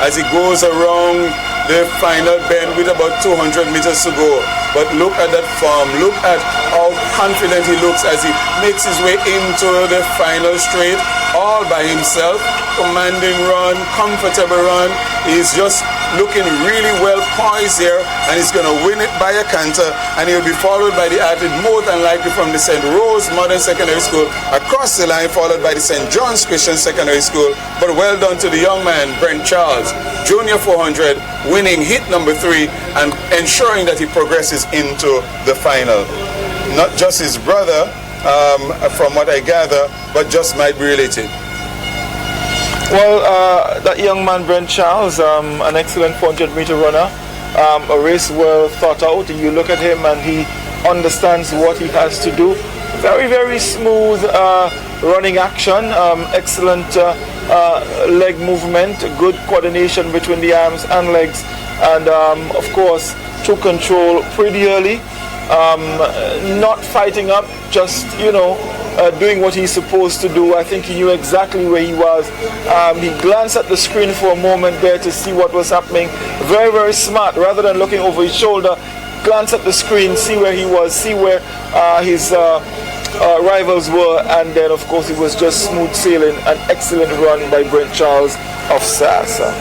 as he goes around the final bend with about 200 meters to go. But look at that form. Look at how confident he looks as he makes his way into the final straight all by himself. Commanding run, comfortable run. He's just looking really well poised here, and he's going to win it by a canter, and he'll be followed by the athlete more than likely from the St. Rose Modern Secondary School across the line, followed by the St. John's Christian Secondary School. But well done to the young man, Brent Charles, Junior 400, winning hit number 3 and ensuring that he progresses into the final. Not just his brother, from what I gather, but just might be related. Well, that young man, Brent Charles, an excellent 400-meter runner, a race well thought out. You look at him and he understands what he has to do. Very, very smooth running action, excellent leg movement, good coordination between the arms and legs, and of course, took control pretty early. Not fighting up, just, doing what he's supposed to do. I think he knew exactly where he was. He glanced at the screen for a moment there to see what was happening. Very, very smart. Rather than looking over his shoulder, glance at the screen, see where he was, see where his rivals were, and then of course it was just smooth sailing. An excellent run by Brent Charles of Sasa.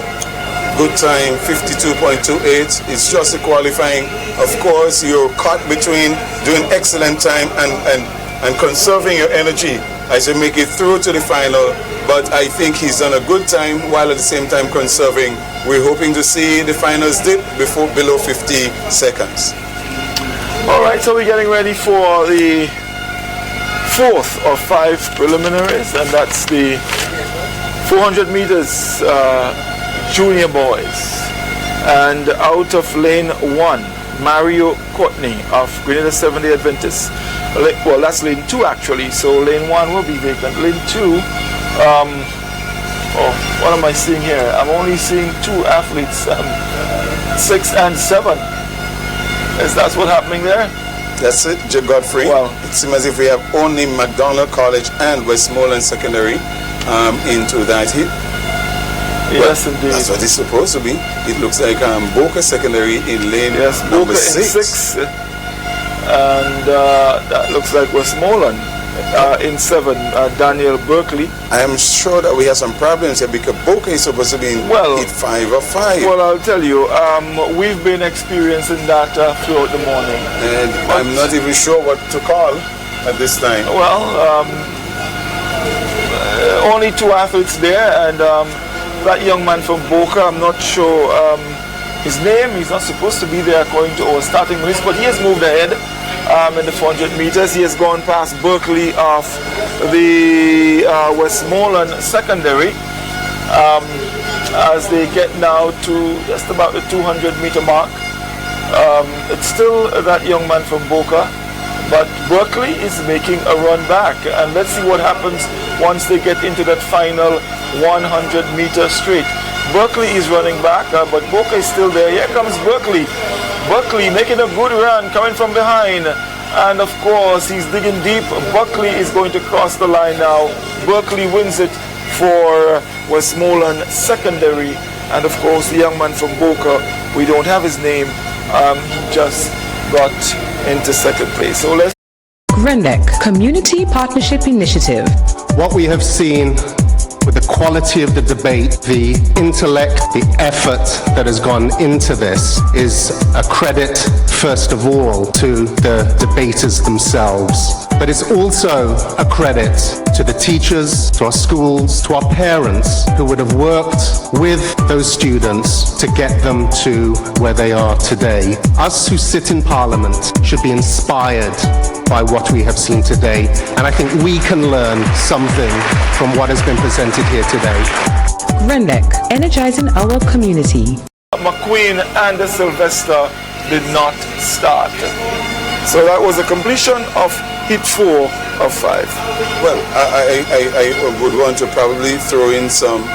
Good time, 52.28. It's just a qualifying. Of course, you're caught between doing excellent time and conserving your energy as you make it through to the final. But I think he's done a good time while at the same time conserving. We're hoping to see the finals dip below 50 seconds. All right, so we're getting ready for the 4th of 5 preliminaries, and that's the 400 meters junior boys. And out of lane 1, Mario Courtney of Grenada Seventh-day Adventist. Well, that's lane 2 actually, so lane 1 will be vacant. Lane 2, what am I seeing here? I'm only seeing 2 athletes, 6 and 7. Is that what's happening there? That's it, Godfrey. Well, it seems as if we have only McDonald College and Westmoreland Secondary into that hit. Yes, indeed. That's what it's supposed to be. It looks like Boca Secondary in lane Boca number 6. in 6. And that looks like Westmoreland in 7. Daniel Berkeley. I am sure that we have some problems here because Boca is supposed to be in hit 5 of 5. Well, I'll tell you, we've been experiencing that throughout the morning. And I'm not even sure what to call at this time. Well, only 2 athletes there, and that young man from Boca, I'm not sure his name. He's not supposed to be there according to our starting list, but he has moved ahead in the 400 meters. He has gone past Berkeley of the Westmoreland Secondary as they get now to just about the 200-meter mark. It's still that young man from Boca, but Berkeley is making a run back, and let's see what happens once they get into that final 100-meter straight. Berkeley is running back, but Boca is still there. Here comes Berkeley. Berkeley making a good run, coming from behind. And of course, he's digging deep. Berkeley is going to cross the line now. Berkeley wins it for Westmoreland Secondary. And of course, the young man from Boca, we don't have his name. He just got into 2nd place. So let's... GRENDEC Community Partnership Initiative. What we have seen with the quality of the debate, the intellect, the effort that has gone into this is a credit, first of all, to the debaters themselves. But it's also a credit to the teachers, to our schools, to our parents who would have worked with those students to get them to where they are today. Us who sit in Parliament should be inspired by what we have seen today, and I think we can learn something from what has been presented here today. GRENDEC, energizing our community. McQueen and the Sylvester did not start. So that was a completion of hit 4 of 5. Well, I would want to probably throw in some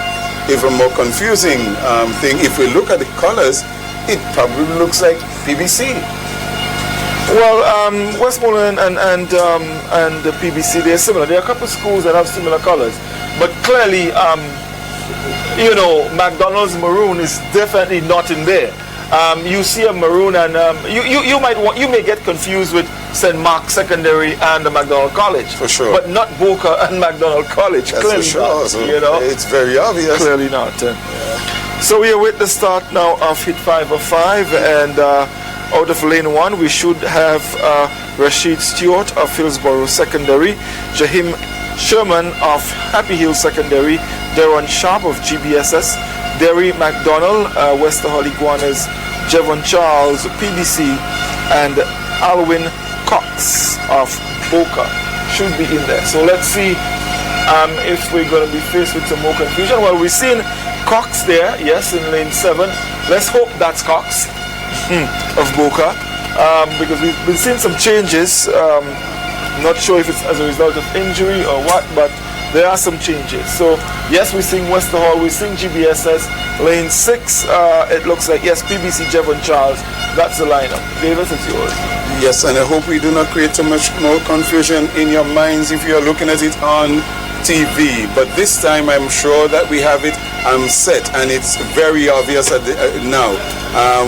even more confusing thing. If we look at the colors, it probably looks like PBC. Well, Westmoreland and the PBC, they're similar. There are a couple of schools that have similar colors, but clearly McDonald's maroon is definitely not in there. You see a maroon, and you may get confused with St. Mark's Secondary and the McDonald College, for sure, but not Boca and McDonald College. That's clearly for sure. not. So it's very obvious. Clearly not. So we are with the start now of hit 5 of 5, and out of lane 1 we should have Rashid Stewart of Hillsborough Secondary, Jahim Sherman of Happy Hill Secondary, Darren Sharp of GBSS, Derry McDonald, Westerhall Iguanas, Jevon Charles, PBC, and Alwyn Cox of Boca should be in there. So let's see if we're going to be faced with some more confusion. Well, we've seen Cox there, yes, in lane 7. Let's hope that's Cox of Boca, because we've been seeing some changes. Not sure if it's as a result of injury or what, but there are some changes. So yes, we're seeing Westerhall, we're seeing GBSS. Lane 6, it looks like, yes, PBC, Jevon Charles. That's the lineup. Davis, it's yours. Yes, and I hope we do not create too much more confusion in your minds if you're looking at it on TV. But this time I'm sure that we have it set, and it's very obvious now.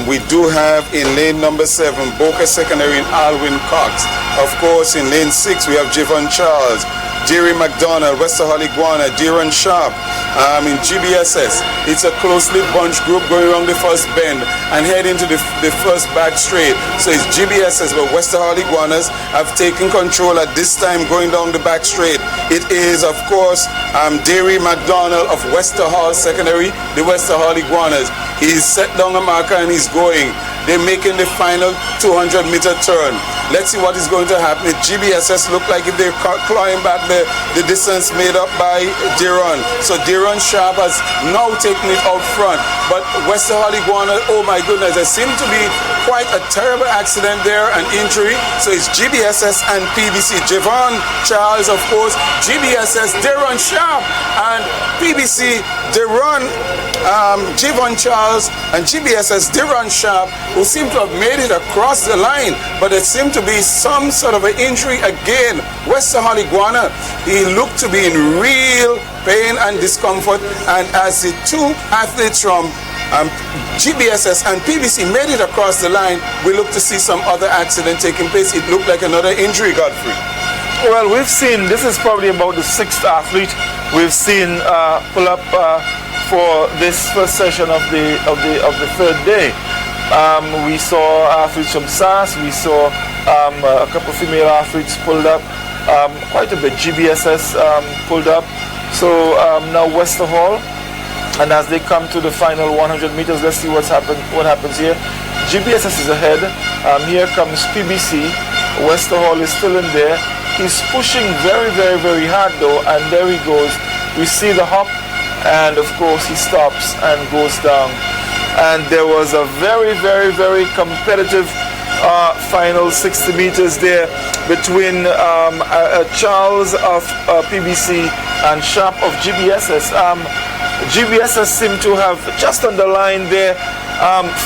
We do have in lane number 7 Boca Secondary and Alwyn Cox. Of course, in lane 6 we have Jevon Charles, Jerry McDonald, Westerhall Iguana, Darren Sharp. In GBSS, it's a closely bunched group going around the first bend and head into the first back straight. So it's GBSS, but Westerhall Iguanas have taken control at this time going down the back straight. It is, of course, Derry McDonald of Westerhall Secondary, the Westerhall Iguanas. He's set down a marker and he's going. They're making the final 200-meter turn. Let's see what is going to happen. GBSS look like if they're clawing back the distance made up by Darren. So Darren Sharp has now taken it out front. But Westerhall Iguana, oh my goodness, there seemed to be quite a terrible accident there, an injury. So it's GBSS and PBC. Jevon Charles, of course, GBSS, Darren Sharp, and PBC, Jevon Charles and GBSS, Darren Sharp, who seem to have made it across the line, but it seemed to be some sort of an injury again. Westerhall Iguana, he looked to be in real pain and discomfort, and as the two athletes from GBSS and PBC made it across the line, we look to see some other accident taking place. It looked like another injury, Godfrey. Well, we've seen, this is probably about the 6th athlete we've seen pull up for this first session of the 3rd day. We saw athletes from SAS, we saw a couple of female athletes pulled up, quite a bit. GBSS pulled up. So now Westerhall, and as they come to the final 100 meters, let's see what happens here. GBSS is ahead. Here comes PBC. Westerhall is still in there. He's pushing very, very, very hard though, and there he goes. We see the hop, and of course he stops and goes down. And there was a very, very, very competitive final 60 meters there between Charles of PBC and Sharp of GBSS. GBSS seemed to have just on the line there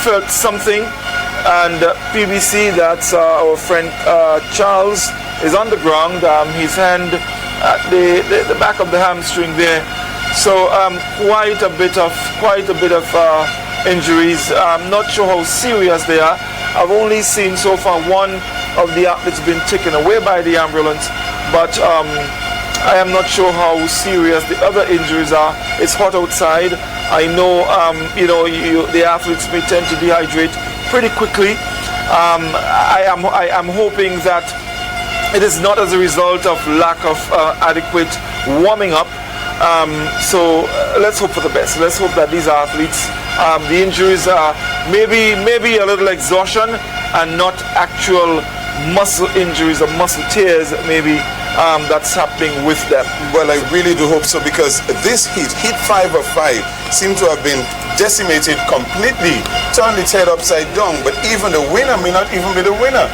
felt something, and PBC, that's our friend Charles, is on the ground. His hand at the back of the hamstring there. So quite a bit of injuries. I'm not sure how serious they are. I've only seen so far one of the athletes been taken away by the ambulance, but I am not sure how serious the other injuries are. It's hot outside. I know, the athletes may tend to dehydrate pretty quickly. I am hoping that it is not as a result of lack of adequate warming up. So let's hope for the best. Let's hope that these athletes, the injuries are maybe a little exhaustion and not actual muscle injuries or muscle tears maybe that's happening with them. Well, I really do hope so, because this hit 5 of 5, seemed to have been decimated completely, turned its head upside down. But even the winner may not even be the winner,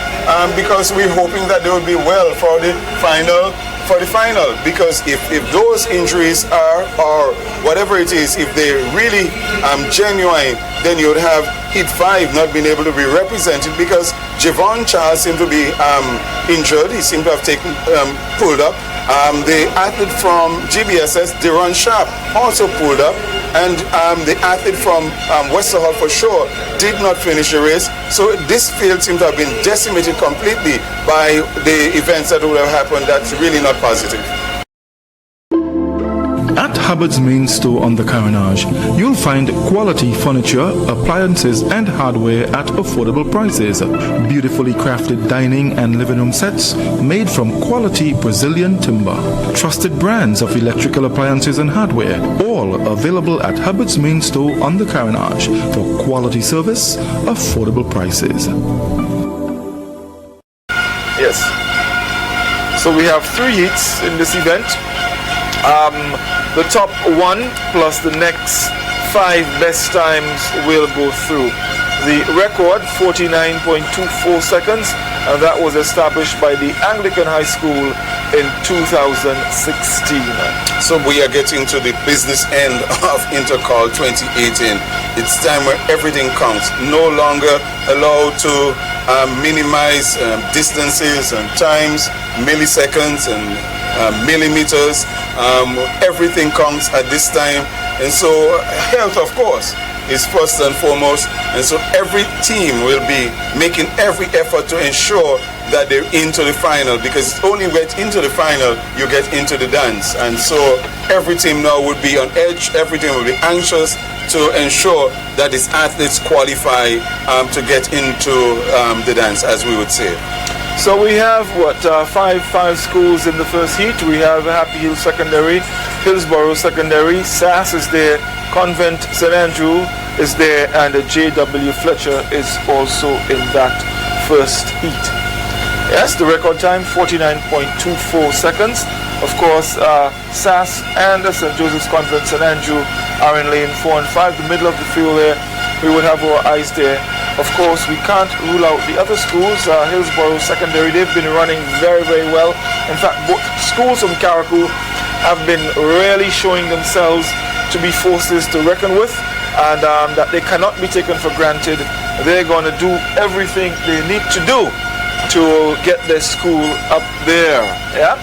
because we're hoping that they will be well for the final. Because if those injuries are, or whatever it is, if they're really genuine, then you would have hit 5 not being able to be represented, because Jevon Charles seemed to be injured. He seemed to have pulled up, The athlete from GBSS, Deron Sharp, also pulled up, and the athlete from Westerhall for sure did not finish the race. So this field seems to have been decimated completely by the events that would have happened. That's really not positive. At Hubbard's main store on the Carnage, you'll find quality furniture, appliances and hardware at affordable prices. Beautifully crafted dining and living room sets made from quality Brazilian timber. Trusted brands of electrical appliances and hardware, all available at Hubbard's main store on the Carnage for quality service, affordable prices. Yes. So we have 3 heats in this event. The top 1 plus the next 5 best times will go through. The record, 49.24 seconds, and that was established by the Anglican High School in 2016. So we are getting to the business end of Intercol 2018. It's time where everything counts. No longer allowed to minimize distances and times, milliseconds and millimeters. Everything counts at this time, and so health, of course, is first and foremost, and so every team will be making every effort to ensure that they're into the final, because it's only when into the final you get into the dance. And so every team now would be on edge, every team will be anxious to ensure that its athletes qualify to get into the dance, as we would say. So we have five schools in the first heat. We have Happy Hill Secondary, Hillsborough Secondary, SAS is there, Convent St. Andrew is there, and J.W. Fletcher is also in that first heat. Yes, the record time 49.24 seconds. Of course, SAS and St. Joseph's Convent St. Andrew are in lane 4 and 5, the middle of the field there. We would have our eyes there. Of course, we can't rule out the other schools. Hillsborough Secondary, they've been running very, very well. In fact, both schools from Carriacou have been really showing themselves to be forces to reckon with, and that they cannot be taken for granted. They're going to do everything they need to do to get their school up there. Yeah?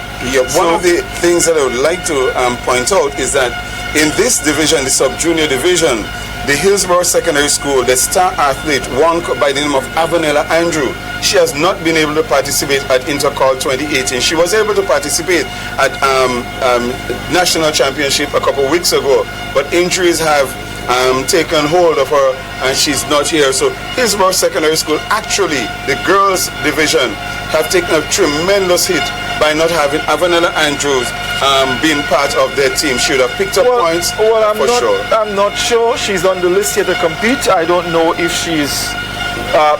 One of the things that I would like to point out is that in this division, the sub-junior division, the Hillsborough Secondary School, the star athlete, one by the name of Avanella Andrew, she has not been able to participate at Intercol 2018. She was able to participate at National Championship a couple of weeks ago, but injuries have taken hold of her and she's not here. So Hillsborough Secondary School, actually the girls division, have taken a tremendous hit by not having Avanella Andrews being part of their team. She would have picked up points for sure. I'm not sure she's on the list here to compete. I don't know if she's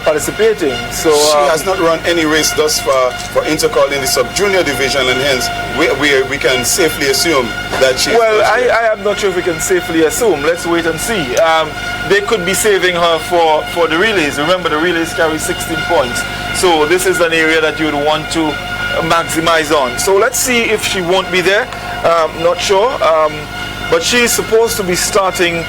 participating. So she has not run any race thus far for Intercol in the sub-junior division, and hence we can safely assume that she. Well, I am not sure if we can safely assume. Let's wait and see. They could be saving her for the relays. Remember, the relays carry 16 points. So this is an area that you would want to maximize on. So let's see if she won't be there. Not sure. But she's supposed to be starting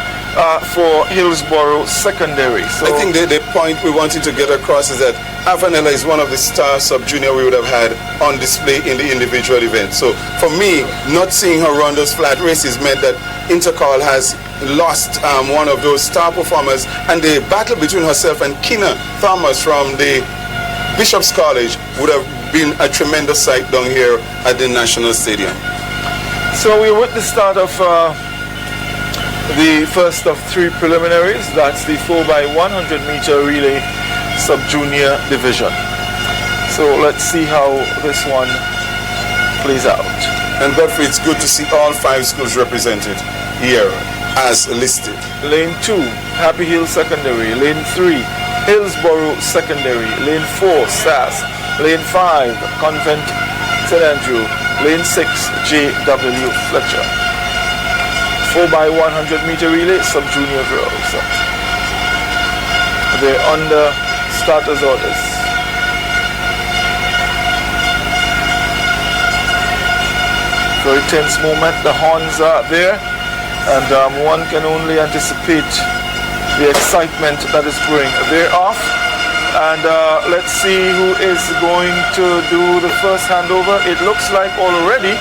for Hillsborough Secondary. So I think the point we wanted to get across is that Avanella is one of the star sub-junior we would have had on display in the individual event. So for me, not seeing her run those flat races meant that Intercol has lost one of those star performers, and the battle between herself and Kina Thomas from the Bishop's College would have been a tremendous sight down here at the National Stadium. So we're with the start of the first of 3 preliminaries. That's the 4x100 meter relay sub-junior division. So let's see how this one plays out. And Godfrey, it's good to see all 5 schools represented here as listed. Lane 2, Happy Hill Secondary. Lane 3, Hillsborough Secondary. Lane 4, SAS. Lane 5, Convent St. Andrew. Lane 6, J.W. Fletcher. 4x100 meter relay, sub-junior girls. They're under starters orders. Very tense moment. The horns are there, and one can only anticipate the excitement that is brewing. They're off, And let's see who is going to do the first handover. It looks like already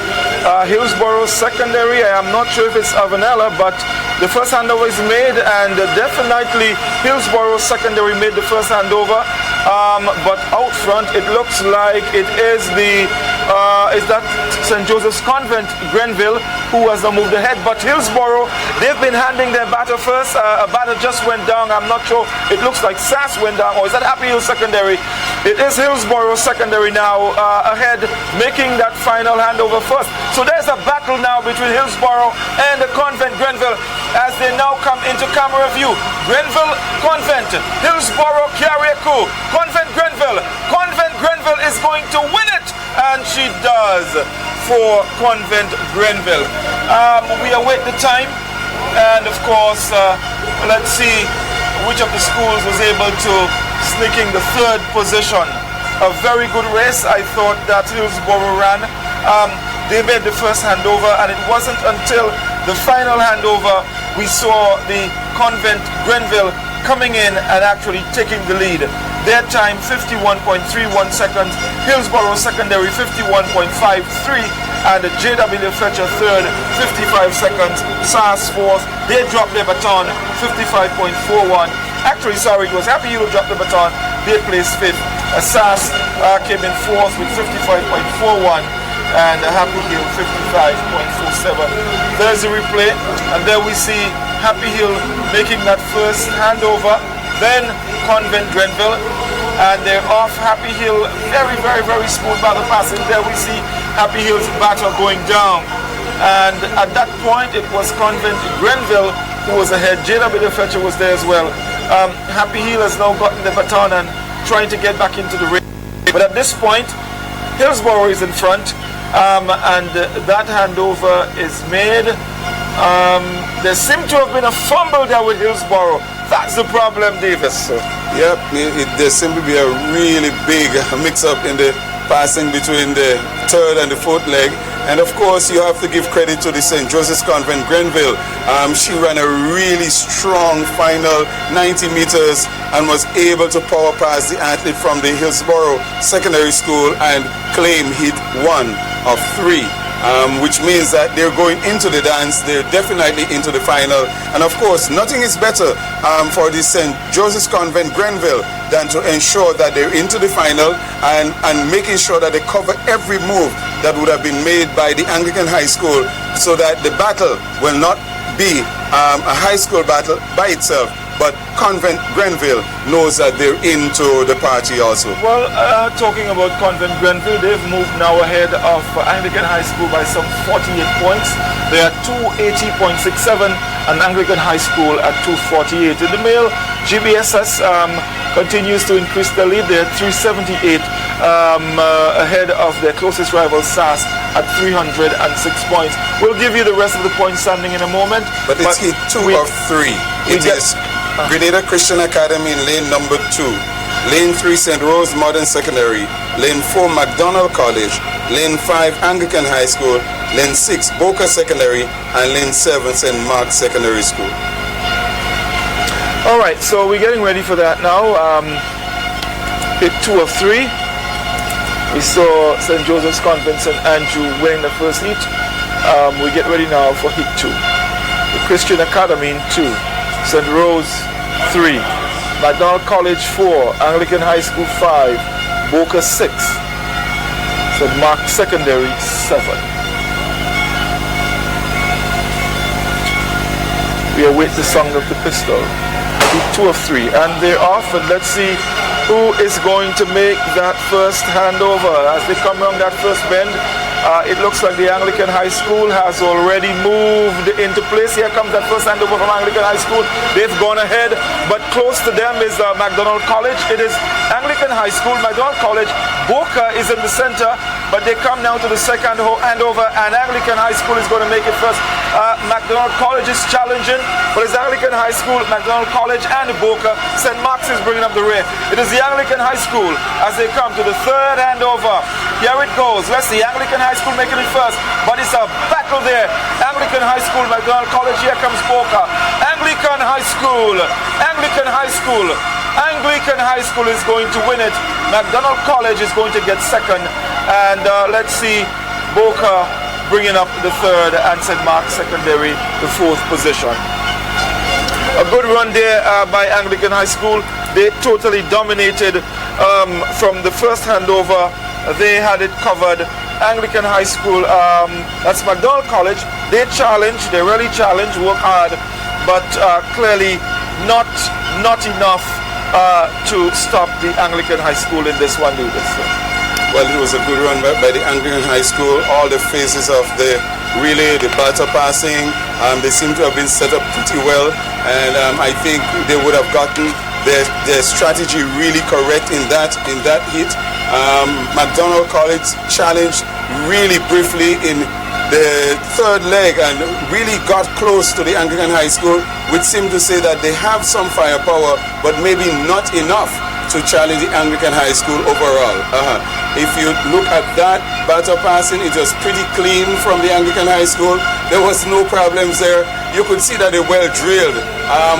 Hillsborough Secondary. I am not sure if it's Avanella, but the first handover is made, and definitely Hillsborough Secondary made the first handover. But out front, it looks like it is is that St. Joseph's Convent, Grenville, who has now moved ahead. But Hillsborough, they've been handing their batter first. A batter just went down. I'm not sure. It looks like SAS went down, or is that Happy Hill Secondary? It is Hillsborough Secondary now ahead, making that final handover first. So there's a battle now between Hillsborough and the Convent Grenville as they now come into camera view. Grenville, Convent, Hillsborough, Carriacou, Convent Grenville. Convent Grenville is going to win it, and she does for Convent Grenville. We await the time, and of course, let's see which of the schools was able to sneak in the third position. A very good race. I thought that Hillsborough ran. They made the first handover, and it wasn't until the final handover we saw the Convent Grenville coming in and actually taking the lead. Their time 51.31 seconds, Hillsborough Secondary 51.53, and J.W. Fletcher third 55 seconds, SAS fourth. They dropped their baton 55.41. Actually, sorry, it was Happy Hill who dropped the baton. They placed fifth. SAS came in fourth with 55.41. and Happy Hill 55.47. There's a replay, and there we see Happy Hill making that first handover, then Convent Grenville, and they're off Happy Hill. Very, very, very smooth battle passing. There we see Happy Hill's battle going down, and at that point it was Convent Grenville who was ahead. J.W. Fletcher was there as well. Happy Hill has now gotten the baton and trying to get back into the race, but at this point Hillsborough is in front, and that handover is made. There seemed to have been a fumble there with Hillsborough. That's the problem, Davis. Yep, there seemed to be a really big mix-up in the passing between the third and the fourth leg. And of course, you have to give credit to the St. Joseph's Convent Grenville. She ran a really strong final 90 meters and was able to power pass the athlete from the Hillsborough Secondary School and claim hit 1 of 3. Which means that they're going into the dance, they're definitely into the final. And of course, nothing is better for the St. Joseph's Convent Grenville than to ensure that they're into the final and making sure that they cover every move that would have been made by the Anglican High School, so that the battle will not be a high school battle by itself, but Convent Grenville knows that they're into the party also. Well, talking about Convent Grenville, they've moved now ahead of Anglican High School by some 48 points. They are 280.67 and Anglican High School at 248. In the male, GBSS continues to increase their lead. They're at 378 ahead of their closest rival SAS at 306 points. We'll give you the rest of the points standing in a moment. But it's hit 2 of 3. It is Grenada Christian Academy in lane number 2, lane 3 St. Rose Modern Secondary, lane 4 McDonald College, lane 5 Anglican High School, lane 6 Boca Secondary, and lane 7 St. Mark Secondary School. All right, so we're getting ready for that now. Hit 2 of 3. We saw St. Joseph's Convent St. Andrew winning the first heat. We get ready now for hit 2. The Christian Academy in 2. St. Rose 3, McDonald College 4, Anglican High School 5, Boca 6, St. Mark Secondary 7. We await the sound of the pistol. 2 of 3, and they're off, and let's see who is going to make that first handover as they come around that first bend. It looks like the Anglican High School has already moved into place. Here comes that first handover from Anglican High School. They've gone ahead, but close to them is McDonald College. It is Anglican High School, McDonald College. Boca is in the center, but they come now to the second handover, and Anglican High School is going to make it first. McDonald College is challenging, but it's Anglican High School, McDonald College, and Boca. St. Mark's is bringing up the rear. It is the Anglican High School as they come to the third handover. Here it goes. Let's see, Anglican High School making it first, but it's a battle there. Anglican High School, McDonald College. Here comes Boca. Anglican High School, Anglican High School. Anglican High School is going to win it. McDonald College is going to get second. And let's see Boca bringing up the third and St. Mark's Secondary the fourth position. A good run there by Anglican High School. They totally dominated from the first handover. They had it covered. Anglican High School, that's McDonald College. They challenged, they really challenged, work hard, but clearly not enough to stop the Anglican High School in this one, Davis. Well, it was a good run by the Anglican High School. All the phases of the relay, the batter passing, they seem to have been set up pretty well, and I think they would have gotten their strategy really correct in that hit. McDonald College challenged really briefly in the third leg and really got close to the Anglican High School, which seemed to say that they have some firepower, but maybe not enough to challenge the Anglican High School overall. If you look at that batter passing, it was pretty clean from the Anglican High School. There was no problems there. You could see that they were well drilled.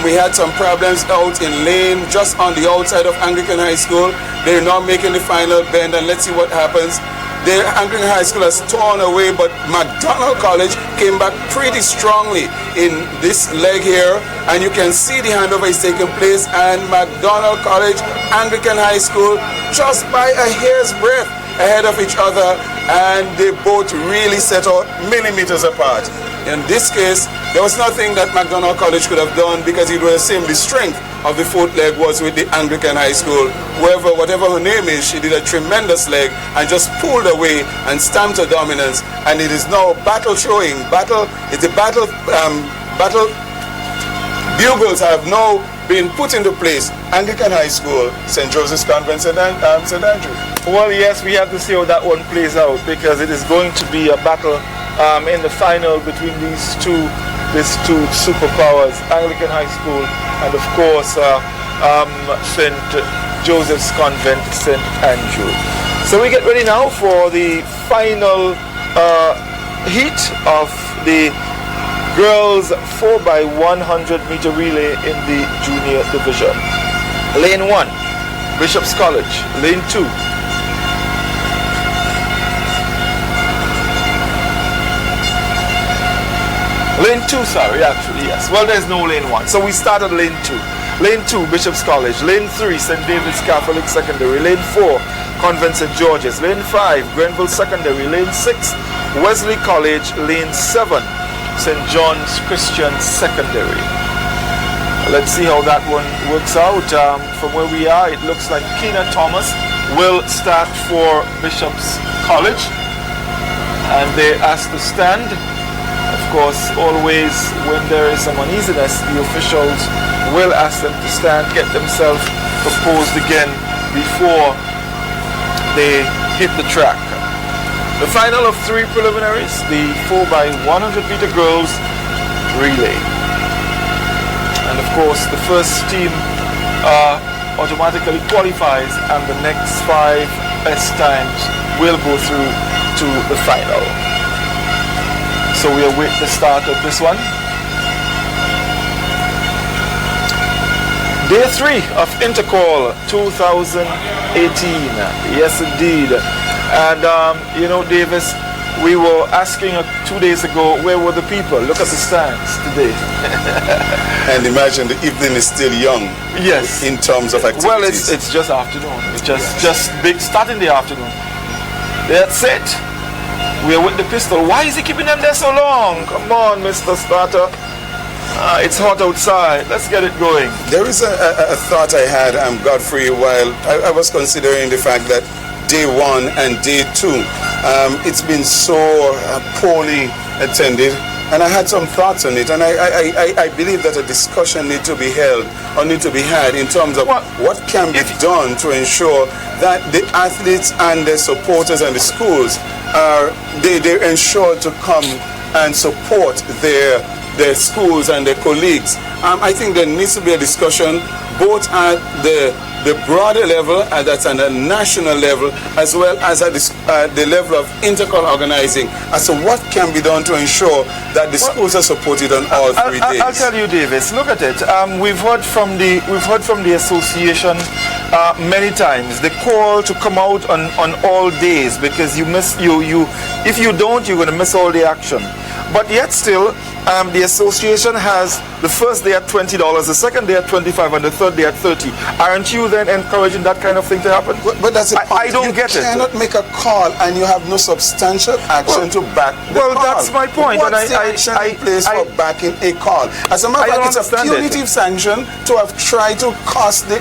We had some problems out in lane, just on the outside of Anglican High School. They're not making the final bend, and let's see what happens. The Anglican High School has torn away, but McDonald College came back pretty strongly in this leg here, and you can see the handover is taking place, and McDonald College, Anglican High School, just by a hair's breadth ahead of each other, and they both really set out millimeters apart. In this case, there was nothing that McDonald College could have done because it was the same. The strength of the fourth leg was with the Anglican High School. Whatever her name is, she did a tremendous leg and just pulled away and stamped her dominance. And it is now battle showing. It's a battle. Battle bugles have now been put into place. Anglican High School, St. Joseph's Convent, St. Andrew. Well, yes, we have to see how that one plays out because it is going to be a battle in the final between these two superpowers, Anglican High School and of course St. Joseph's Convent, St. Andrew. So we get ready now for the final heat of the girls 4x100 meter relay in the junior division. Lane 1, Bishop's College. Lane 2, Lane 2, sorry, actually, yes. Well, there's no lane 1. So we start at lane 2. Lane 2, Bishop's College. Lane 3, St. David's Catholic Secondary. Lane 4, Convent St. George's. Lane 5, Grenville Secondary. Lane 6, Wesley College. Lane 7, St. John's Christian Secondary. Let's see how that one works out. From where we are, it looks like Keena Thomas will start for Bishop's College. And they asked to stand. Of course, always when there is some uneasiness, the officials will ask them to stand, get themselves proposed again before they hit the track. The final of 3 preliminaries, the 4x100 meter girls relay. And of course, the first team automatically qualifies, and the next 5 best times will go through to the final. So we await the start of this one. Day 3 of Intercol 2018. Yes, indeed. And you know, Davis, we were asking 2 days ago, where were the people? Look at the stands today. And imagine the evening is still young. Yes. In terms of activities. Well, it's just afternoon. It's just big start in the afternoon. That's it. We're with the pistol. Why is he keeping them there so long? Come on, Mr. Starter. It's hot outside. Let's get it going. There is a thought I had, Godfrey, while I was considering the fact that day 1 and day 2, it's been so poorly attended, and I had some thoughts on it, and I believe that a discussion needs to be held or need to be had in terms of what can be done to ensure that the athletes and their supporters and the schools they're ensured to come and support their schools and their colleagues. I think there needs to be a discussion both at the broader level, and that's at the national level, as well as at the level of intercol organizing, as to what can be done to ensure that the schools are supported on all 3 days. I'll tell you, Davis. Look at it. We've heard from the association many times the call to come out on all days, because if you don't, you're going to miss all the action. But yet still, the association has the first day at $20, the second day at $25, and the third day at $30. Aren't you then encouraging that kind of thing to happen? But that's the point. I don't get it. You cannot make a call and you have no substantial action to back the call. Well, that's my point. What's the action in place for backing a call? As a matter of fact, it's a punitive sanction to have tried to cost the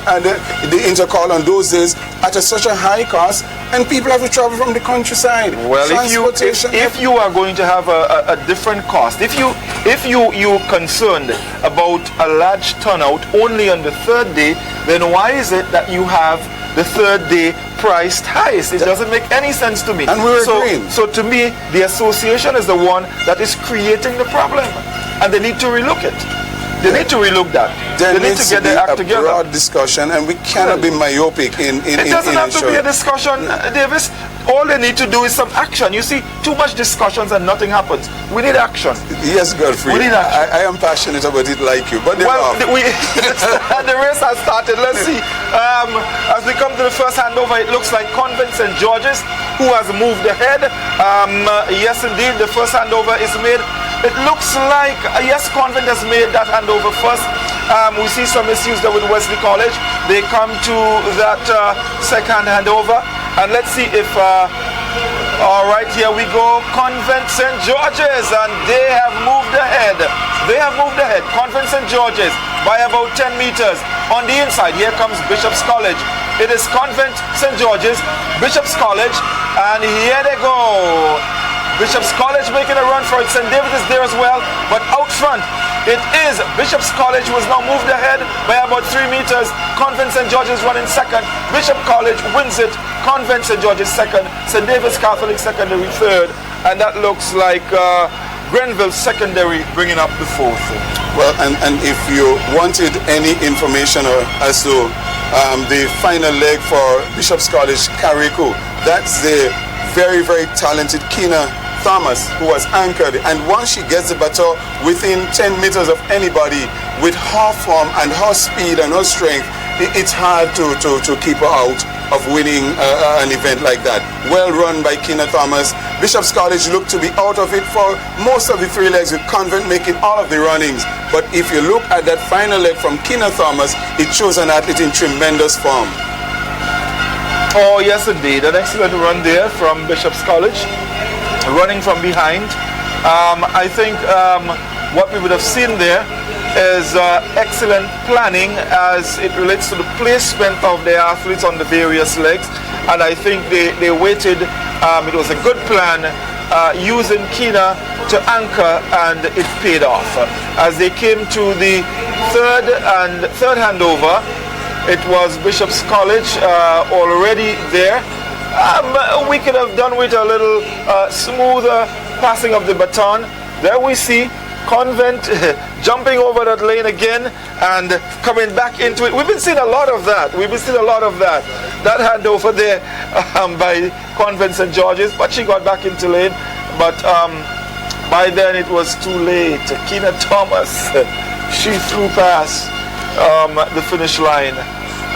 intercall on those days at such a high cost, and people have to travel from the countryside. Well, if you are going to have a different cost, if you're concerned about a large turnout only on the third day, then why is it that you have the third day priced highest? It doesn't make any sense to me. And we're agreeing. So to me, the association is the one that is creating the problem, and they need to relook it. They need to relook that. There they need to get their act together. Broad discussion, and we cannot be myopic in It doesn't have to be a discussion, Davis. All they need to do is some action. You see, too much discussions and nothing happens. We need action. Yes, Godfrey. We need action. I am passionate about it like you. But the race has started. Let's see. As we come to the first handover, it looks like Convent St. George's who has moved ahead. Yes, indeed, the first handover is made. It looks like, yes, Convent has made that handover first. We see some issues there with Wesley College. They come to that second handover. And let's see if, all right, here we go. Convent St. George's, and they have moved ahead. They have moved ahead. Convent St. George's by about 10 meters. On the inside, here comes Bishop's College. It is Convent St. George's, Bishop's College, and here they go. Bishop's College making a run for it. St. David is there as well, but out front it is Bishop's College, who has now moved ahead by about 3 meters. Convent St. George's running second. Bishop College wins it. Convent St. George's second. St. David's Catholic Secondary third, and that looks like Grenville Secondary bringing up the fourth. Well, and if you wanted any information as to the final leg for Bishop's College Carrico, that's the very, very talented Kina Thomas, who was anchored, and once she gets the baton within 10 meters of anybody, with her form and her speed and her strength, it's hard to keep her out of winning an event like that. Well run by Kina Thomas. Bishop's College looked to be out of it for most of the 3 legs, with Convent making all of the runnings. But if you look at that final leg from Kina Thomas, it shows an athlete in tremendous form. Oh, yes, indeed. An excellent run there from Bishop's College, running from behind. I think what we would have seen there is excellent planning as it relates to the placement of the athletes on the various legs. And I think they waited. It was a good plan using Kina to anchor, and it paid off. As they came to the third handover, it was Bishop's College already there. We could have done with a little smoother passing of the baton. There we see Convent jumping over that lane again and coming back into it. We've been seeing a lot of that. That handover there by Convent St. George's, but she got back into lane. But by then it was too late. Kina Thomas, she flew past the finish line,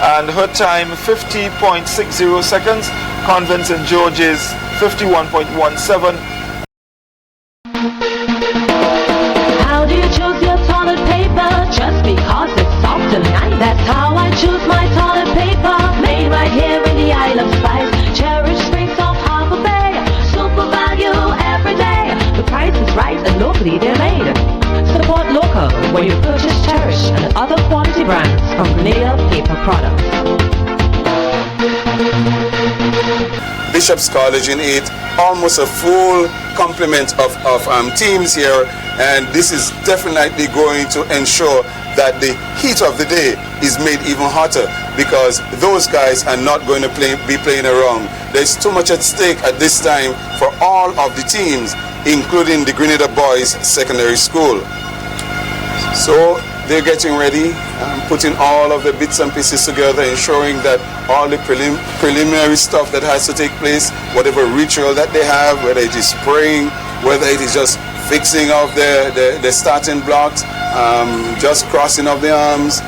and her time 50.60 seconds. Convent St. George's 51.17. How do you choose your toilet paper? Just because it's soft and nice. That's how I choose my toilet paper. Made right here in the Isle of Spice. Cherish Springs off Harbor Bay. Super value every day. The price is right and locally they're made. Support local where you purchase Cherish and other quality brands from Grenada paper products. Bishop's College in 8, almost a full complement of teams here, and this is definitely going to ensure that the heat of the day is made even hotter, because those guys are not going to be playing around. There's too much at stake at this time for all of the teams, including the Grenada Boys Secondary School. So they're getting ready. putting all of the bits and pieces together, ensuring that all the preliminary stuff that has to take place, whatever ritual that they have, whether it is spraying, whether it is just fixing of the starting blocks, just crossing of the arms.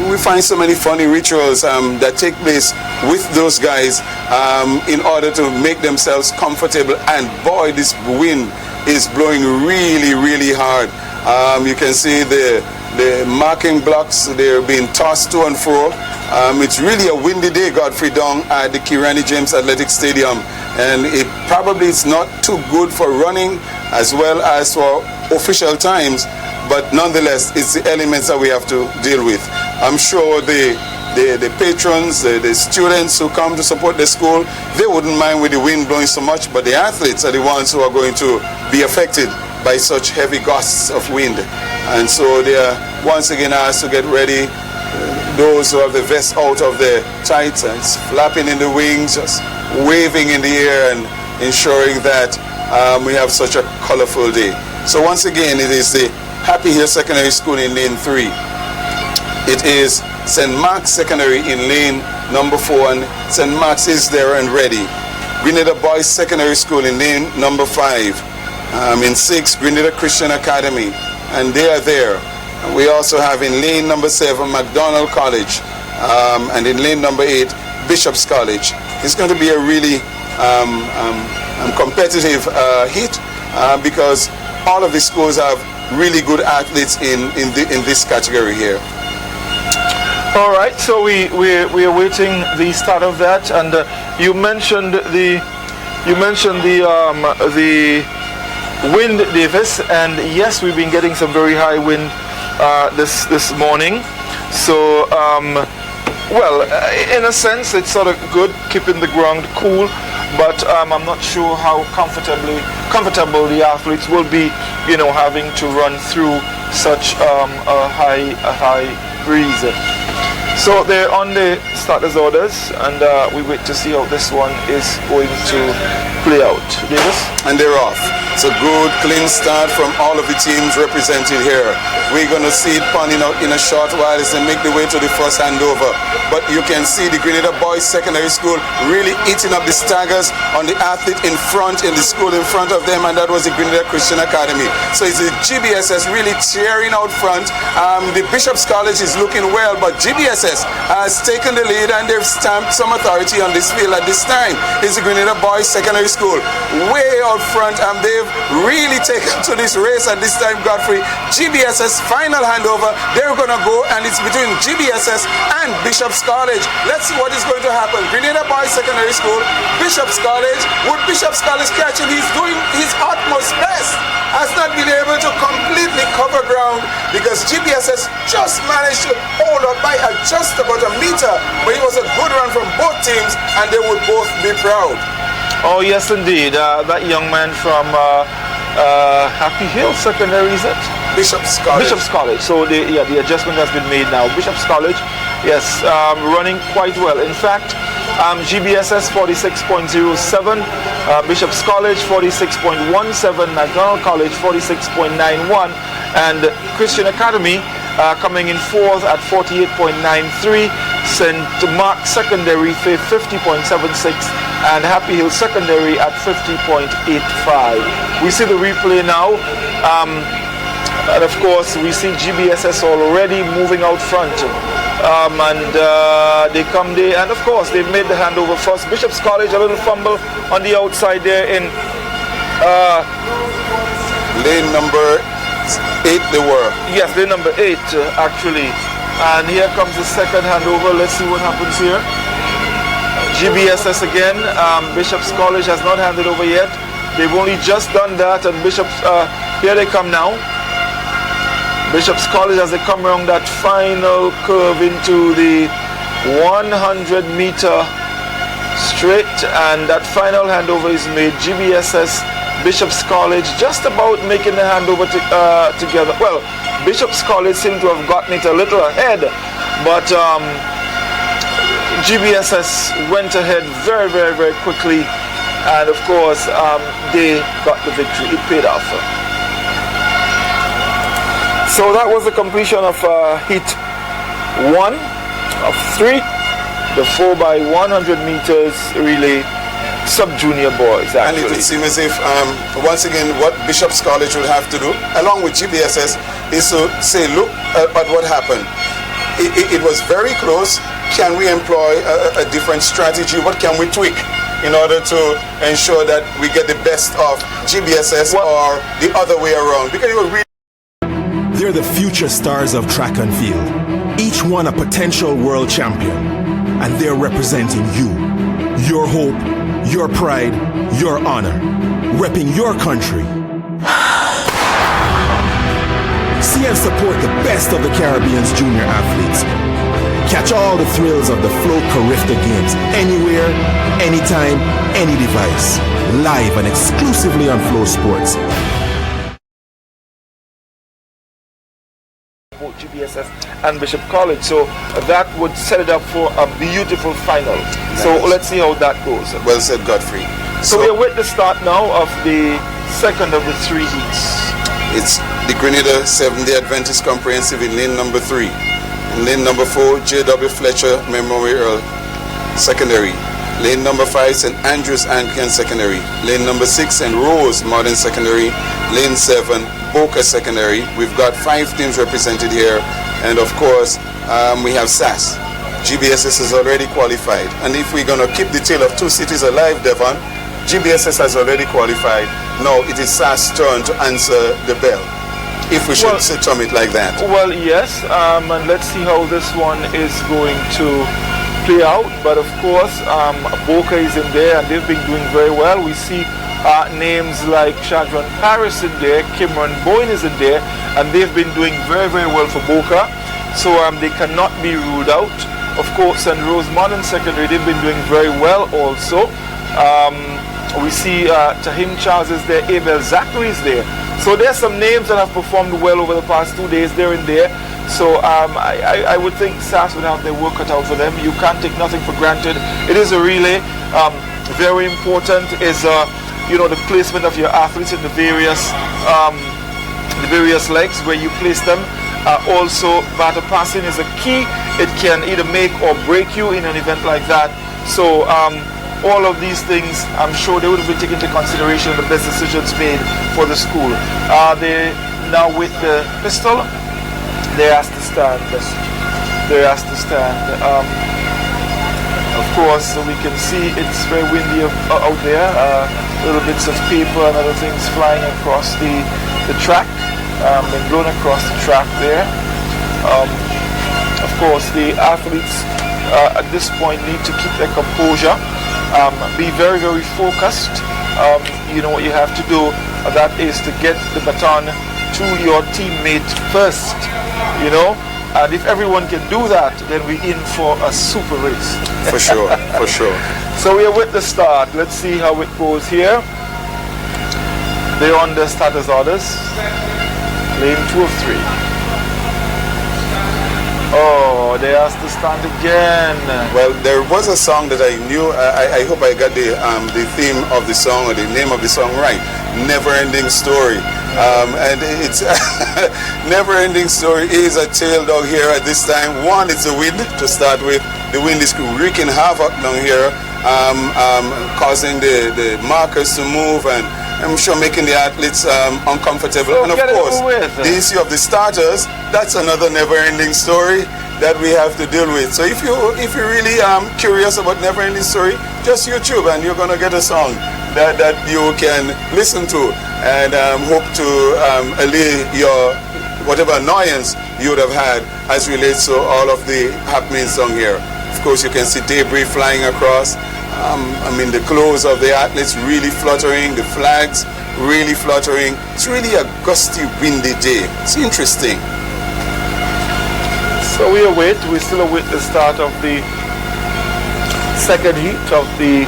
We find so many funny rituals that take place with those guys in order to make themselves comfortable. And boy, this wind is blowing really, really hard. You can see the marking blocks, they're being tossed to and fro. It's really a windy day, Godfrey, down at the Kirani James Athletic Stadium. And it probably is not too good for running as well as for official times. But nonetheless, it's the elements that we have to deal with. I'm sure the patrons, the students who come to support the school, they wouldn't mind with the wind blowing so much, but the athletes are the ones who are going to be affected by such heavy gusts of wind. And so they are once again asked to get ready. Those who have the vest out of the tights and flapping in the wings, just waving in the air and ensuring that we have such a colorful day. So once again, it is the Happy Hill Secondary School in Lane 3. It is St. Mark's Secondary in Lane number 4, and St. Mark's is there and ready. Grenada Boys Secondary School in Lane number 5. In 6, Grenada Christian Academy, and they are there. We also have in lane number 7, MacDonald College, and in lane number 8, Bishop's College. It's going to be a really competitive heat because all of the schools have really good athletes in this category here. All right, so we are waiting the start of that, and you mentioned the wind, Davis, and yes, we've been getting some very high wind this morning. So well, in a sense, it's sort of good, keeping the ground cool, but I'm not sure how comfortable the athletes will be, having to run through such a high breeze. So they're on the starters orders, and we wait to see how this one is going to play out. Davis? And they're off. It's a good, clean start from all of the teams represented here. We're going to see it panning out in a short while as they make the way to the first handover. But you can see the Grenada Boys Secondary School really eating up the staggers on the athlete in front, in the school in front of them, and that was the Grenada Christian Academy. So it's the GBSS really cheering out front. The Bishop's College is looking well, but GBSS has taken the lead and they've stamped some authority on this field at this time. It's the Grenada Boys Secondary School way out front, and they've really taken to this race at this time, Godfrey. GBSS final handover, they're going to go, and it's between GBSS and Bishop's College. Let's see what is going to happen. Grenada Boys Secondary School, Bishop's College. Would Bishop's College catch him? He's doing his utmost best. Has not been able to completely cover ground because GBSS just managed to hold up by just about a meter, but it was a good run from both teams, and they would both be proud. Oh yes, indeed. That young man from Happy Hill Secondary, is it? Bishop's College. Bishop's College. So the adjustment has been made now. Bishop's College, yes, running quite well. In fact, GBSS 46.07, Bishop's College 46.17, MacDonald College 46.91, and Christian Academy coming in fourth at 48.93, St. Mark's Secondary 50.76, and Happy Hill Secondary at 50.85. We see the replay now, and of course we see GBSS already moving out front, and they come there, and of course they've made the handover first. Bishop's College, a little fumble on the outside there in lane number 8 they were. Yes, lane number 8 actually. And here comes the second handover. Let's see what happens here. GBSS again. Bishop's College has not handed over yet. They've only just done that, and Bishop's here they come now. Bishop's College, as they come around that final curve into the 100-meter straight, and that final handover is made. GBSS, Bishop's College just about making the handover together. Well, Bishop's College seemed to have gotten it a little ahead, but GBSS went ahead very, very, very quickly, and of course they got the victory. It paid off. So that was the completion of heat 1 of 3. The 4x100 meters relay sub-junior boys, actually. And it would seem as if, once again, what Bishop's College would have to do, along with GBSS, is to say, look at what happened. It was very close. Can we employ a different strategy? What can we tweak in order to ensure that we get the best of GBSS or the other way around? Because they're the future stars of track and field, each one a potential world champion, and they're representing you, your hope, your pride, your honor, repping your country. See and support the best of the Caribbean's junior athletes. Catch all the thrills of the Flow Carifta Games anywhere, anytime, any device. Live and exclusively on Flow Sports. Both GBSS and Bishop College, so that would set it up for a beautiful final. So let's see how that goes. Well said, Godfrey. So we're with the start now of the second of the 3 heats. It's the Grenada Seventh-day Adventist Comprehensive in lane number 3. In lane number 4, J.W. Fletcher Memorial Secondary. Lane number 5, St. Andrew's Anglican Secondary. Lane number 6, St. Rose Modern Secondary. Lane 7, Boca Secondary. We've got 5 teams represented here. And of course, we have SAS. GBSS is already qualified. And if we're going to keep the tale of 2 cities alive, Devon, GBSS has already qualified. Now it is SAS' turn to answer the bell, if we should term it like that. Well, yes, and let's see how this one is going to play out. But of course, Boca is in there and they've been doing very well. We see names like Shadron Paris in there, Kimron Boyne is in there, and they've been doing very, very well for Boca. So they cannot be ruled out. Of course, St. Rose Modern Secondary, they've been doing very well also. We see Tahim Charles is there, Abel Zachary is there. So there's some names that have performed well over the past 2 days. They're in there. So I would think SAS would have their work cut out for them. You can't take nothing for granted. It is a relay. Very important is the placement of your athletes in the various legs where you place them. Also, baton passing is a key. It can either make or break you in an event like that. So all of these things, I'm sure they would have been taken into consideration in the best decisions made for the school. They now with the pistol, they're asked to stand. They're asked to stand. Of course, we can see it's very windy out there. Little bits of paper and other things flying across the track, and blown across the track there. Of course, the athletes at this point need to keep their composure. Be very, very focused. You know what you have to do, that is to get the baton to your teammate first, you know, and if everyone can do that, then we're in for a super race. For sure, for sure. So we are with the start. Let's see how it goes here. They're on the starters orders. Lane 2 of 3. Oh, they asked to stand again. Well, there was a song that I knew. I hope I got the theme of the song or the name of the song right. Never Ending Story. And it's Never Ending Story is a tail down here at this time. One, it's the wind to start with. The wind is wreaking havoc down here, causing the markers to move, and I'm sure making the athletes uncomfortable. So and of course, the issue of the starters, that's another never-ending story that we have to deal with. So if you're really curious about never-ending story, just YouTube and you're going to get a song that you can listen to and hope to allay your whatever annoyance you would have had as relates to all of the happenings down here. Of course, you can see debris flying across. The clothes of the athletes really fluttering, the flags really fluttering. It's really a gusty, windy day. It's interesting. So we still await the start of the second heat of the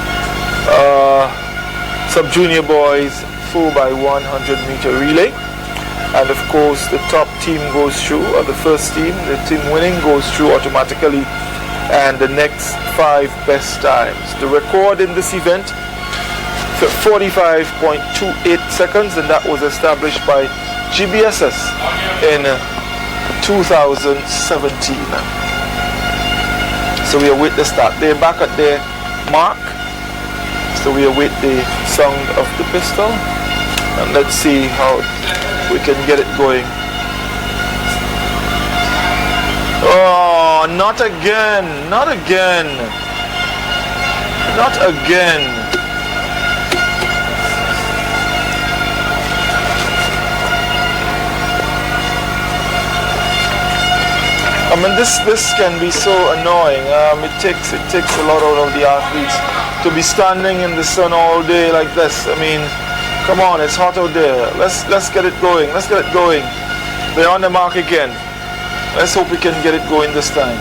sub-junior boys 4x100 meter relay. And of course, the top team goes through, or the first team, the team winning goes through automatically, and the next 5 best times. The record in this event, 45.28 seconds, and that was established by GBSS in 2017. So we await the start. They're back at their mark. So we await the sound of the pistol. And let's see how we can get it going. Oh, not again. Not again. Not again. I mean, this can be so annoying. It takes a lot out of the athletes to be standing in the sun all day like this. I mean, come on, it's hot out there. Let's get it going. Let's get it going. They're on the mark again. Let's hope we can get it going this time.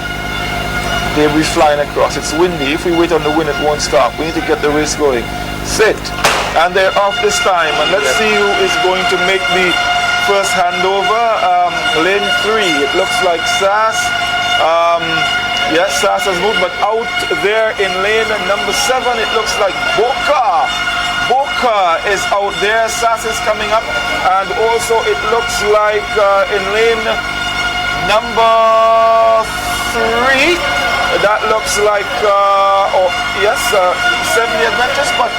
They'll be flying across. It's windy. If we wait on the wind, it won't stop. We need to get the race going. Sit. And they're off this time. And let's see who is going to make the first handover. Lane 3, it looks like Sass. Yes, Sass has moved, but out there in lane number 7, it looks like Boca. Boca is out there. Sass is coming up, and also it looks like in lane number 3, that looks like 70 Adventist, but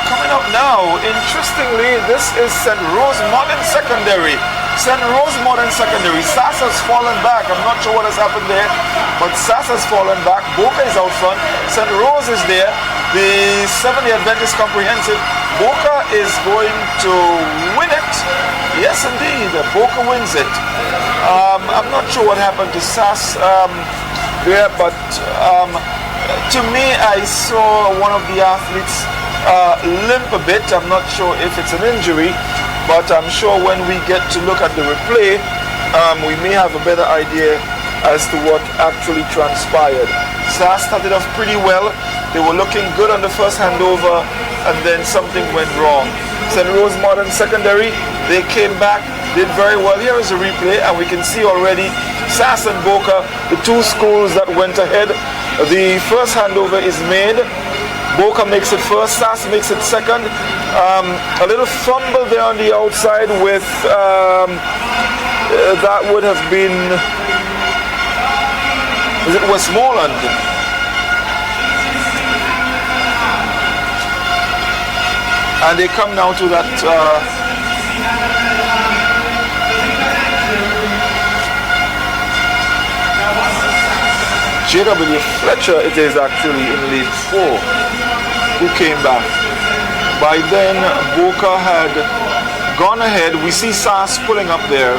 coming up now, interestingly, this is St. Rose Modern Secondary. St. Rose Modern Secondary. Sass has fallen back. I'm not sure what has happened there, but Sass has fallen back. Boca is out front. St. Rose is there. The 70 Adventist Comprehensive. Boca is going to win it. Yes, indeed. Boca wins it. I'm not sure what happened to Sass there, but to me, I saw one of the athletes limp a bit. I'm not sure if it's an injury, but I'm sure when we get to look at the replay, we may have a better idea as to what actually transpired. Sass started off pretty well. They were looking good on the first handover, and then something went wrong. St. Rose Modern Secondary, they came back, did very well. Here is a replay, and we can see already Sass and Boca, the two schools that went ahead. The first handover is made. Boca makes it first, Sass makes it second. A little fumble there on the outside with, that would have been, is it Westmoreland? And they come now to that, J.W. Fletcher, it is actually in lane 4. Who came back. By then, Boca had gone ahead. We see Sass pulling up there.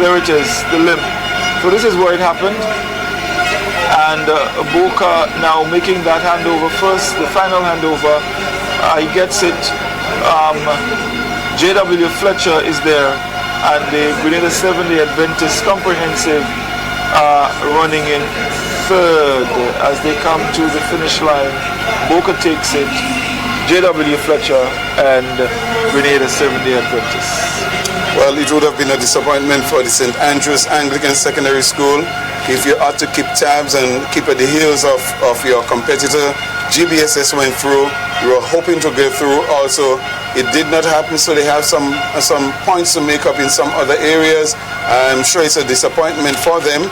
There it is, the limp. So this is where it happened. And Boca now making that handover first, the final handover. He gets it. J.W. Fletcher is there. And the Grenada 70 Adventist Comprehensive running in third as they come to the finish line. Boca takes it, J.W. Fletcher and Grenada 70 Adventist. Well, it would have been a disappointment for the St. Andrews Anglican Secondary School if you had to keep tabs and keep at the heels of your competitor. GBSS went through. You were hoping to get through also. It did not happen, so they have some points to make up in some other areas. I'm sure it's a disappointment for them.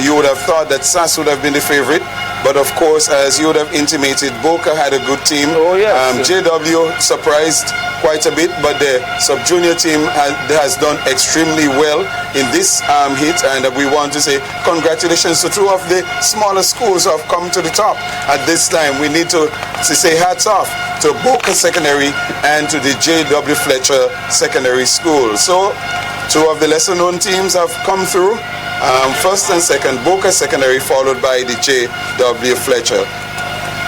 You would have thought that Sass would have been the favorite, but of course, as you would have intimated, Boca had a good team. Oh, yes. JW surprised quite a bit, but the sub-junior team has done extremely well in this heat, and we want to say congratulations to two of the smaller schools who have come to the top. At this time, we need to say hats off to Boca Secondary and to the J.W. Fletcher Secondary School. So, two of the lesser-known teams have come through. First and second, Boca Secondary, followed by the J.W. Fletcher.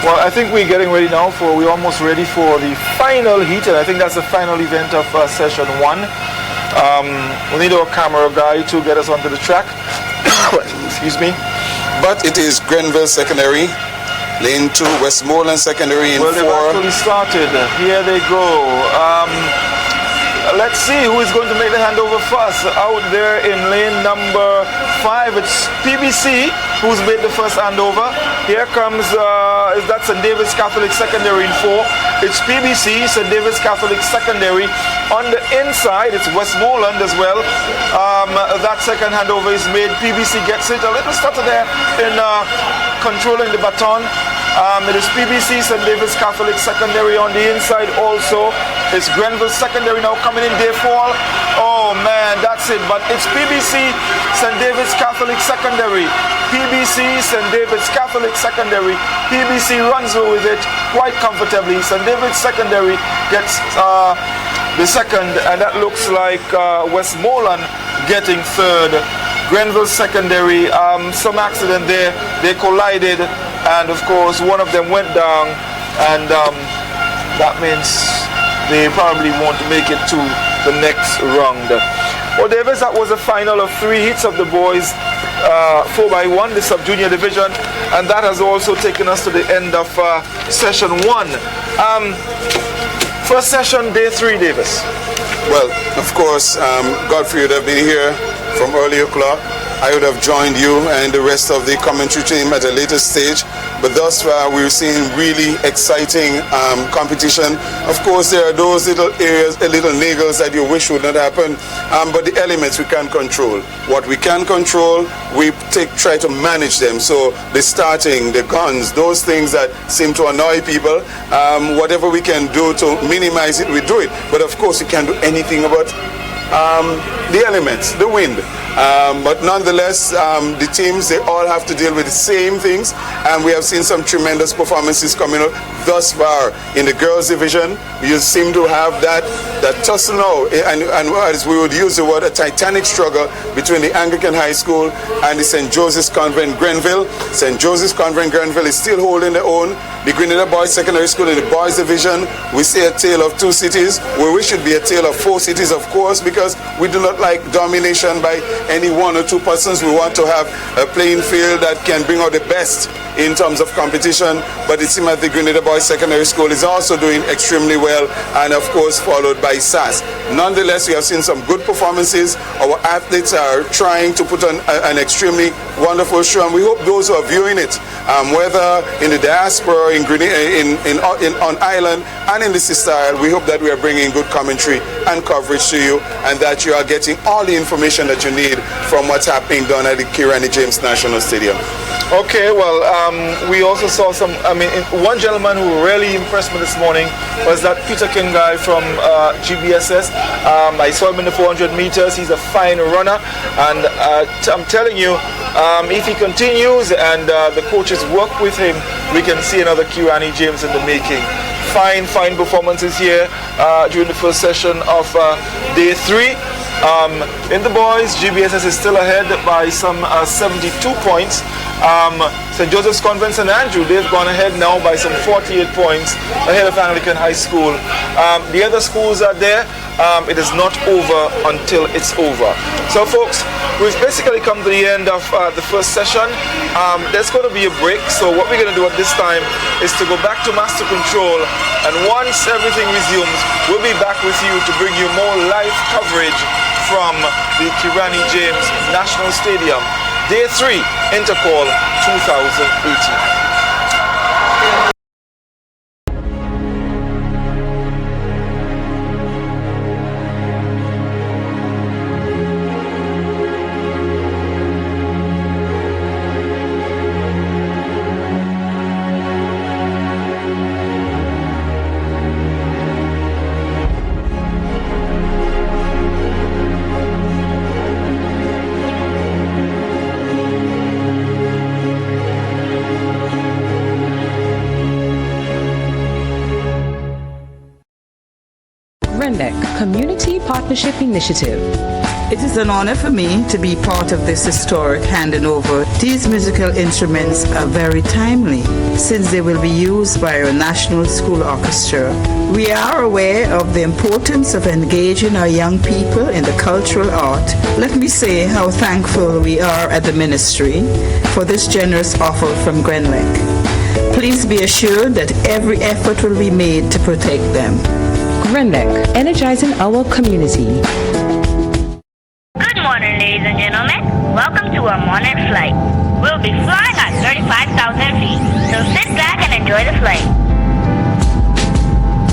Well, I think we're getting ready now we're almost ready for the final heat, and I think that's the final event of session 1. We need our camera guy to get us onto the track. Excuse me. But it is Grenville Secondary, lane 2, Westmoreland Secondary in 4. Well, they've actually started. Here they go. let's see who is going to make the handover first. Out there in lane number 5, it's PBC who's made the first handover. Here comes, that's St. David's Catholic Secondary in 4. It's PBC, St. David's Catholic Secondary. On the inside, it's Westmoreland as well. That second handover is made. PBC gets it. A little stutter there in controlling the baton. It is PBC, St. David's Catholic Secondary on the inside also. It's Grenville Secondary now coming in day 4. Oh man, that's it. But it's PBC, St. David's Catholic Secondary. PBC, St. David's Catholic Secondary. PBC runs away with it quite comfortably. St. David's Secondary gets the second, and that looks like Westmoreland getting third. Grenville Secondary, some accident there. They collided, and of course one of them went down, and that means they probably won't make it to the next round. Well, Davis, that was a final of 3 heats of the boys 4x1, the sub-junior division, and that has also taken us to the end of session 1. First session, day 3, Davis. Well, of course, Godfrey would have been here from early o'clock. I would have joined you and the rest of the commentary team at a later stage. But thus far, we're seeing really exciting competition. Of course, there are those little areas, little niggles that you wish would not happen. But the elements we can't control. What we can control, we try to manage them. So the starting, the guns, those things that seem to annoy people, whatever we can do to minimize it, we do it. But of course, we can't do anything about the elements, the wind. But nonetheless, the teams, they all have to deal with the same things, and we have seen some tremendous performances coming up thus far. In the girls division, you seem to have that tussle now, and as we would use the word, a titanic struggle between the Anglican High School and the St. Joseph's Convent Grenville. St. Joseph's Convent Grenville is still holding their own. The Grenada Boys Secondary School in the boys division, we say a tale of 2 cities, where we should be a tale of 4 cities, of course, because we do not like domination by any 1 or 2 persons. We want to have a playing field that can bring out the best in terms of competition. But it seems that the Grenada Boys Secondary School is also doing extremely well, and of course followed by SAS. Nonetheless, we have seen some good performances. Our athletes are trying to put on an extremely wonderful show, and we hope those who are viewing it, whether in the diaspora, in on island, and in the sister isle, we hope that we are bringing good commentary and coverage to you, and that you are getting all the information that you need from what's happening down at the Kirani James National Stadium. Okay, well, we also saw some, one gentleman who really impressed me this morning was that Peter King guy from GBSS. I saw him in the 400 meters. He's a fine runner, and I'm telling you, if he continues and the coaches work with him, we can see another Kirani James in the making. Fine performances here during the first session of day 3. In the boys, GBSS is still ahead by some 72 points. St. Joseph's Convent St. Andrew, they've gone ahead now by some 48 points ahead of Anglican High School. The other schools are there. It is not over until it's over. So folks, we've basically come to the end of the first session. There's going to be a break, so what we're going to do at this time is to go back to Master Control, and once everything resumes, we'll be back with you to bring you more live coverage from the Kirani James National Stadium. Day 3, Intercol 2018. Community Partnership Initiative. It is an honor for me to be part of this historic handing over. These musical instruments are very timely since they will be used by our National School Orchestra. We are aware of the importance of engaging our young people in the cultural art. Let me say how thankful we are at the ministry for this generous offer from Grenlec. Please be assured that every effort will be made to protect them. Grenada, energizing our community. Good morning, ladies and gentlemen. Welcome to our morning flight. We'll be flying at 35,000 feet, so sit back and enjoy the flight.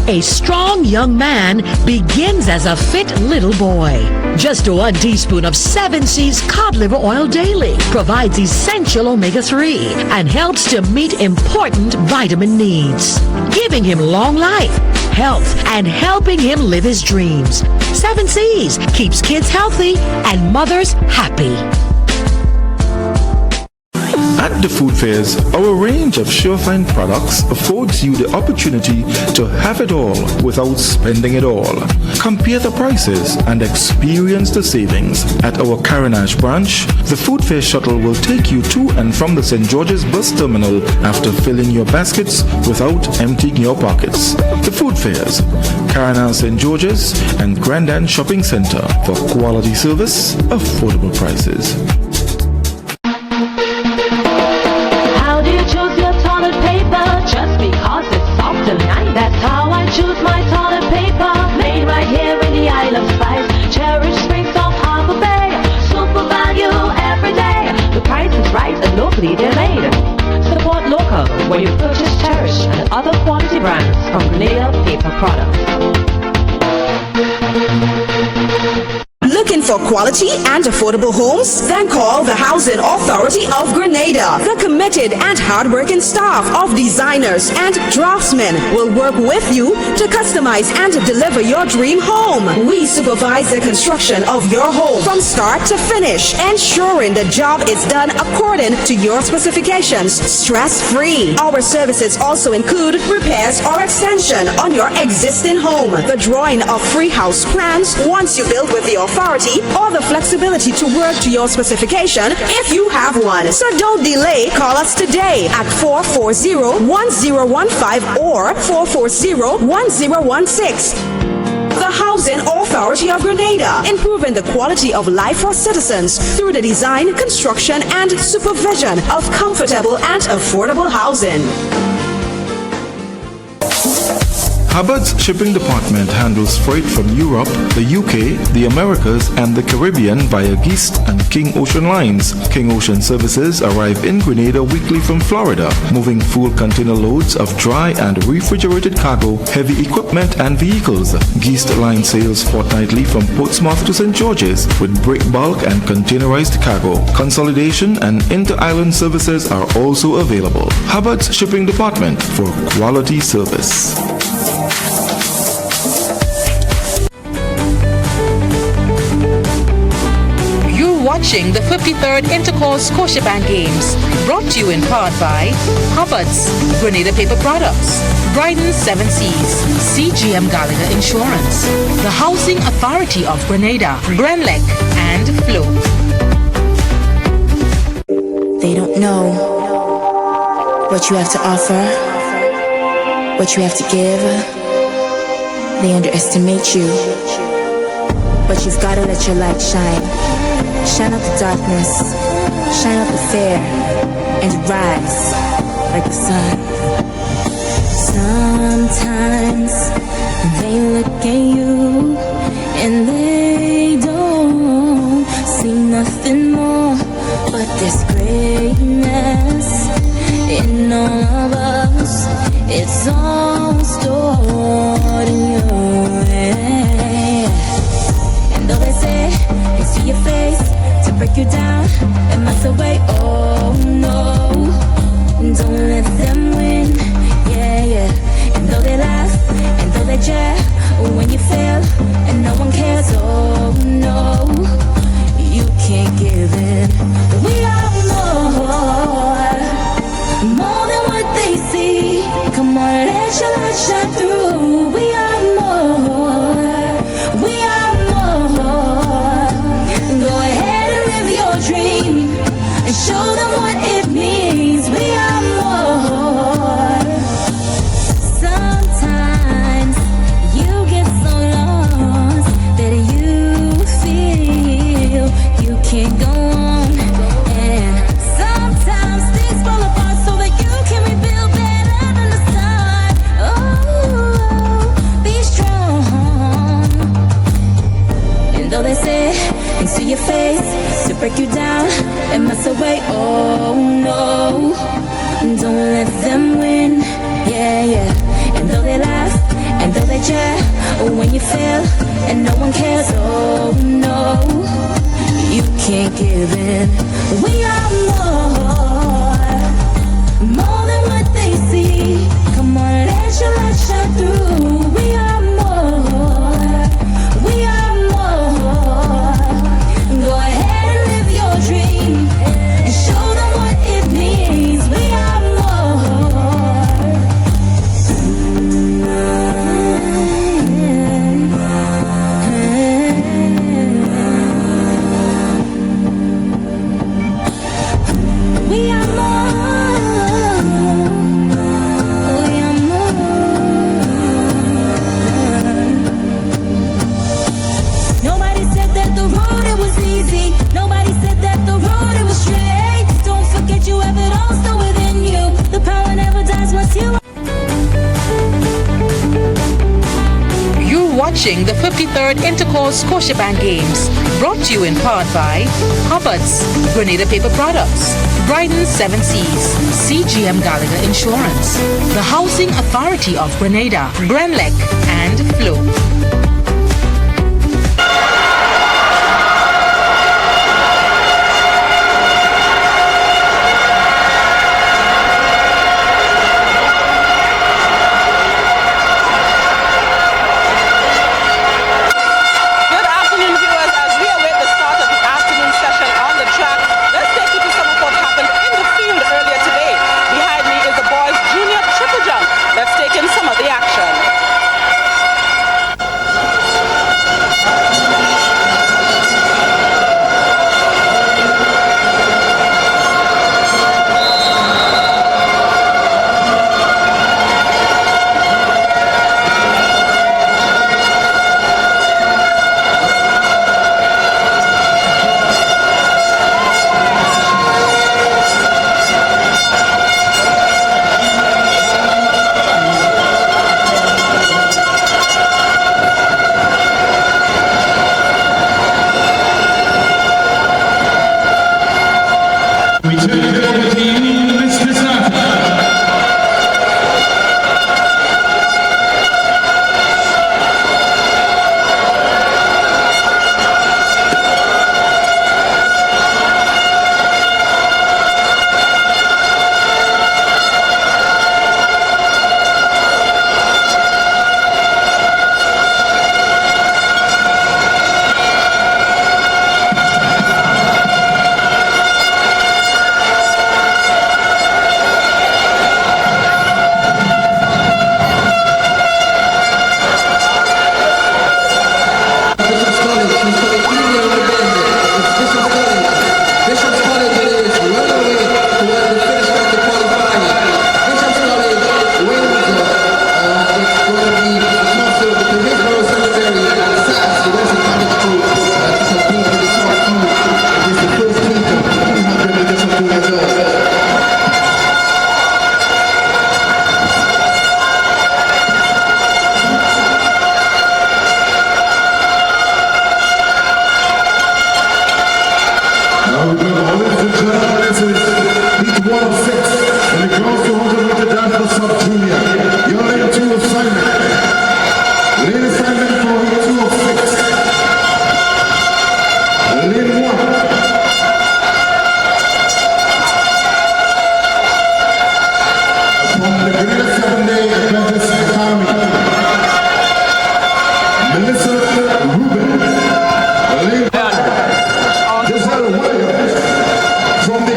A strong young man begins as a fit little boy. Just 1 teaspoon of 7 Seas cod liver oil daily provides essential omega-3 and helps to meet important vitamin needs, giving him long life, health, and helping him live his dreams. 7 Seas keeps kids healthy and mothers happy. At the food fairs, our range of Surefine products affords you the opportunity to have it all without spending it all. Compare the prices and experience the savings. At our Carenage branch, the food fair shuttle will take you to and from the St. George's bus terminal after filling your baskets without emptying your pockets. The food fairs, Carenage St. George's and Grenada Shopping Center for quality service, affordable prices. Just because it's soft and light, that's how I choose my toilet paper. Made right here in the Isle of Spice. Cherish Springs off Harbor Bay. Super value every day. The price is right and locally they're made. Support local where you purchase Cherish and other quality brands from Grenada paper products. Looking for quality and affordable homes? Then call the Housing Authority of Grenada. The committed and hardworking staff of designers and draftsmen will work with you to customize and deliver your dream home. We supervise the construction of your home from start to finish, ensuring the job is done according to your specifications, stress-free. Our services also include repairs or extension on your existing home, the drawing of free house plans once you build with the authority, or the flexibility to work to your specification if you have one. So don't delay. Call us today at 440-1015 or 440-1016. The Housing Authority of Grenada, improving the quality of life for citizens through the design, construction, and supervision of comfortable and affordable housing. Hubbard's Shipping Department handles freight from Europe, the UK, the Americas, and the Caribbean via Geest and King Ocean lines. King Ocean services arrive in Grenada weekly from Florida, moving full container loads of dry and refrigerated cargo, heavy equipment, and vehicles. Geest line sails fortnightly from Portsmouth to St. George's with break bulk and containerized cargo. Consolidation and inter-island services are also available. Hubbard's Shipping Department for quality service. Watching the 53rd Intercol Scotiabank Games, brought to you in part by Hubbard's, Grenada Paper Products, Bryden's 7 Seas, CGM Gallagher Insurance, the Housing Authority of Grenada, Grenlec, and Flow. They don't know what you have to offer, what you have to give. They underestimate you, but you've got to let your light shine. Shine out the darkness, shine out the fear, and rise like the sun. Sometimes they look at you and they don't see nothing more but this greatness in all of us. It's all stored in your head. And though they say they see your face to break you down and mess away, oh no, don't let them win, yeah, yeah. And though they laugh, and though they jeer, when you fail and no one cares, oh no, you can't give in. We are more than what they see. Come on, let your light shine through. We are more, we are more. Go ahead and live your dream. and see your face to break you down and mess away. Oh no, don't let them win. Yeah, yeah. And though they laugh and though they jeer, when you fail and no one cares, oh no, you can't give in. We are more than what they see. Come on, let your light shine through. We are more. Go ahead and live your dream and show them what it means. We are watching the 53rd Intercol Scotiabank Games, brought to you in part by Hubbard's, Grenada Paper Products, Brighton 7 Seas, CGM Gallagher Insurance, the Housing Authority of Grenada, Grenlec, and Flow. From the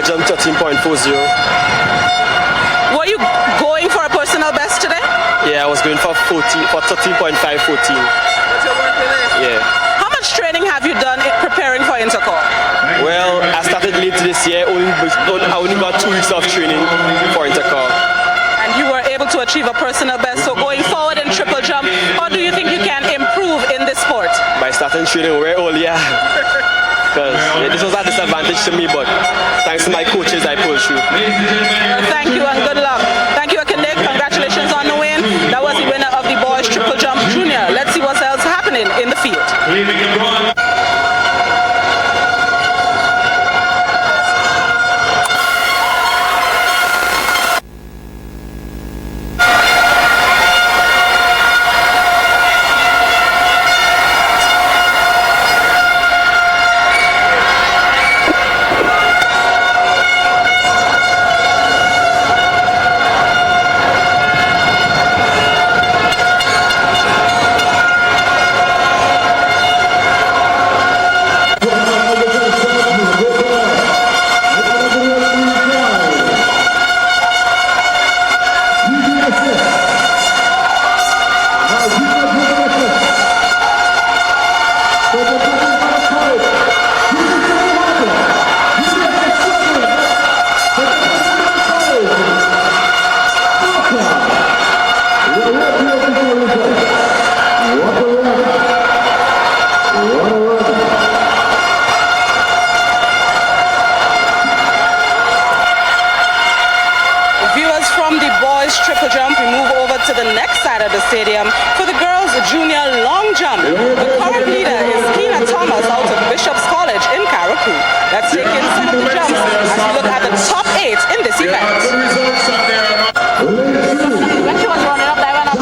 I jumped 13.40. Were you going for a personal best today? Yeah, I was going for 13.514. Yeah. How much training have you done in preparing for intercol? Well, I started late this year. I only got 2 weeks of training for intercol. And you were able to achieve a personal best. So going forward in triple jump, how do you think you can improve in this sport? By starting training way earlier. Because this was a disadvantage to me, but thanks to my coaches, I pulled through. Well, thank you and good luck. Thank you, Akindik. Congratulations on the win. That was the winner of the boys triple jump junior. Let's see what's else happening in the field. Stadium for the girls' junior long jump. The current leader is Keena Thomas out of Bishop's College in Karakou. Let's take in some of the jumps as we look at the top 8 in this event. When she was running up, they went up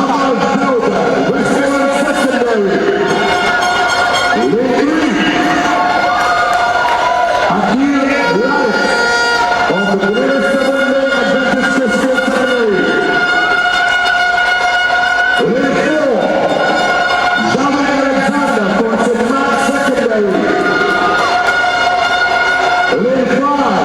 Lane 5,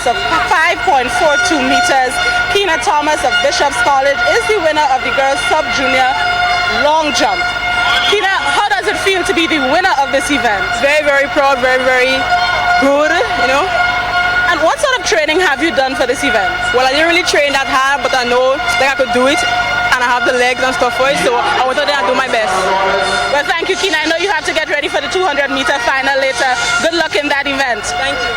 Of 5.42 meters, Keena Thomas of Bishop's College is the winner of the girls sub-junior long jump. Keena, how does it feel to be the winner of this event? Very, very proud, very, very good, you know. And what sort of training have you done for this event? Well, I didn't really train that hard, but I know that I could do it, and I have the legs and stuff for it, so I went out there and do my best. Well, thank you, Keena. I know you have to get ready for the 200-meter final later. Good luck in that event. Thank you.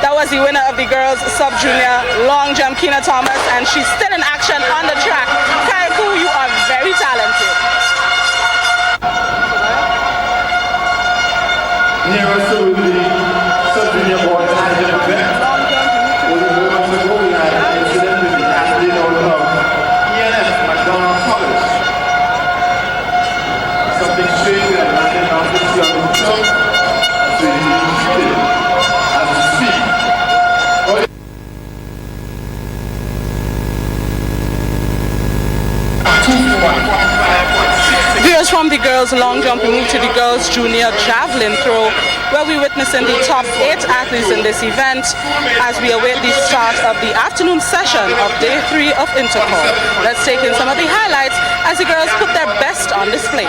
That was the winner of the girls sub-junior long jump, Keena Thomas, and she's still in action on the track. Karikou, you are very talented. Here also with the sub-junior boys and the event. Was a moment ago we had an incident with the athlete out of ENS, McDonald College. Something strange we have landed on this young himself, so he's being treated as we speak. Viewers, from the girls long jump, we move to the girls junior javelin throw, where we're witnessing the top 8 athletes in this event as we await the start of the afternoon session of day 3 of intercol. Let's take in some of the highlights as the girls put their best on display.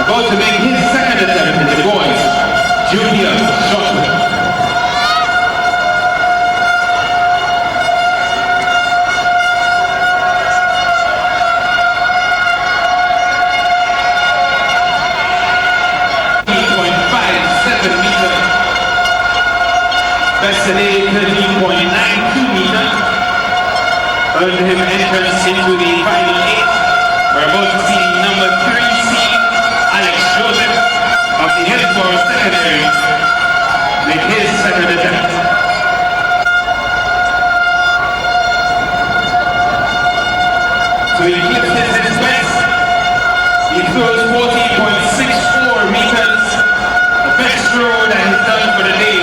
About to make his second attempt in the boys junior shot put. Best today, 13.92 meters. Earned him entrance into the final 8. We're about to see number 3 seed Alex Joseph of the Hillsborough Secondary make his second attempt. So he keeps his best. He throws 40.64 meters. The best throw that he's done for the day.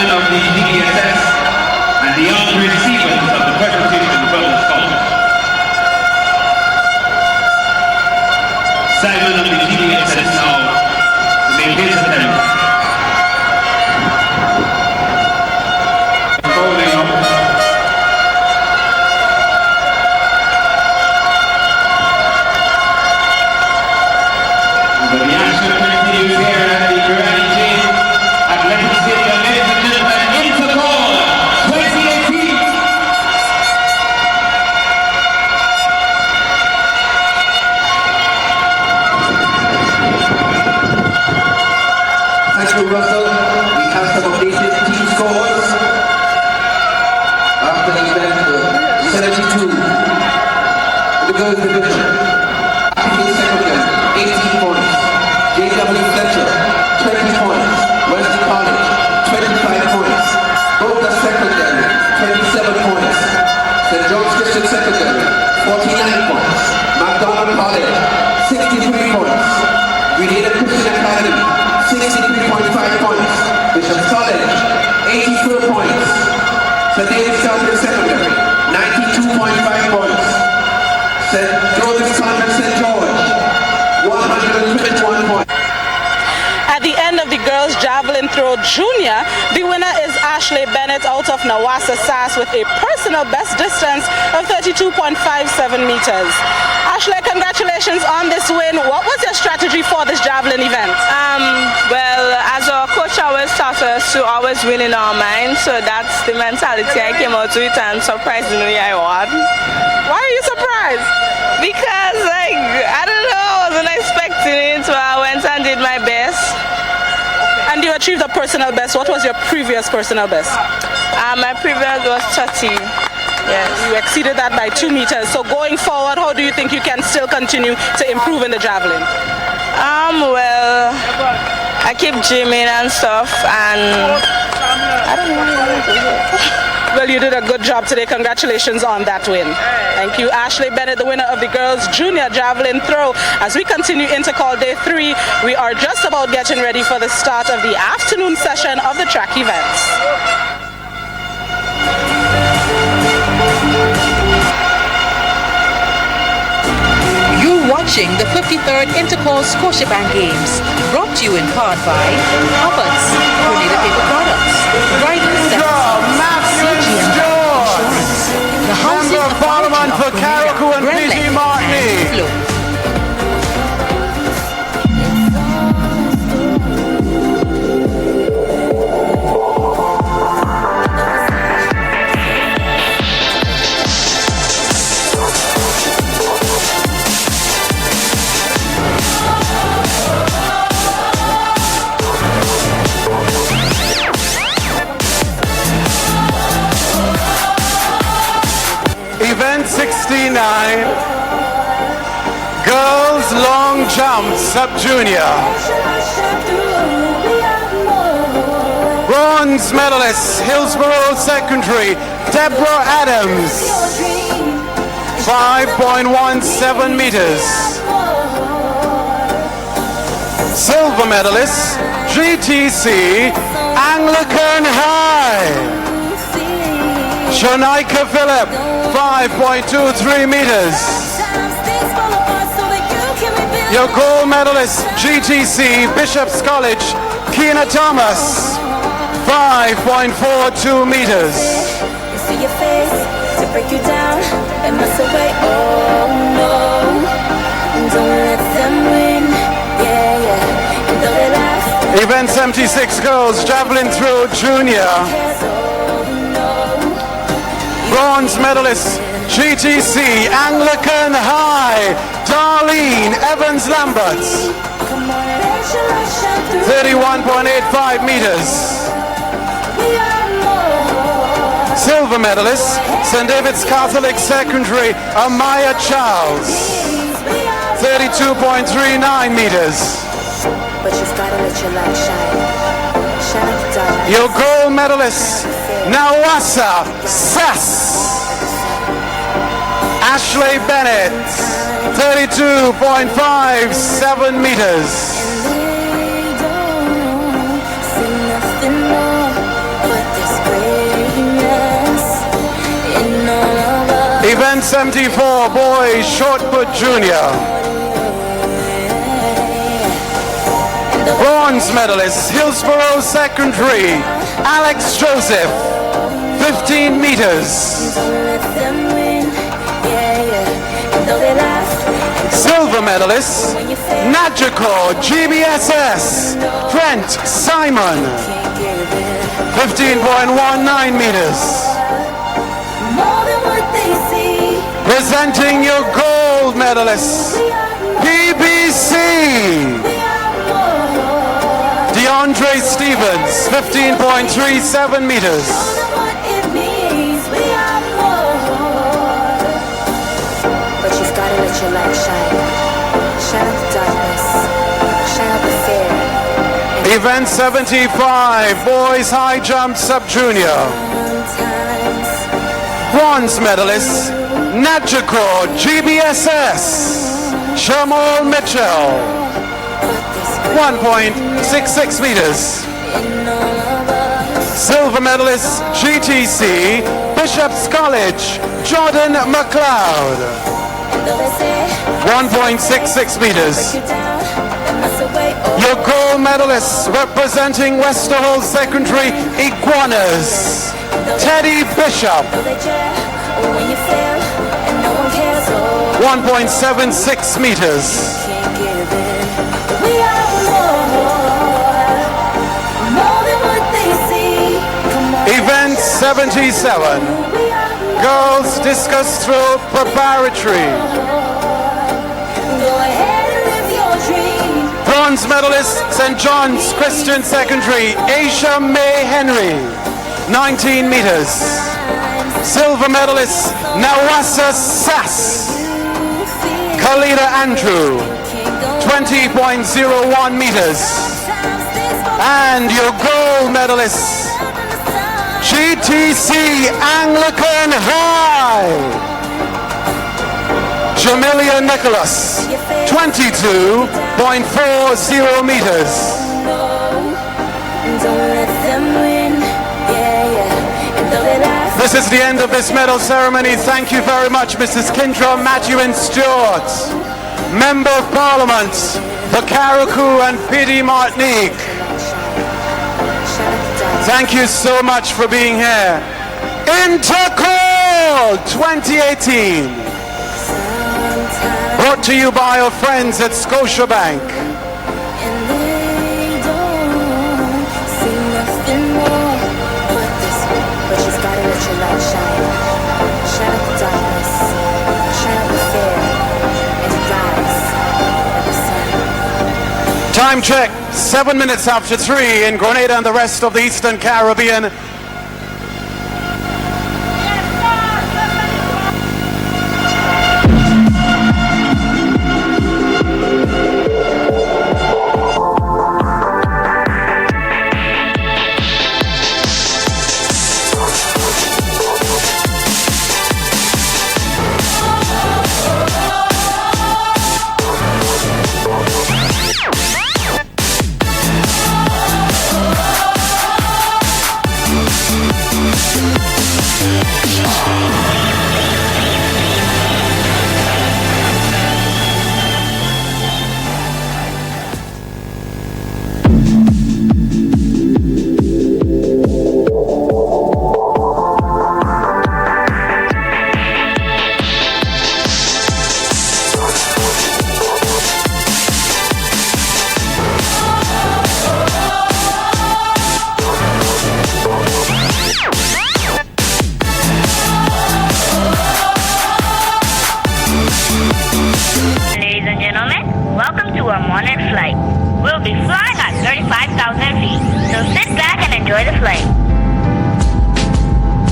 Of the GDSS and the young receivers of the Presbyterian Brothers College. Simon of the GDSS now to make his attempt. Following up. But the action continues here at the Grenada Athletic Stadium. Intercol 2018. Russell, we have some updated team scores. After the event, 72. The girls division. Acting secondary, 18 points. J.W. Fletcher, 20 points. Wesley College, 25 points. Boca Secondary, 27 points. St. John's Christian Secondary, 49 points. McDonald College, 63 points. Grenada Christian Academy, 63.5 points. Bishop's College, 84 points. St. David's Catholic Secondary, 92.5 points. St. Joseph's Convent St. George, 121 points. At the end of the girls' javelin throw junior, the winner is Ashley Bennett out of Nawassa SAS with a personal best distance of 32.57 meters. Ashley, congratulations on this win. What was your strategy for this javelin event? Well, as our coach always taught us to always win in our mind, so that's the mentality I came out with, and surprisingly I won. Why are you surprised? Because, I don't know, I wasn't expecting it, so I went and did my best. And you achieved a personal best. What was your previous personal best? My previous was 30. Yes. You exceeded that by 2 meters. So going forward, how do you think you can still continue to improve in the javelin? Well, I keep gymming and stuff, and I don't know. Well, you did a good job today. Congratulations on that win. Thank you, Ashley Bennett, the winner of the girls' junior javelin throw. As we continue intercol day 3, we are just about getting ready for the start of the afternoon session of the track events. You're watching the 53rd Intercol Scotiabank Games, brought to you in part by Hubbard's, Grenada Paper Products, Brighton 7 CGM Insurance, the Housing Authority of Grenada, Grenada, and Flow. Event 69, Girls Long Jump Sub-Junior. Bronze medalist, Hillsborough Secondary, Deborah Adams, 5.17 meters. Silver medalist, GTC, Anglican High, Shanika Phillip, 5.23 meters. Your gold medalist, GTC, Bishop's College, Keena Thomas, 5.42 meters. See your face to break you down and mess away. Oh no, don't let them win. Yeah, yeah. And though they laugh. Event 76 girls, javelin throw junior. Bronze medalist, GTC, Anglican High, Darlene Evans-Lambert, 31.85 meters. Silver medalist, St. David's Catholic Secondary, Amaya Charles, 32.39 meters. But you've got to let your light shine. Shine at the dark. Your gold medalist, Nawassa SAS, Ashley Bennett, 32.57 meters. Event 74, boys short put junior. Bronze medalist, Hillsborough Secondary, Alex Joseph, 15 meters. Silver medalist, Nagico GBSS, Trent Simon, 15.19 meters. Presenting your gold medalist, PBC, DeAndre Andre Stevens, 15.37 meters. But you've got to let your light shine. Shine out the darkness. Shine out the fear. Event 75, boys high jump sub-junior. Bronze medalist, Najiko GBSS, Jamal Mitchell, 1.66 meters. Silver medalist, GTC, Bishop's College, Jordan McLeod, 1.66 meters. Your gold medalists representing Westerhold Secondary Iguanas, Teddy Bishop, 1.76 meters. Event 77, girls discus throw preparatory. Bronze medalist, St. John's Christian Secondary, Aisha May Henry, 19 meters. Silver medalist, Nawasa Sass, Kalida Andrew, 20.01 meters. And your gold medalist, GTC Anglican High, Jamilia Nicholas, 22.40 meters. This is the end of this medal ceremony. Thank you very much, Mrs. Kindra, Matthew and Stewart, Member of Parliament for Carriacou and PD Martinique. Thank you so much for being here. Intercol 2018. Brought to you by our friends at Scotiabank. Time check, 7 minutes after 3 in Grenada and the rest of the Eastern Caribbean.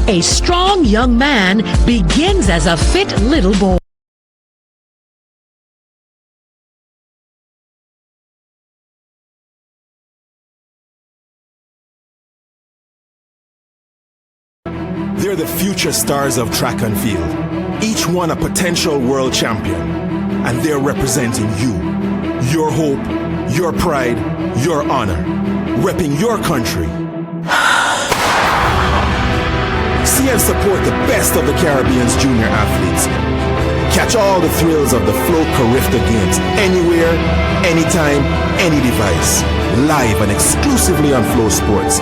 A strong young man begins as a fit little boy. They're the future stars of track and field, each one a potential world champion, and they're representing you, your hope, your pride, your honor, repping your country. See and support the best of the Caribbean's junior athletes. Catch all the thrills of the Flow Carifta Games anywhere, anytime, any device. Live and exclusively on Flow Sports.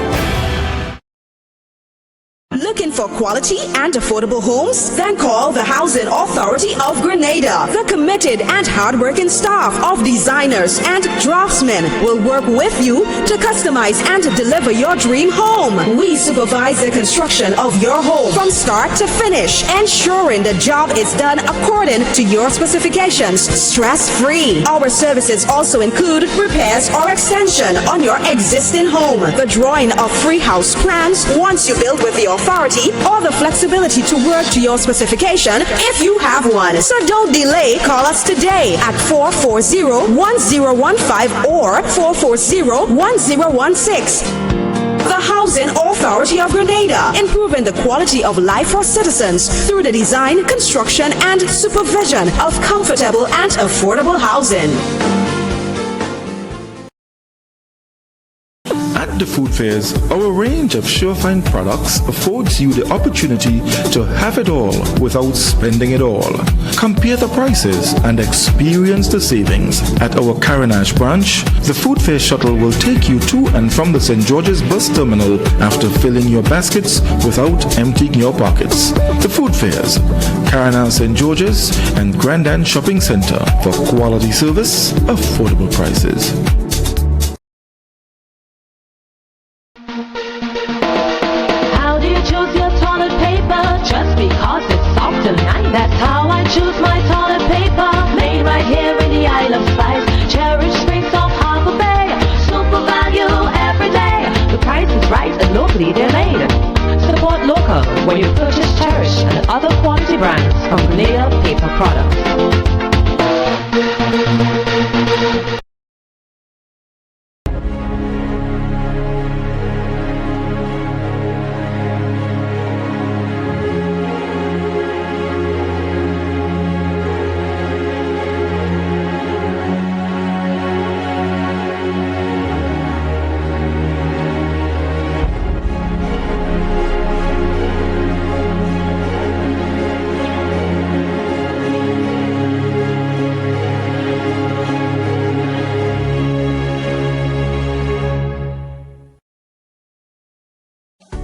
Looking for quality and affordable homes? Then call the Housing Authority of Grenada. The committed and hardworking staff of designers and draftsmen will work with you to customize and deliver your dream home. We supervise the construction of your home from start to finish, ensuring the job is done according to your specifications, stress-free. Our services also include repairs or extension on your existing home, the drawing of free house plans once you build with the authority, or the flexibility to work to your specification if you have one. So don't delay, call us today at 440-1015 or 440-1016. The Housing Authority of Grenada, improving the quality of life for citizens through the design, construction, and supervision of comfortable and affordable housing. At the food fairs, our range of surefine products affords you the opportunity to have it all without spending it all. Compare the prices and experience the savings. At our Carinash branch, the food fair shuttle will take you to and from the St. George's bus terminal after filling your baskets without emptying your pockets. The food fairs, Carinash St. George's and Grenada Shopping Center for quality service, affordable prices. Just because it's soft and light, that's how I choose my toilet paper. Made right here in the Isle of Spice. Cherish Springs off Harbor Bay. Super value every day. The price is right and locally they're made. Support local when you purchase Cherish and other quality brands from Grenada Paper Products.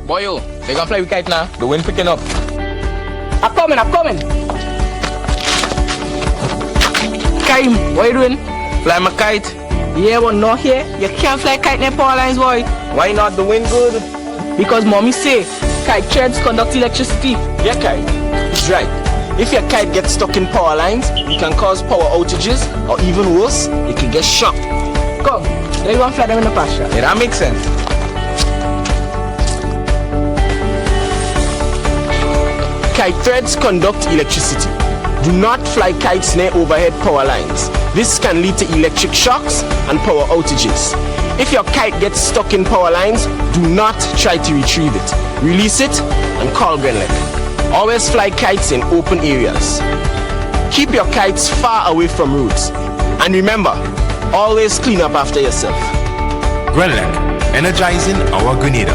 Boy, yo, they gonna fly with kite now. The wind picking up. I'm coming. Karim, what you doing? Fly my kite. Yeah, but not here. You can't fly kite near power lines, boy. Why not? The wind good. Because mommy say kite threads conduct electricity. Yeah, kite. He's right. If your kite gets stuck in power lines, it can cause power outages, or even worse, it can get shocked. Come, let's go and fly them in the pasture. Yeah, that makes sense. Kite threads conduct electricity. Do not fly kites near overhead power lines. This can lead to electric shocks and power outages. If your kite gets stuck in power lines, do not try to retrieve it. Release it and call Grenada. Always fly kites in open areas. Keep your kites far away from roads. And remember, always clean up after yourself. Grenada, energizing our Grenada.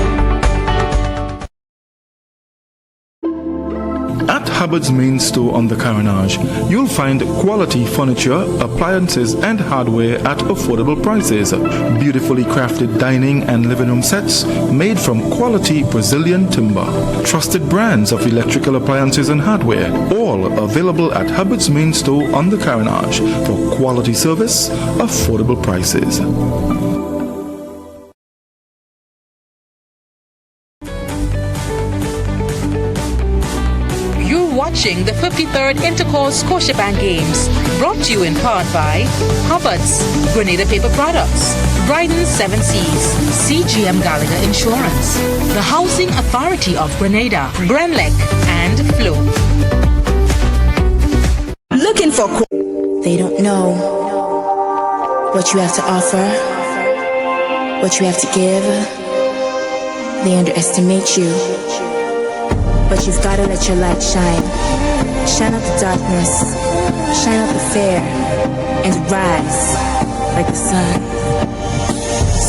At Hubbard's main store on the Carinash, you'll find quality furniture, appliances and hardware at affordable prices. Beautifully crafted dining and living room sets made from quality Brazilian timber. Trusted brands of electrical appliances and hardware, all available at Hubbard's main store on the Carinash for quality service, affordable prices. Watching the 53rd Intercol Scotiabank Games, brought to you in part by Hubbard's, Grenada Paper Products, Bryden 7 Seas, CGM Gallagher Insurance, the Housing Authority of Grenada, Brenlec, and Flow. Looking for They don't know what you have to offer, what you have to give. They underestimate you. But you've got to let your light shine. Shine out the darkness, shine out the fear, and rise like the sun.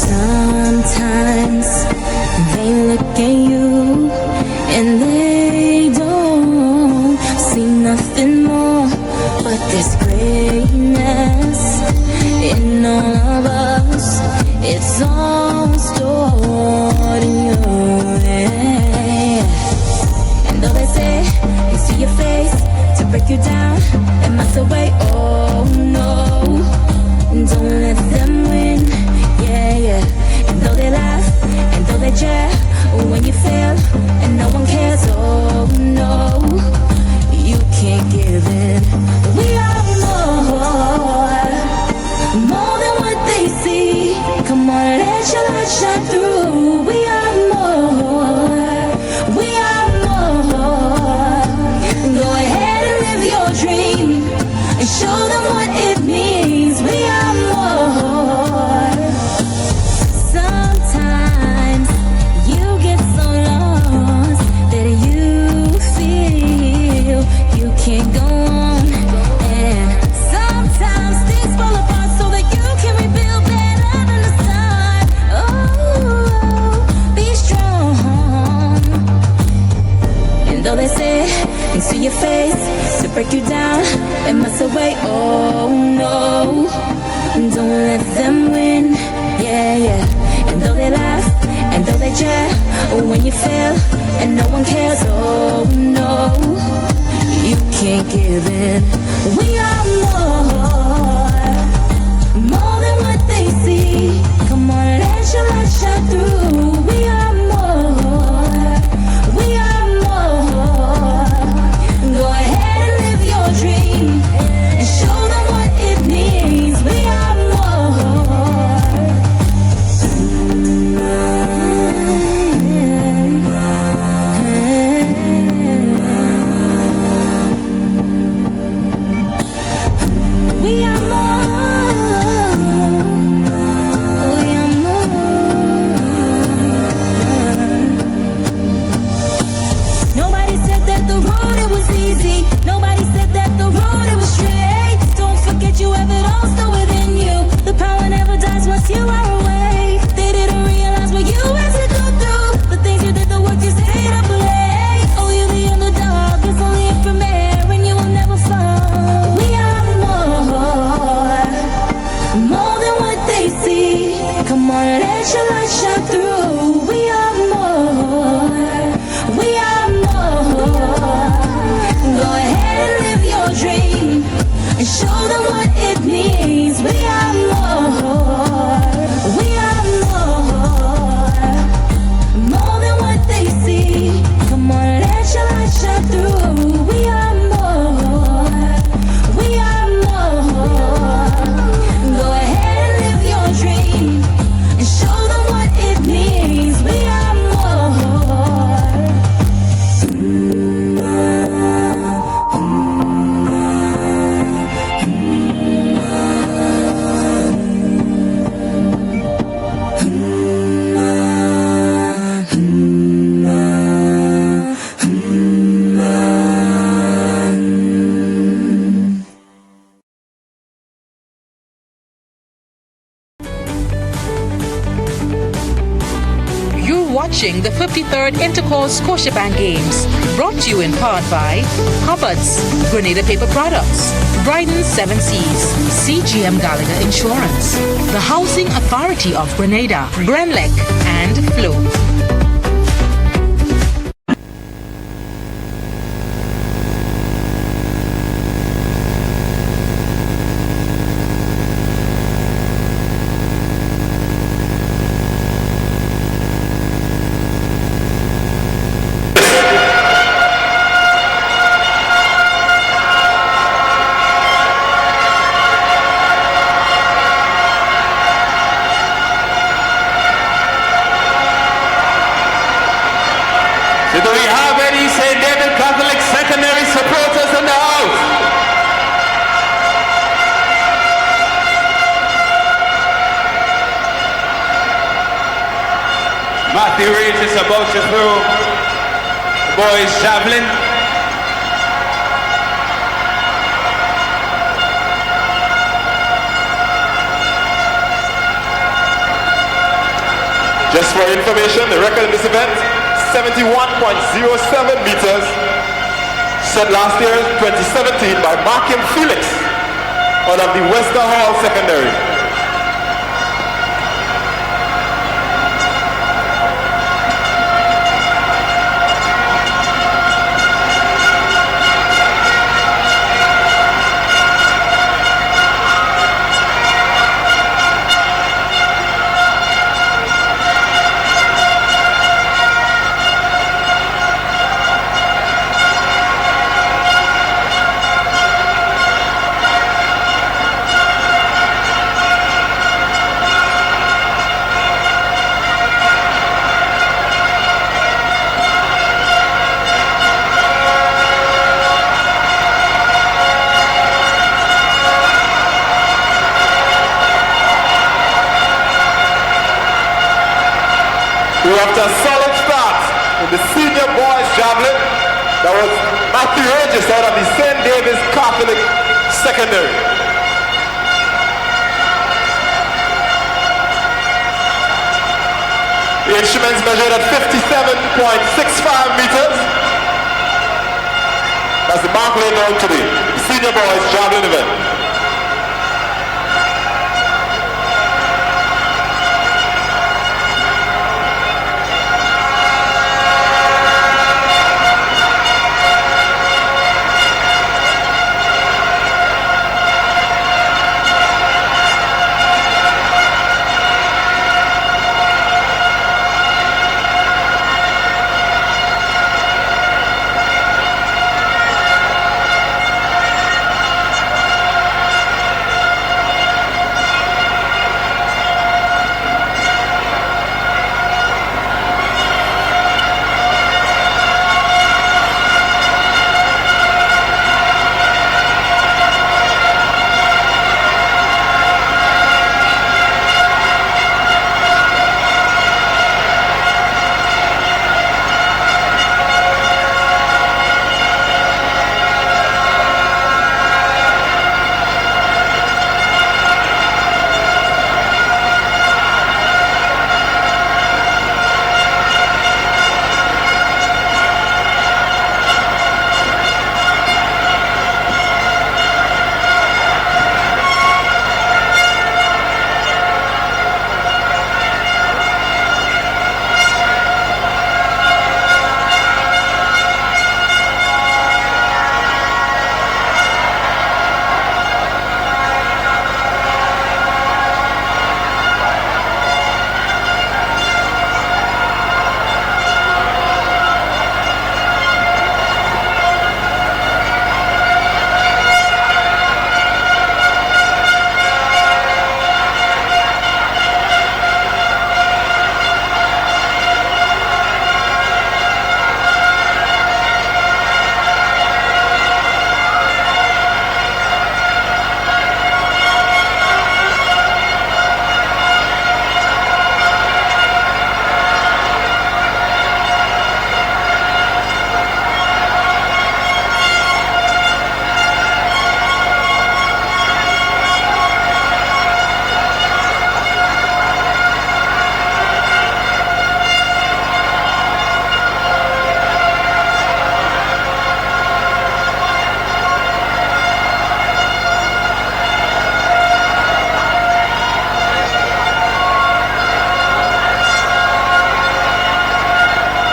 Sometimes they look at you and they don't see nothing more but this greatness in all of us. It's all stored in you. let your light shine through. We are more. We are more. Go ahead and live your dream and show them what it means. We are more. Sometimes you get so lost that you feel you can't go on. And sometimes things fall apart so that you can rebuild better than the start. Oh, be strong. And though they say things to your face to break you down and mess away, oh no, don't let them win. Yeah, yeah. And though they laugh and though they jeer, when you fail and no one cares, oh no, you can't give in. We are more than what they see. Come on, let your light shine through. We are more. We are more. Go ahead and live your dream and show them what it means. We are Nobody said that the road it was straight. Don't forget you have it all still within you. The power never dies once you are awake. They didn't realize what you had to go through. The things you did, the work you stayed up late. Oh, you're the underdog, it's only a premiere and you will never fall. We are more than what they see. Come on, let your light shine through. We are more. We are more. Go ahead and live your dream and show them what it means. We are more. We are more than what they see. Come on, let your light shine through. We are more. We are more. Go ahead and live your dream and show them what it means. We are more. Watching the 53rd Intercol Scotiabank Games, brought to you in part by Hubbard's, Grenada Paper Products, Brighton 7 Seas, CGM Gallagher Insurance, the Housing Authority of Grenada, Grenlec, and Flow. Do we have any St. David Catholic secondary supporters in the house? Matthew Reed is about to throw the boys' javelin. Just for information, the record in this event, 71.07 meters, set last year, 2017, by Markim Felix out of the Wester Hall Secondary. We're after a solid start in the senior boys javelin. That was Matthew Regis out of the St. David's Catholic Secondary. The instruments measured at 57.65 meters. That's the mark laid down today. The senior boys javelin event.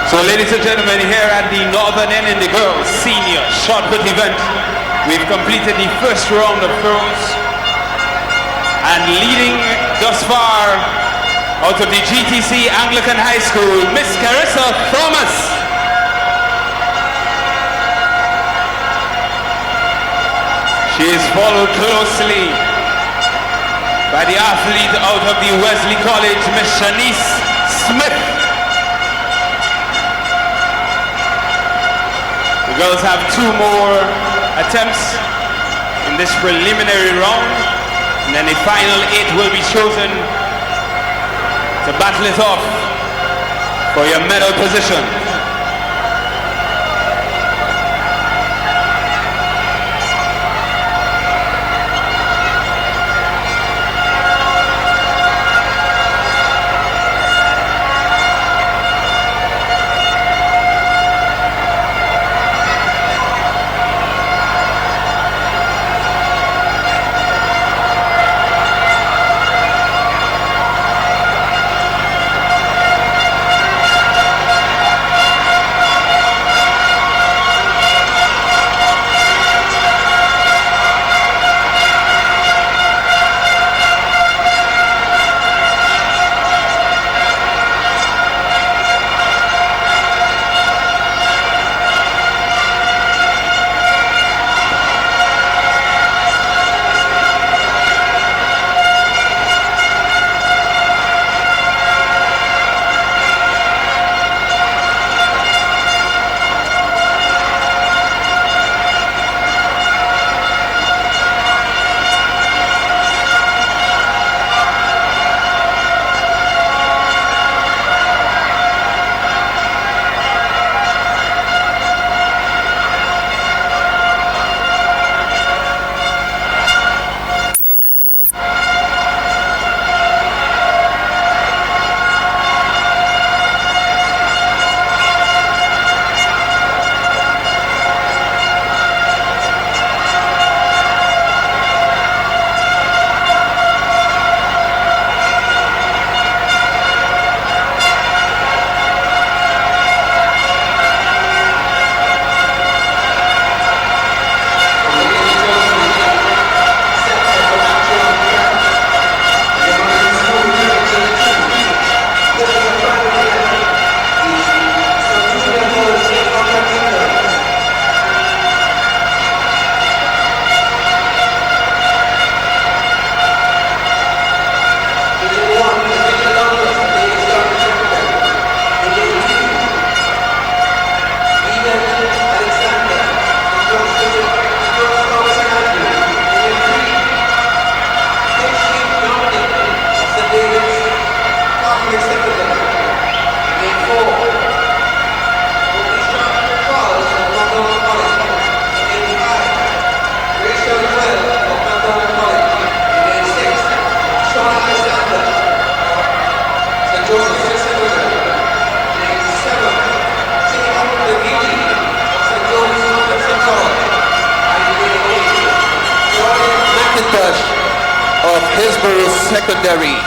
So ladies and gentlemen, here at the northern end in the girls' senior shot put event, we've completed the first round of throws, and leading thus far out of the GTC Anglican High School, Miss Carissa Thomas. She is followed closely by the athlete out of the Wesley College, Miss Shanice Smith. The girls have 2 more attempts in this preliminary round, and then the final 8 will be chosen to battle it off for your medal position. touch of Hillsborough Secondary.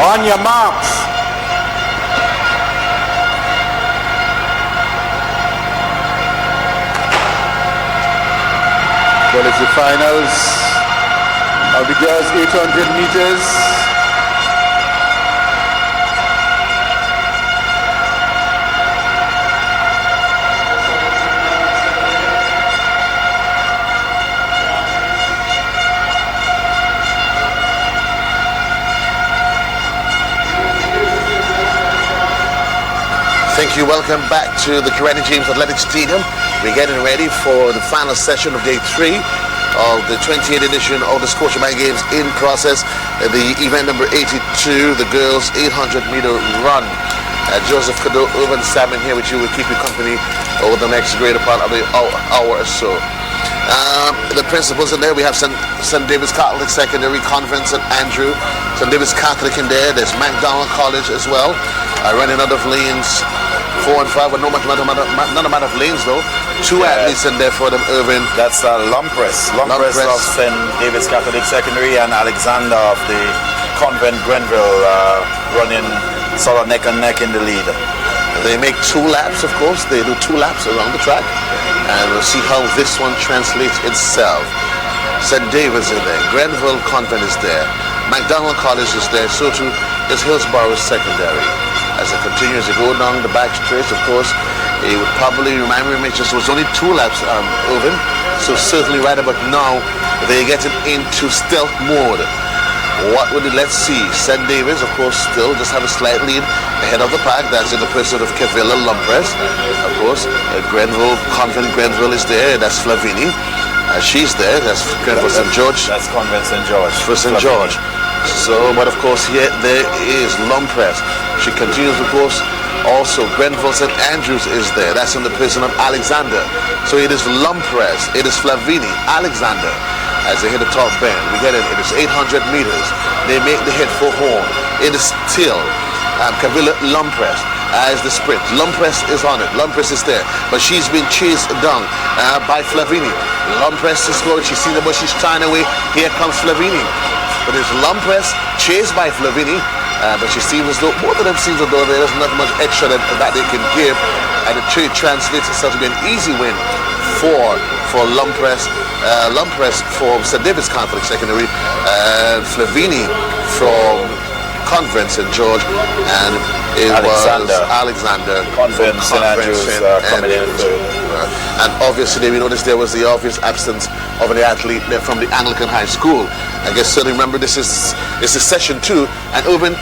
On your marks. Well, it's the finals of the girls 800 meters. Thank you. Welcome back to the Grenada James Athletic Stadium. We're getting ready for the final session of day 3 of the 28th edition of the Scotiabank Games in process. The event number 82, the girls 800 meter run. Joseph Cadeau, Urban Salmon here with you. Will keep you company over the next greater part of the hour or so. The principals in there, we have St. David's Catholic Secondary, Convent St. Andrew, St. David's Catholic in there. There's MacDonald College as well, running out of lanes 4 and 5, but not amount of lanes though. 2 athletes in there for them, Irvin. That's Lumpress of St. David's Catholic Secondary and Alexander of the Convent Grenville running sort of neck and neck in the lead. They make 2 laps, of course. They do 2 laps around the track, and we'll see how this one translates itself. St. David's in there, Grenville Convent is there, MacDonald College is there, so too is Hillsborough Secondary. As it continues to go down the back straight, of course, it would probably remind me just it was only 2 laps, Irvin. So certainly right about now, they're getting into stealth mode. What would it? Let's see. St. David's, of course, still just have a slight lead ahead of the pack. That's in the person of Kevilla Lumpress. Of course, Grenville, Convent Grenville is there. That's Flavini. She's there. That's Grenville St. George. That's Convent St. George. For St. George. So, but of course, here there is Lumpress. She continues, of course. Also, Grenville St. Andrews is there. That's in the person of Alexander. So it is Lumpress. It is Flavini, Alexander. As they hit the top bend, we get it. It is 800 meters. They make the hit for home. It is still Kavilla Lumpress as the sprint. Lumpress is on it. Lumpress is there, but she's been chased down by Flavini. Lumpress is going. She's seen the bus. She's trying away. Here comes Flavini. But it's Lumpress chased by Flavini. But she seems as though both of them seems as though there is not much extra that they can give, and the trade translates itself to be an easy win for Lumpress. Lumpress from St. David's Catholic Secondary, and Flavini from Convent St. George, and it was Alexander Convent St. Andrews coming in. And obviously we noticed there was the obvious absence of an athlete there from the Anglican High School. I guess certainly remember this is session 2, and Urban,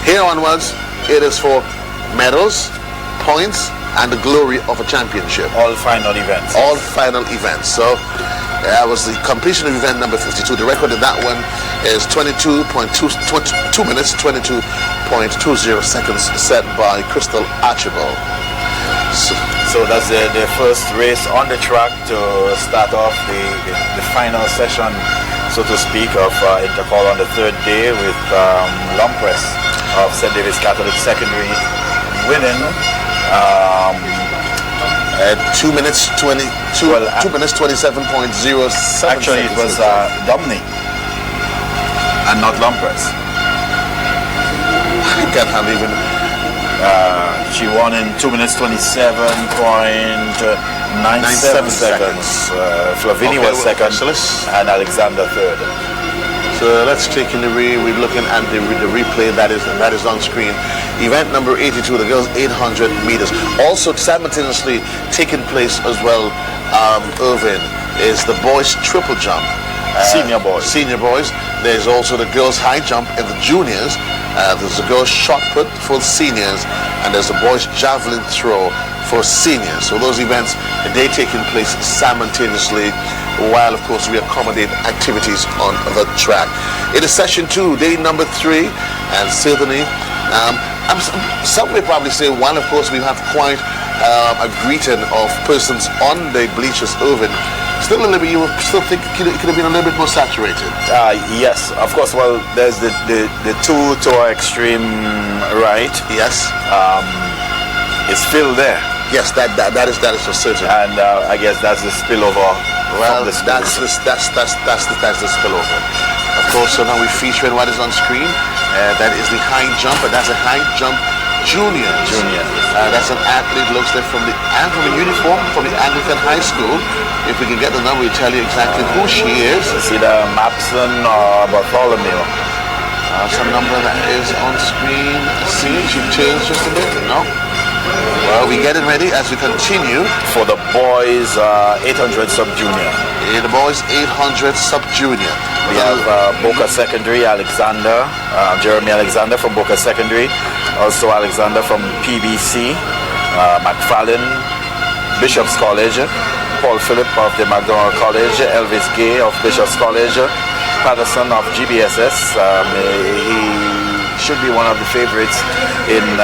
here onwards it is for medals, points, and the glory of a championship. All final events. All final events. So that was the completion of event number 52. The record of that one is 2 minutes 22.20 seconds, set by Crystal Archibald. So that's the first race on the track to start off the final session, so to speak, of intercol on the third day, with Lompress of St. David's Catholic Secondary winning 2 minutes 27.07. Actually, it was Dominic and not Lompress. I can't have even. She won in 2 minutes 27.97 seconds. Flavini was second, and Alexander third. So let's take in we're looking at the replay that is on screen. Event number 82, the girls 800 meters. Also simultaneously taking place as well, Irvin, is the boys triple jump. Senior boys. There's also the girls high jump in the juniors. There's the girls shot put for seniors, and there's the boys javelin throw for seniors. So those events, they taking place simultaneously, while of course we accommodate activities on the track. It is session 2, day number 3, and certainly some may probably say, while of course we have quite a greeting of persons on the bleachers, Irvin, still a little bit, you still think it could have been a little bit more saturated? Yes, of course. Well, there's the two to our extreme right. Yes. It's still there. Yes, that is for certain. And I guess that's the spillover. Well, that's the spillover. Of course, so now we're featuring what is on screen. That is the high jump, and that's a high jump junior. That's an athlete, looks like from a uniform from the Anglican High School. If we can get the number, we'll tell you exactly who she is. It's either Mapson or Bartholomew. Some number that is on screen. See, she turns just a bit. No. Well, we get it ready as we continue for the boys 800 sub junior. The boys 800 sub junior. We have Boca Secondary, Alexander, Jeremy Alexander from Boca Secondary, also Alexander from PBC, McFarlane, Bishop's College, Paul Phillip of the McDonald College, Elvis Gay of Bishop's College, Patterson of GBSS. He should be one of the favorites in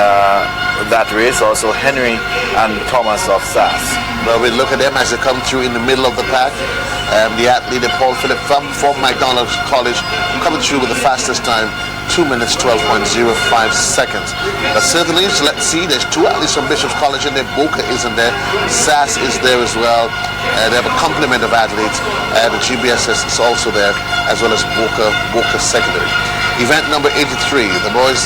that race. Also Henry and Thomas of SAS. Well, we look at them as they come through in the middle of the pack. The athlete, Paul Phillip from McDonald College, coming through with the fastest time, 2 minutes 12.05 seconds. But certainly, so let's see, there's two athletes from Bishop's College in there. Boca isn't there. SAS is there as well. They have a complement of athletes. The GBSS is also there, as well as Boca Secondary. Event number 83, the boys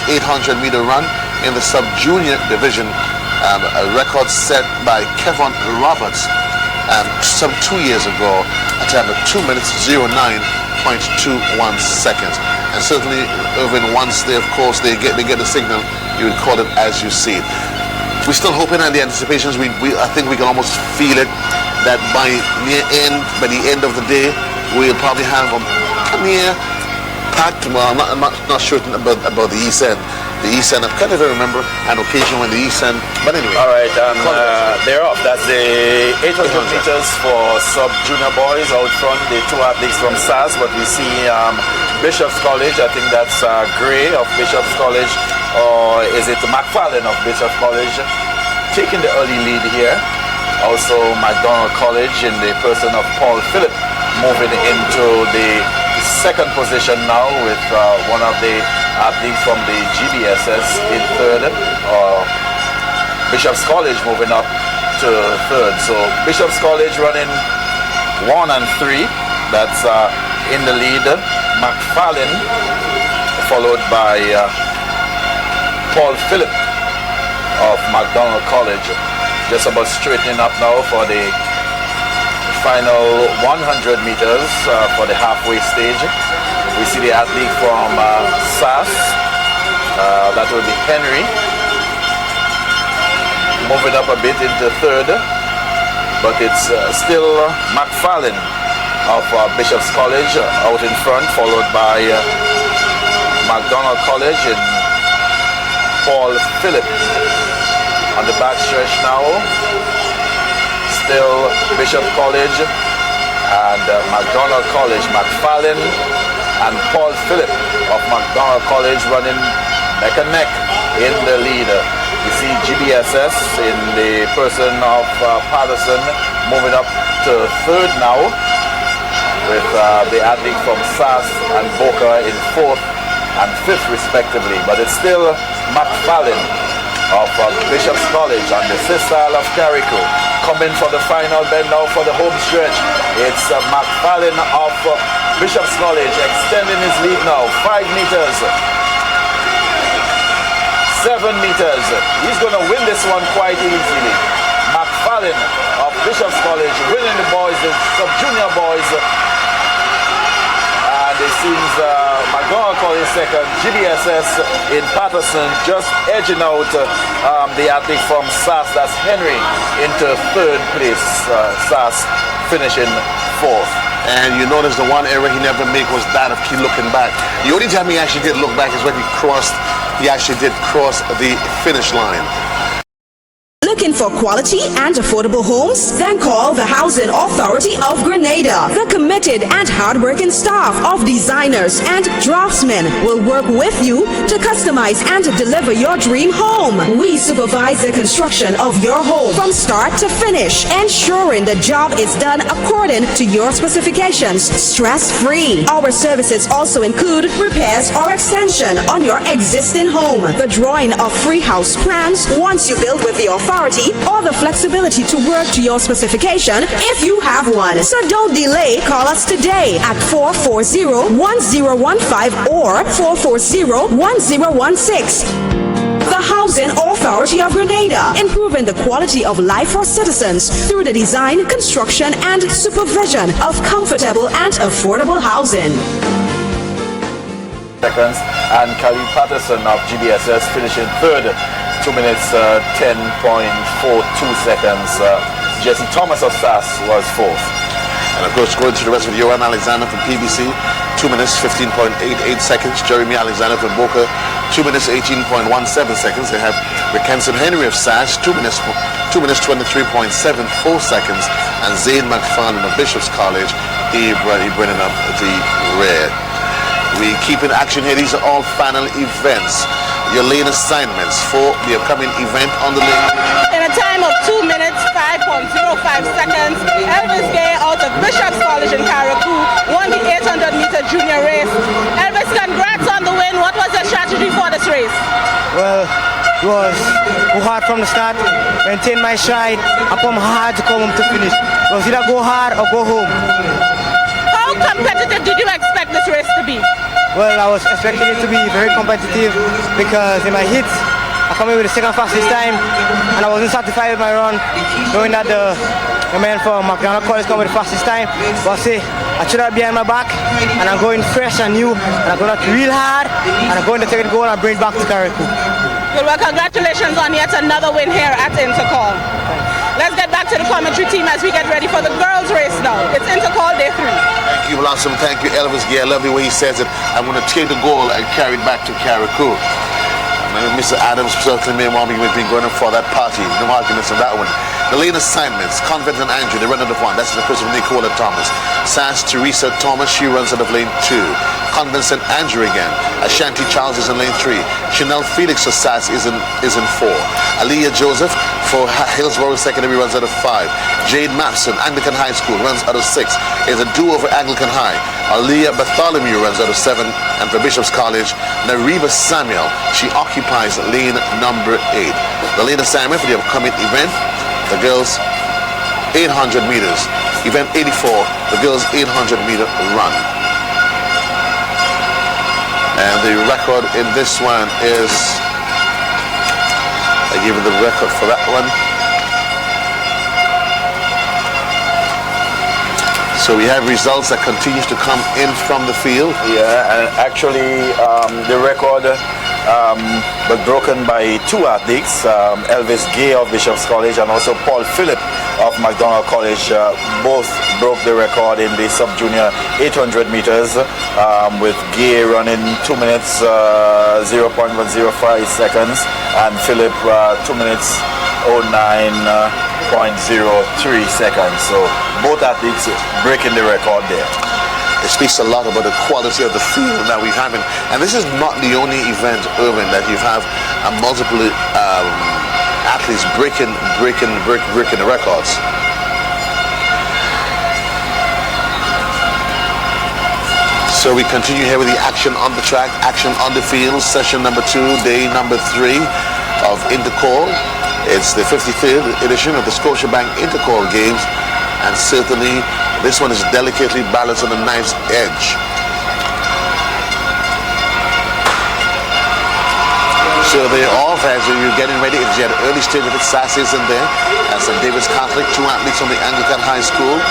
800 meter run in the sub-junior division. A record set by Kevin Roberts some 2 years ago, a time of 2 minutes 09.21 seconds. And certainly, Irvin, once they, of course, they get the signal, you record it as you see it. We're still hoping, and the anticipations, I think we can almost feel it, that by the end of the day, we'll probably have a near packed. Well, I'm not sure about the East End. The East End, I can't even remember an occasion when the East End, but anyway. All right, they're off. That's the 800 meters for sub-junior boys out front. The two athletes from SAS, but we see Bishop's College, I think that's Gray of Bishop's College, or is it McFarlane of Bishop's College, taking the early lead here. Also McDonald College in the person of Paul Phillip moving into the second position now, with one of the athletes from the GBSS in third, Bishop's College moving up to third. So Bishop's College running 1 and 3, that's in the lead. McFarlane followed by Paul Phillip of McDonald College, just about straightening up now for the final 100 meters for the halfway stage. We see the athlete from SAS, that will be Henry, moving up a bit into third, but it's still McFarlane of Bishop's College out in front, followed by McDonald College and Paul Phillip. On the back stretch now, still Bishop College and McDonald College. McFarlane and Paul Phillip of McDonald College running neck and neck in the lead. You see GBSS in the person of Patterson moving up to third now, with the athlete from SAS and Boca in fourth and fifth respectively. But it's still McFarlane of Bishop's College and the Sistal of Carrico coming for the final bend now for the home stretch. It's McFarlane of Bishop's College extending his lead now, 5 meters. 7 meters. He's going to win this one quite easily. McFarlane of Bishop's College winning the boys, the sub-junior boys. And it seems McDonald College second, GBSS in Patterson just edging out the athlete from SAS, that's Henry, into third place. SAS finishing fourth. And you notice the one error he never made was that of keep looking back. The only time he actually did look back is when he actually did cross the finish line. Looking for quality and affordable homes? Then call the Housing Authority of Grenada. The committed and hardworking staff of designers and draftsmen will work with you to customize and deliver your dream home. We supervise the construction of your home from start to finish, ensuring the job is done according to your specifications, stress-free. Our services also include repairs or extension on your existing home, the drawing of free house plans once you build with the authority, or the flexibility to work to your specification if you have one. So don't delay, call us today at 440-1015 or 440-1016. The Housing Authority of Grenada, improving the quality of life for citizens through the design, construction, and supervision of comfortable and affordable housing. Seconds, and Khalid Patterson of GBSS finishing third, 2 minutes 10.42 seconds. Jesse Thomas of SAS was fourth. And of course, going to the rest of Johan Alexander from PBC, 2 minutes 15.88 seconds. Jeremy Alexander from Boca, 2 minutes 18.17 seconds. They have Rickenson Henry of SAS, 2 minutes 23.74 seconds. And Zayn McFarlane of Bishop's College, he bringing up the rear. We keep in action here. These are all final events. Your lane assignments for the upcoming event on the lane. In a time of 2 minutes 5.05 seconds, Elvis Gay out of Bishop's College in Carrico won the 800-meter junior race. Elvis, congrats on the win. What was your strategy for this race? Well, it was go hard from the start, maintain my stride, and come hard to come home to finish. It was either go hard or go home. How competitive did you expect this race to be? Well, I was expecting it to be very competitive because in my hits, I come in with the second fastest time and I wasn't satisfied with my run, knowing that the man from McDonald College come with the fastest time. But say, I should have behind my back and I'm going fresh and new and I'm going out real hard and I'm going to take it goal and bring it back to Carrico. Good, well, congratulations on yet another win here at Intercol. Let's get back to the commentary team as we get ready for the girls' race now. It's Intercol Day 3. Thank you, Blossom. Thank you, Elvis. Yeah, I love the way he says it. I'm going to take the goal and carry it back to Carrico. Mr. Adams certainly may want me to be going for that party. No arguments on that one. The lane assignments, Convent and Andrew, they run out of one. That's the person of Nicola Thomas. SAS Teresa Thomas, she runs out of lane 2. Convent St. Andrew again. Ashanti Charles is in lane 3. Chanel Felix for SAS is in 4. Aliyah Joseph for Hillsborough Secondary runs out of 5. Jade Mapson, Anglican High School, runs out of 6. Is a duo for Anglican High. Aliyah Bartholomew runs out of 7. And for Bishop's College, Nariba Samuel, she occupies lane number 8. The lane assignment for the upcoming event, the girls 800 meters. Event 84, the girls 800 meter run. And the record in this one is, I give you the record for that one. So we have results that continues to come in from the field. Yeah, and actually the record was broken by 2 athletes, Elvis Gay of Bishop's College and also Paul Phillip of McDonald College. Both broke the record in the sub-junior 800 meters with Gay running 2 minutes 0.105 seconds and Phillip 2 minutes 09.03 seconds. So both athletes breaking the record there. It speaks a lot about the quality of the field that we're having. And this is not the only event, Irvin, that you have multiple athletes breaking the records. So we continue here with the action on the track, action on the field, session number 2, day number 3 of Intercol. It's the 53rd edition of the Scotiabank Intercol Games, and certainly this one is delicately balanced on the knife's edge. So they're off as you're getting ready. It's at the early stage of it. Sassy is in there. And St. David's Catholic, 2 athletes from the Anglican High School.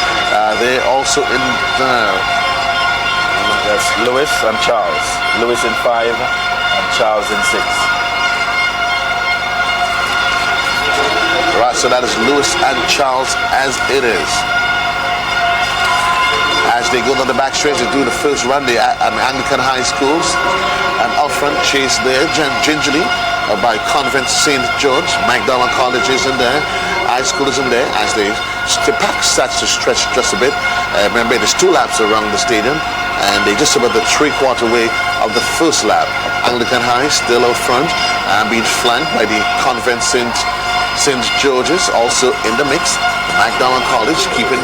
They're also in there. That's Lewis and Charles. Lewis in 5 and Charles in 6. Right, so that is Lewis and Charles as it is. As they go down the back stretch, they do the first run. They at Anglican High Schools. And up front, chased there gingerly by Convent St. George. MacDonald College is in there. High School is in there as the pack starts to stretch just a bit. Remember, there's 2 laps around the stadium, and they're just about the 3/4 way of the first lap. Anglican High still out front and being flanked by the Convent St. George's also in the mix. MacDonald College keeping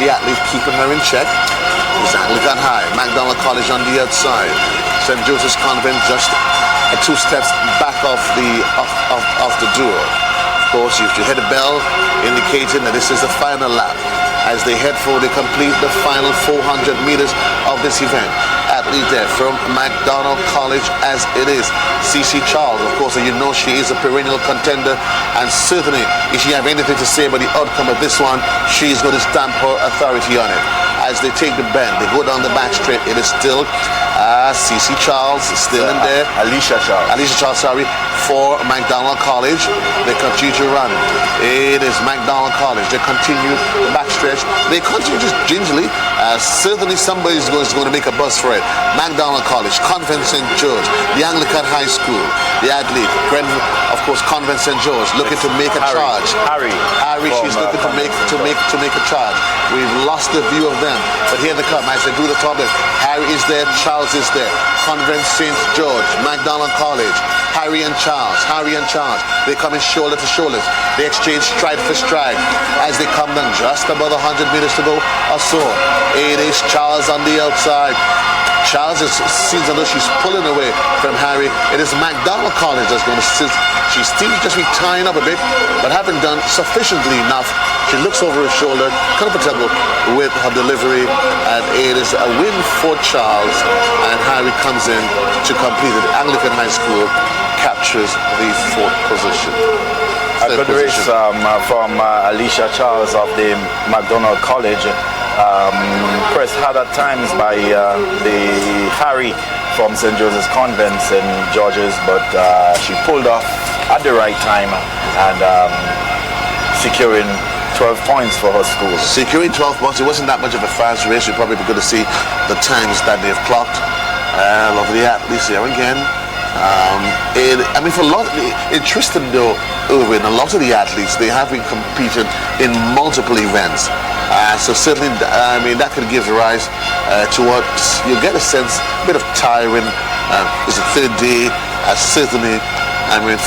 the athlete, keeping her in check. It's Anglican High. MacDonald College on the outside. St. Joseph's Convent just 2 steps back off the door. Of course, you hear the bell indicating that this is the final lap. As they head forward, they complete the final 400 meters of this event. Athlete there from MacDonald College as it is. CC Charles, of course, and you know she is a perennial contender, and certainly if she have anything to say about the outcome of this one, she's going to stamp her authority on it. As they take the bend, they go down the back straight. It is still CC Charles still in there. Alicia Charles, for MacDonald College. They continue to run. It is MacDonald College. They continue the back stretch. They continue just gingerly. Certainly somebody's going to make a buzz for it. MacDonald College, Convent St. George, the Anglican High School, the athlete, of course, Convent St. George, looking to make a charge. Harry, she's looking to make a charge. We've lost the view of them, but here they come as they do the top. Harry is there, Charles is there. Convent St. George, MacDonald College, Harry and Charles. They come in shoulder to shoulder. They exchange stride for stride as they come down just about 100 meters to go or so. It is Charles on the outside. Charles seems as though she's pulling away from Harry. It is MacDonald College that's going to sit. She seems to just be tying up a bit, but having done sufficiently enough, she looks over her shoulder, comfortable with her delivery, and it is a win for Charles. And Harry comes in to complete it. Anglican High School captures the 4th position. A good race from Alicia Charles of the MacDonald College. Pressed hard at times by the Harry from St. Joseph's Convent in George's, but she pulled off at the right time and securing 12 points for her school. Securing 12 points. It wasn't that much of a fast race. You're probably going to see the times that they've clocked. Lovely athletes here again. For a lot, interesting though, Irwin, a lot of the athletes, they have been competing in multiple events. So certainly, that could give rise to what you get a sense, a bit of tiring. It's the 3rd day. Certainly,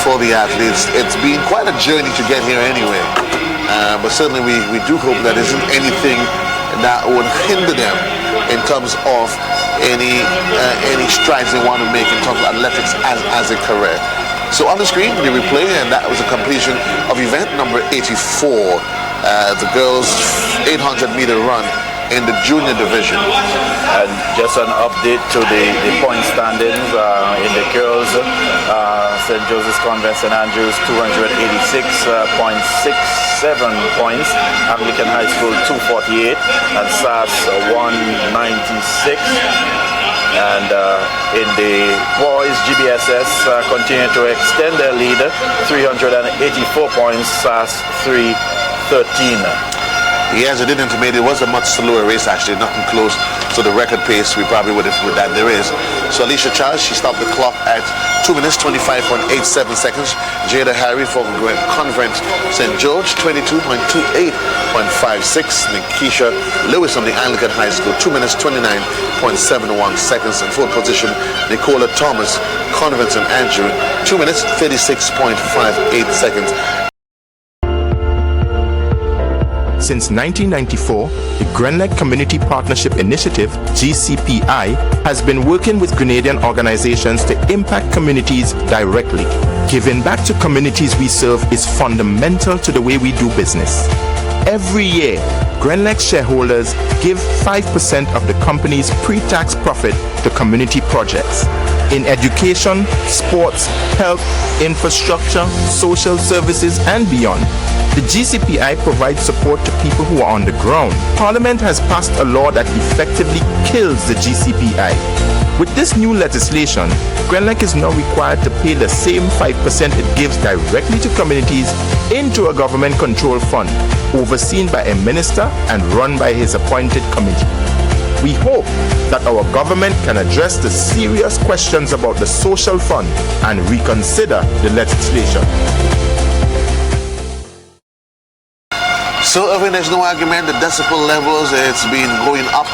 for the athletes, it's been quite a journey to get here anyway. But certainly, we do hope that there isn't anything that would hinder them in terms of any strides they want to make in terms of athletics as a career. So on the screen, the replay, and that was a completion of event number 84, the girls' 800-meter run in the junior division. And just an update to the point standings in the girls. St. Joseph's Convent St. Andrews 286.67 points, Anglican High School 248, and SAS 196. And in the boys, GBSS continue to extend their lead, 384 points, SAS 313. Yes, it did intimate it was a much slower race actually, nothing close to the record pace we probably would that there is. So Alicia Charles, she stopped the clock at 2 minutes 25.87 seconds. Jada Harry for Convent St. George, 22.28.56. Nikisha Lewis from the Anglican High School, 2 minutes 29.71 seconds. In fourth position, Nicola Thomas, Convent St. Andrew, 2 minutes 36.58 seconds. Since 1994, the Grenada Community Partnership Initiative, GCPI, has been working with Grenadian organizations to impact communities directly. Giving back to communities we serve is fundamental to the way we do business. Every year, Grenlex shareholders give 5% of the company's pre-tax profit to community projects in education, sports, health, infrastructure, social services, and beyond. The GCPI provides support to people who are on the ground. Parliament has passed a law that effectively kills the GCPI. With this new legislation, Grenlec is now required to pay the same 5% it gives directly to communities into a government-controlled fund, overseen by a minister and run by his appointed committee. We hope that our government can address the serious questions about the social fund and reconsider the legislation. So, Irving, there's no argument. The decibel levels, it's been going up.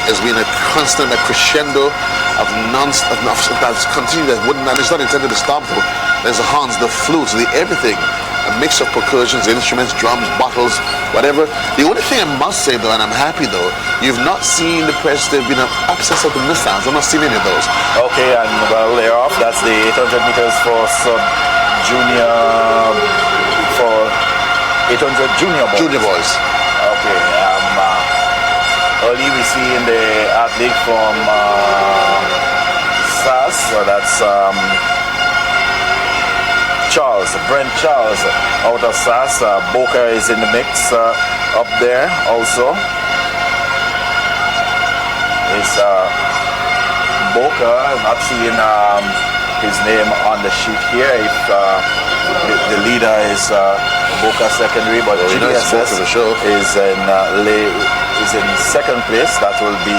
It's been a constant, a crescendo of non-stop, that's continued, and it's not intended to stop though. There's the horns, the flutes, the everything. A mix of percussions, instruments, drums, bottles, whatever. The only thing I must say though, and I'm happy though, you've not seen the press, there've been an absence of the missiles. I've not seen any of those. Okay, and well, they're off. That's the 800 meters for sub-junior, for 800 junior boys. Junior boys. Okay, early we see in the athlete from SAS, so that's Brent Charles out of SAS. Boca is in the mix up there also. It's Boca. I'm not seeing his name on the sheet here. If the leader is Boca Secondary, but GBSS is in second place. That will be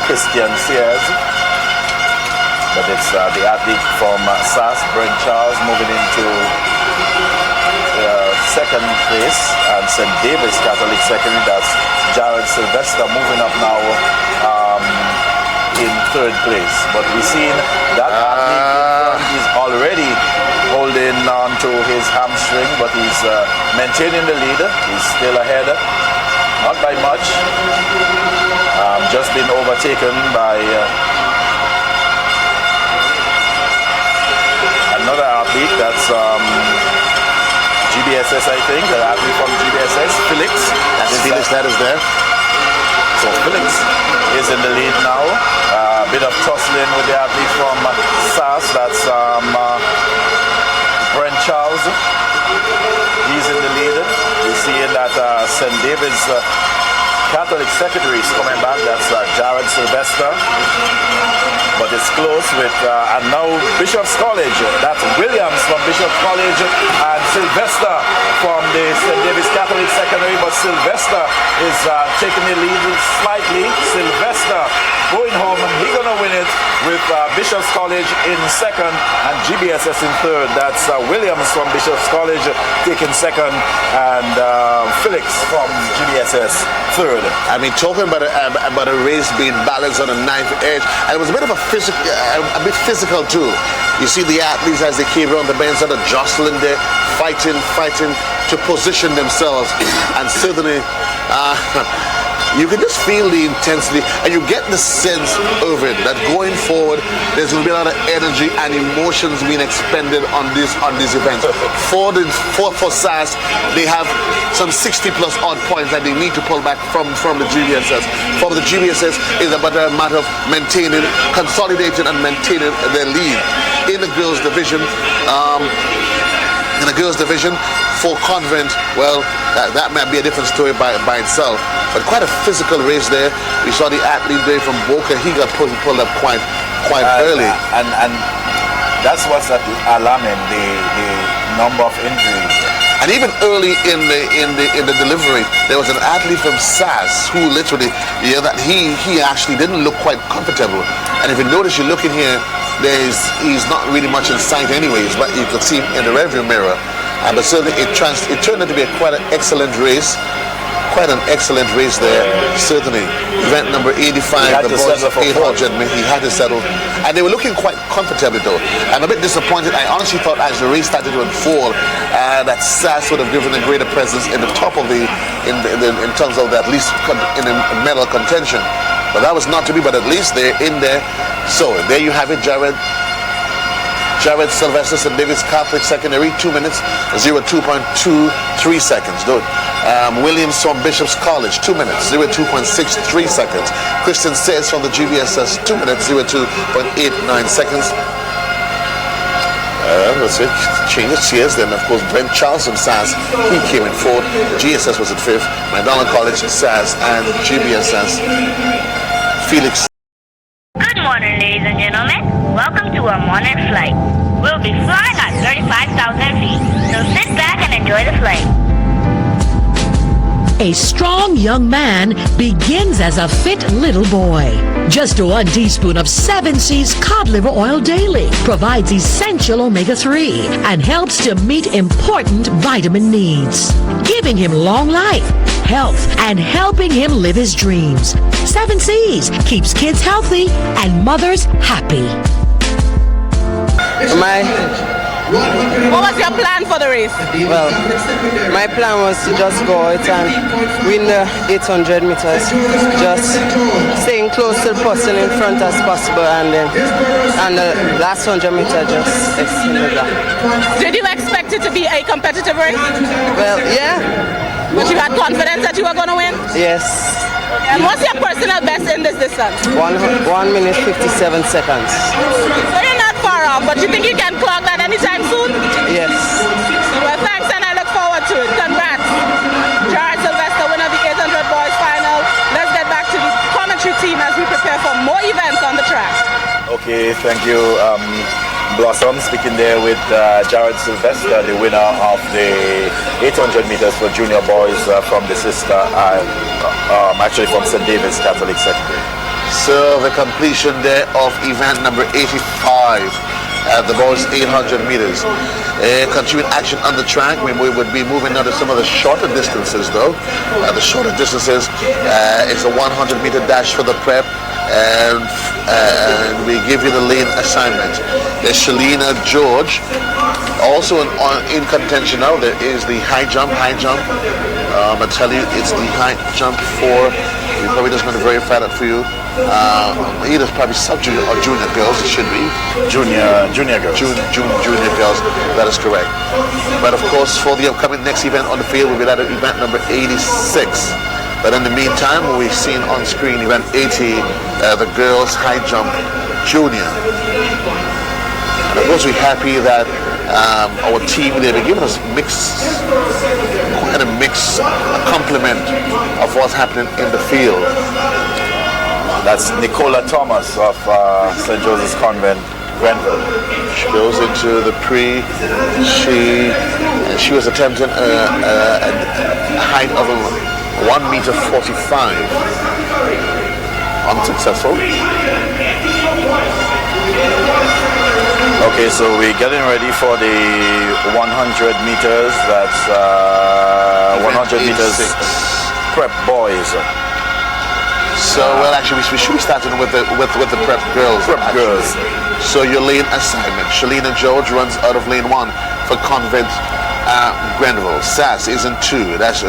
Christian Sears. But it's the athlete from SAS, Brent Charles, moving into second place, and St. David's Catholic Secondary, that's Jared Sylvester, moving up now in third place. But we've seen that athlete is already holding on to his hamstring, but he's maintaining the lead. He's still ahead, not by much. Just been overtaken by another athlete, that's GBSS, I think, an athlete from GBSS, Felix. Felix, that is there. So Felix is in the lead now. A bit of tussling with the athlete from SAS, that's Brent Charles. He's in the lead. We see that St. David's Catholic Secretary is coming back, that's Jared Sylvester. But it's close with, and now Bishop's College, that's Williams from Bishop's College and Sylvester from the St. David's Catholic Secondary, but Sylvester is taking the lead slightly. Sylvester going home, he's going to win it with Bishop's College in second and GBSS in third. That's Williams from Bishop's College taking second and Felix from GBSS third. I mean, talking about a race being balanced on a knife edge, and it was a bit of a bit physical too. You see the athletes as they came around the bend, sort of jostling there, fighting to position themselves, and certainly you can just feel the intensity, and you get the sense of it that going forward there's going to be a lot of energy and emotions being expended on these events. For SAS, they have some 60 plus odd points that they need to pull back from the GBSS. For the GBSS, it's about a matter of consolidating and maintaining their lead. In the girls division, for Convent, well, that might be a different story by itself, but quite a physical race there. We saw the athlete there from Boca, he got pulled up quite early, and that's what's alarming, the number of injuries. And even early in the delivery, there was an athlete from SAS who literally, that he actually didn't look quite comfortable. And if you notice, you look in here, he's not really much in sight anyways, but you could see him in the rearview mirror. But certainly it turned out to be quite an excellent race. Quite an excellent race there, certainly. Event number 85, the boys 800, he had to settle. And they were looking quite comfortable though. I'm a bit disappointed. I honestly thought as the race started to unfold, that SAS would have given a greater presence in the top of in terms of at least in the medal contention. But that was not to be, but at least they're in there. So there you have it, Jared Sylvester St. David's Catholic Secondary, 2 minutes, 02.23 seconds. Williams from Bishop's College, 2 minutes, 02.63 seconds. Christian Says from the GVSS, 2 minutes, 02.89 seconds. That's it. Changes cheers. Then, of course, Brent Charles from SAS, he came in fourth. GSS was at fifth. McDonald College, SAS, and GVSS, Felix. Good morning, ladies and gentlemen. Welcome to our morning flight. We'll be flying at 35,000 feet, so sit back and enjoy the flight. A strong young man begins as a fit little boy. Just 1 teaspoon of 7C's cod liver oil daily provides essential omega-3 and helps to meet important vitamin needs, giving him long life, health, and helping him live his dreams. 7C's keeps kids healthy and mothers happy. What was your plan for the race? Well, my plan was to just go out and win the 800 meters, just staying close to the person in front as possible, and then the last 100 meters just extended that. Did you expect it to be a competitive race? Well, yeah. But you had confidence that you were going to win? Yes. And what's your personal best in this distance? 1 minute 57 seconds. So you're not far off, but you think you can clock that anytime soon? Yes. Well, thanks, and I look forward to it. Congrats. Jared Sylvester, winner of the 800 boys final. Let's get back to the commentary team as we prepare for more events on the track. Okay, thank you. Blossom speaking there with Jared Sylvester, the winner of the 800 meters for junior boys from the sister, actually from St. David's Catholic Secondary. So the completion there of event number 85 at the boys 800 meters. Continuing action on the track. We would be moving on to some of the shorter distances though. The shorter distances is a 100 meter dash for the prep. And we give you the lane assignment. There's Shalina George, also in contention now. There is the high jump. I tell you, it's the high jump for. We're probably just going to verify that for you. Either probably sub-junior or junior girls. It should be junior girls. Junior girls. That is correct. But of course, for the upcoming next event on the field, will be that event number 86. But in the meantime, we've seen on screen event 80, the girls high jump junior. And of course, we're happy that our team, they've been giving us quite a complement of what's happening in the field. That's Nicola Thomas of St. Joseph's Convent, Grenville. She goes into the pre. She was attempting a height of 1 meter 45. Unsuccessful. Okay, so we're getting ready for the 100 meters. That's 100 meters prep boys. So well, actually, we should be starting with the prep girls. Girls. So your lane assignment: Shalina George runs out of lane 1 for Convent Grenville. SAS is in 2. That's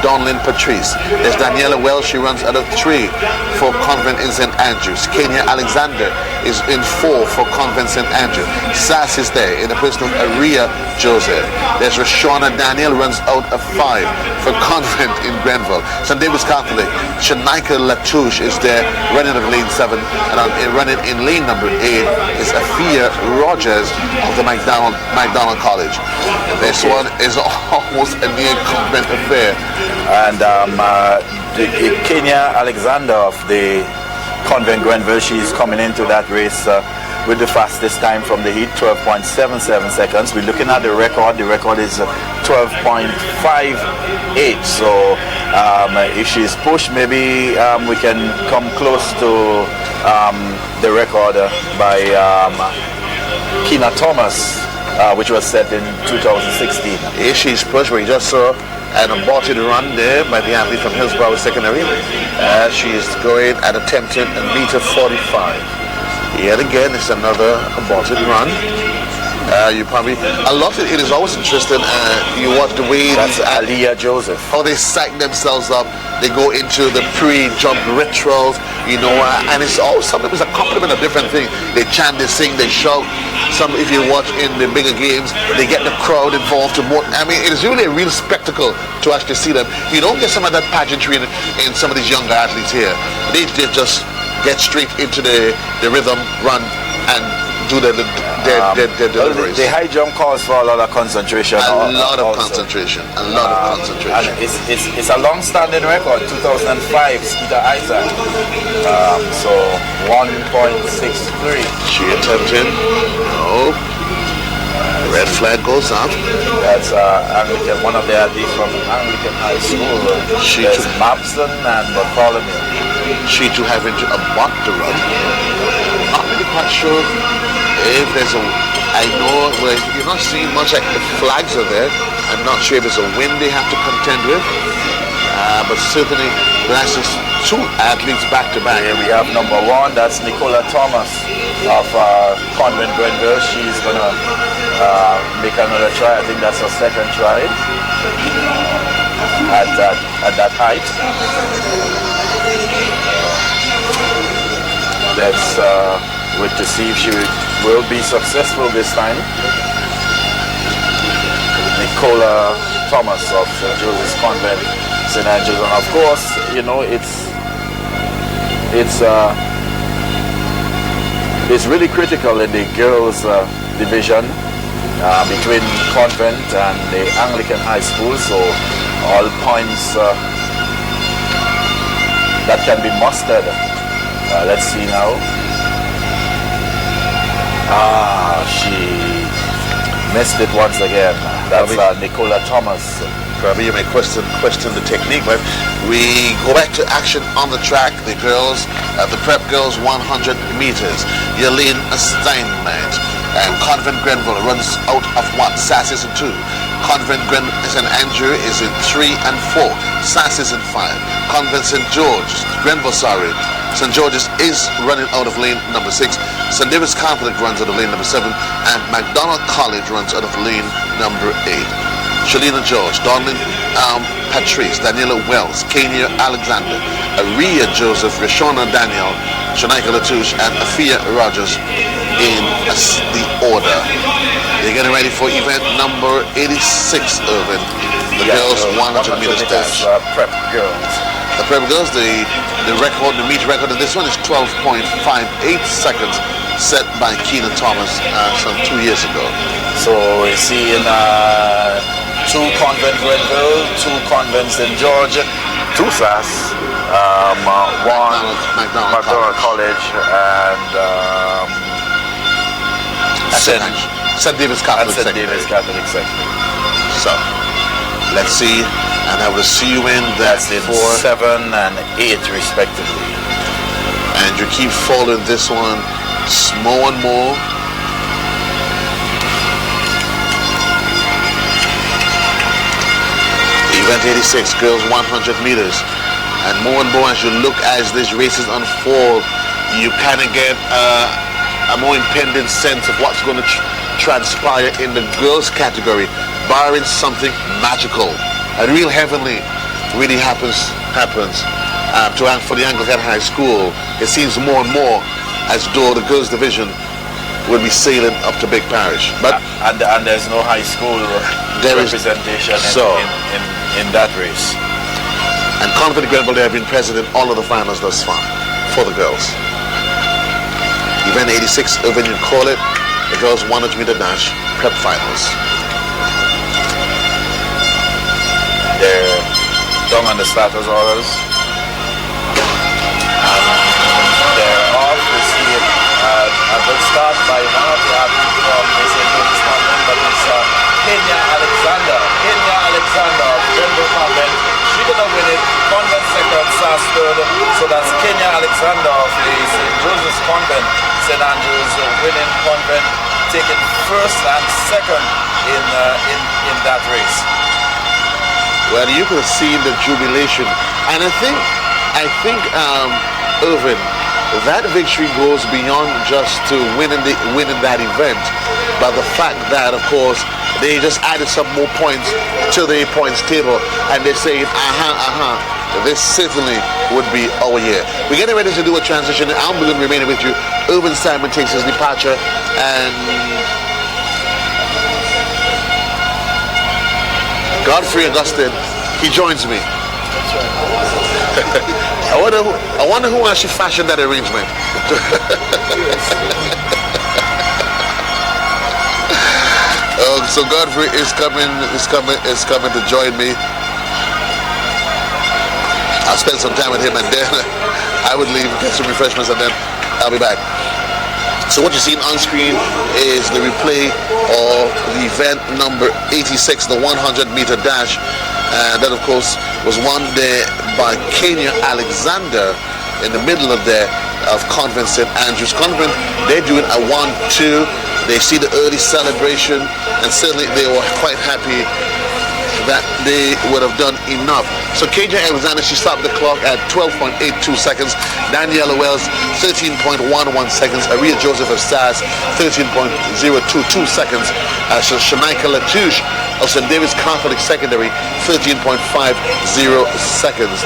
Donlyn Patrice. There's Daniela Wells. She runs out of 3 for Convent in St. Andrews. Kenya Alexander is in 4 for Convent St. Andrews. SAS is there in the person of Aria Joseph. There's Rashona Daniel runs out of 5 for Convent in Grenville. St. David's Catholic. Shanika Latouche is there running of lane 7, and running in lane number 8 is Afia Rogers of the McDonald College. This one is almost a near Convent affair. And Kenya Alexander of the Convent Grenville, she's coming into that race with the fastest time from the heat, 12.77 seconds. We're looking at the record. The record is 12.58. So if she's pushed, maybe we can come close to the record by Keena Thomas, which was set in 2016. If she's pushed, we just saw an aborted run there by the athlete from Hillsborough Secondary. She is going at attempted a meter 45. Yet again, it's another aborted run. You probably a lot of it is always interesting. You watch the way that's Aliyah Joseph, how they psych themselves up. They go into the pre-jump rituals, you know, and it's always something. It's a compliment, a different thing. They chant, they sing, they shout. Some, if you watch in the bigger games, they get the crowd involved to more. I mean, it is really a real spectacle to actually see them. You don't get some of that pageantry in some of these younger athletes here. They just get straight into the rhythm, run, and do their deliveries. The high jump calls for a lot of concentration. A lot of concentration. And it's a long-standing record, 2005, Skeeter Isaac. So 1.63. She attempted. No. Red flag goes up. That's Anglican, one of the athletes from Anglican High School. There's Mapson and Bartholomew. She too having to abort the run. Not really quite sure if there's a, I know you're not seeing much like the flags are there. I'm not sure if it's a win they have to contend with, but certainly that's just two athletes back to back. Here we have number one, that's Nicola Thomas of Convent Grenville. She's gonna make another try. I think that's her second try at that height. Let's wait to see if she will be successful this time. Nicola Thomas of St. Joseph's Convent, St. Andrews, and of course, you know, it's really critical in the girls division between Convent and the Anglican High School. So all points that can be mustered. Let's see now. She missed it once again. That's Nicola Thomas. Probably you may question the technique, but we go back to action on the track. The girls, the prep girls, 100 meters. Yelene Steinmeier and Convent Grenville runs out of 1. Sass is in 2. Convent St. Andrew is in 3 and 4. Sass is in 5. Convent St. George, Grenville, sorry. St. George's is running out of lane number 6. St. David's Catholic runs out of lane number 7. And McDonald College runs out of lane number 8. Shalina George, Donlin Patrice, Daniela Wells, Kenya Alexander, Aria Joseph, Rashona Daniel, Shanika Latouche, and Afia Rogers in the order. They're getting ready for event number 86, Irvin. The girls 100 meters dash. Prep girls. The prep girls, the record, the meet record of this one is 12.58 seconds, set by Keena Thomas some 2 years ago. So we're seeing 2 Convent Grenville, 2 Convent St. George, 2 Sass, 1 McDonald College, and St. David's Catholic Secondary. So let's see, and I will see you in that for 7 and 8 respectively. And you keep following this one more and more. Event 86, girls 100 meters. And more as you look as these races unfold, you kind of get a more impending sense of what's going to transpire in the girls category, barring something magical and real heavenly really happens for the Anglican High School. It seems more and more as though the girls division will be sailing up to Big Parish, but and there's no high school representation in that race. And Convent Grenville, they have been present in all of the finals thus far for the girls. Event 86, when you call it, the girls 100 meter dash prep finals. They're down on the starters orders. And they're off. We see A good start by one of the athletes from the St. Louis Convent, but it's Kenya Alexander. Kenya Alexander of Grenville Convent. She's going to win it. Convent second, SAS third. So that's Kenya Alexander of the St. Joseph's Convent. St. Andrews winning Convent, taking first and second in that race. Well, you could have seen the jubilation, and I think, Irvin, that victory goes beyond just to winning that event, but the fact that, of course, they just added some more points to the points table, and they're saying, this certainly would be our year. We're getting ready to do a transition. I'm going to remain with you. Irvin Simon takes his departure, and Godfrey Augustine, he joins me. I wonder who actually fashioned that arrangement. So Godfrey is coming to join me. I'll spend some time with him, and then I would leave, get some refreshments, and then I'll be back. So what you see on screen is the replay of the event number 86, the 100-meter dash. And that, of course, was won there by Kenya Alexander in the middle of Convent St. Andrews Convent. They're doing a 1-2. They see the early celebration, and certainly they were quite happy that they would have done enough. So Kenya Alexander, she stopped the clock at 12.82 seconds. Daniela Wells, 13.11 seconds. Aria Joseph of SAS, 13.022 seconds. Shanaika Latouche of St. David's Catholic Secondary, 13.50 seconds.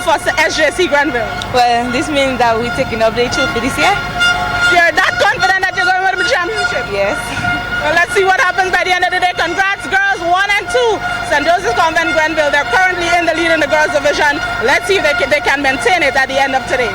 For SJC Grenville? Well, this means that we're taking up the trophy this year. You're that confident that you're going to win the championship? Yes. Well, let's see what happens by the end of the day. Congrats, girls 1 and 2. St. Joseph's Convent Grenville, they're currently in the lead in the girls division. Let's see if they can maintain it at the end of today.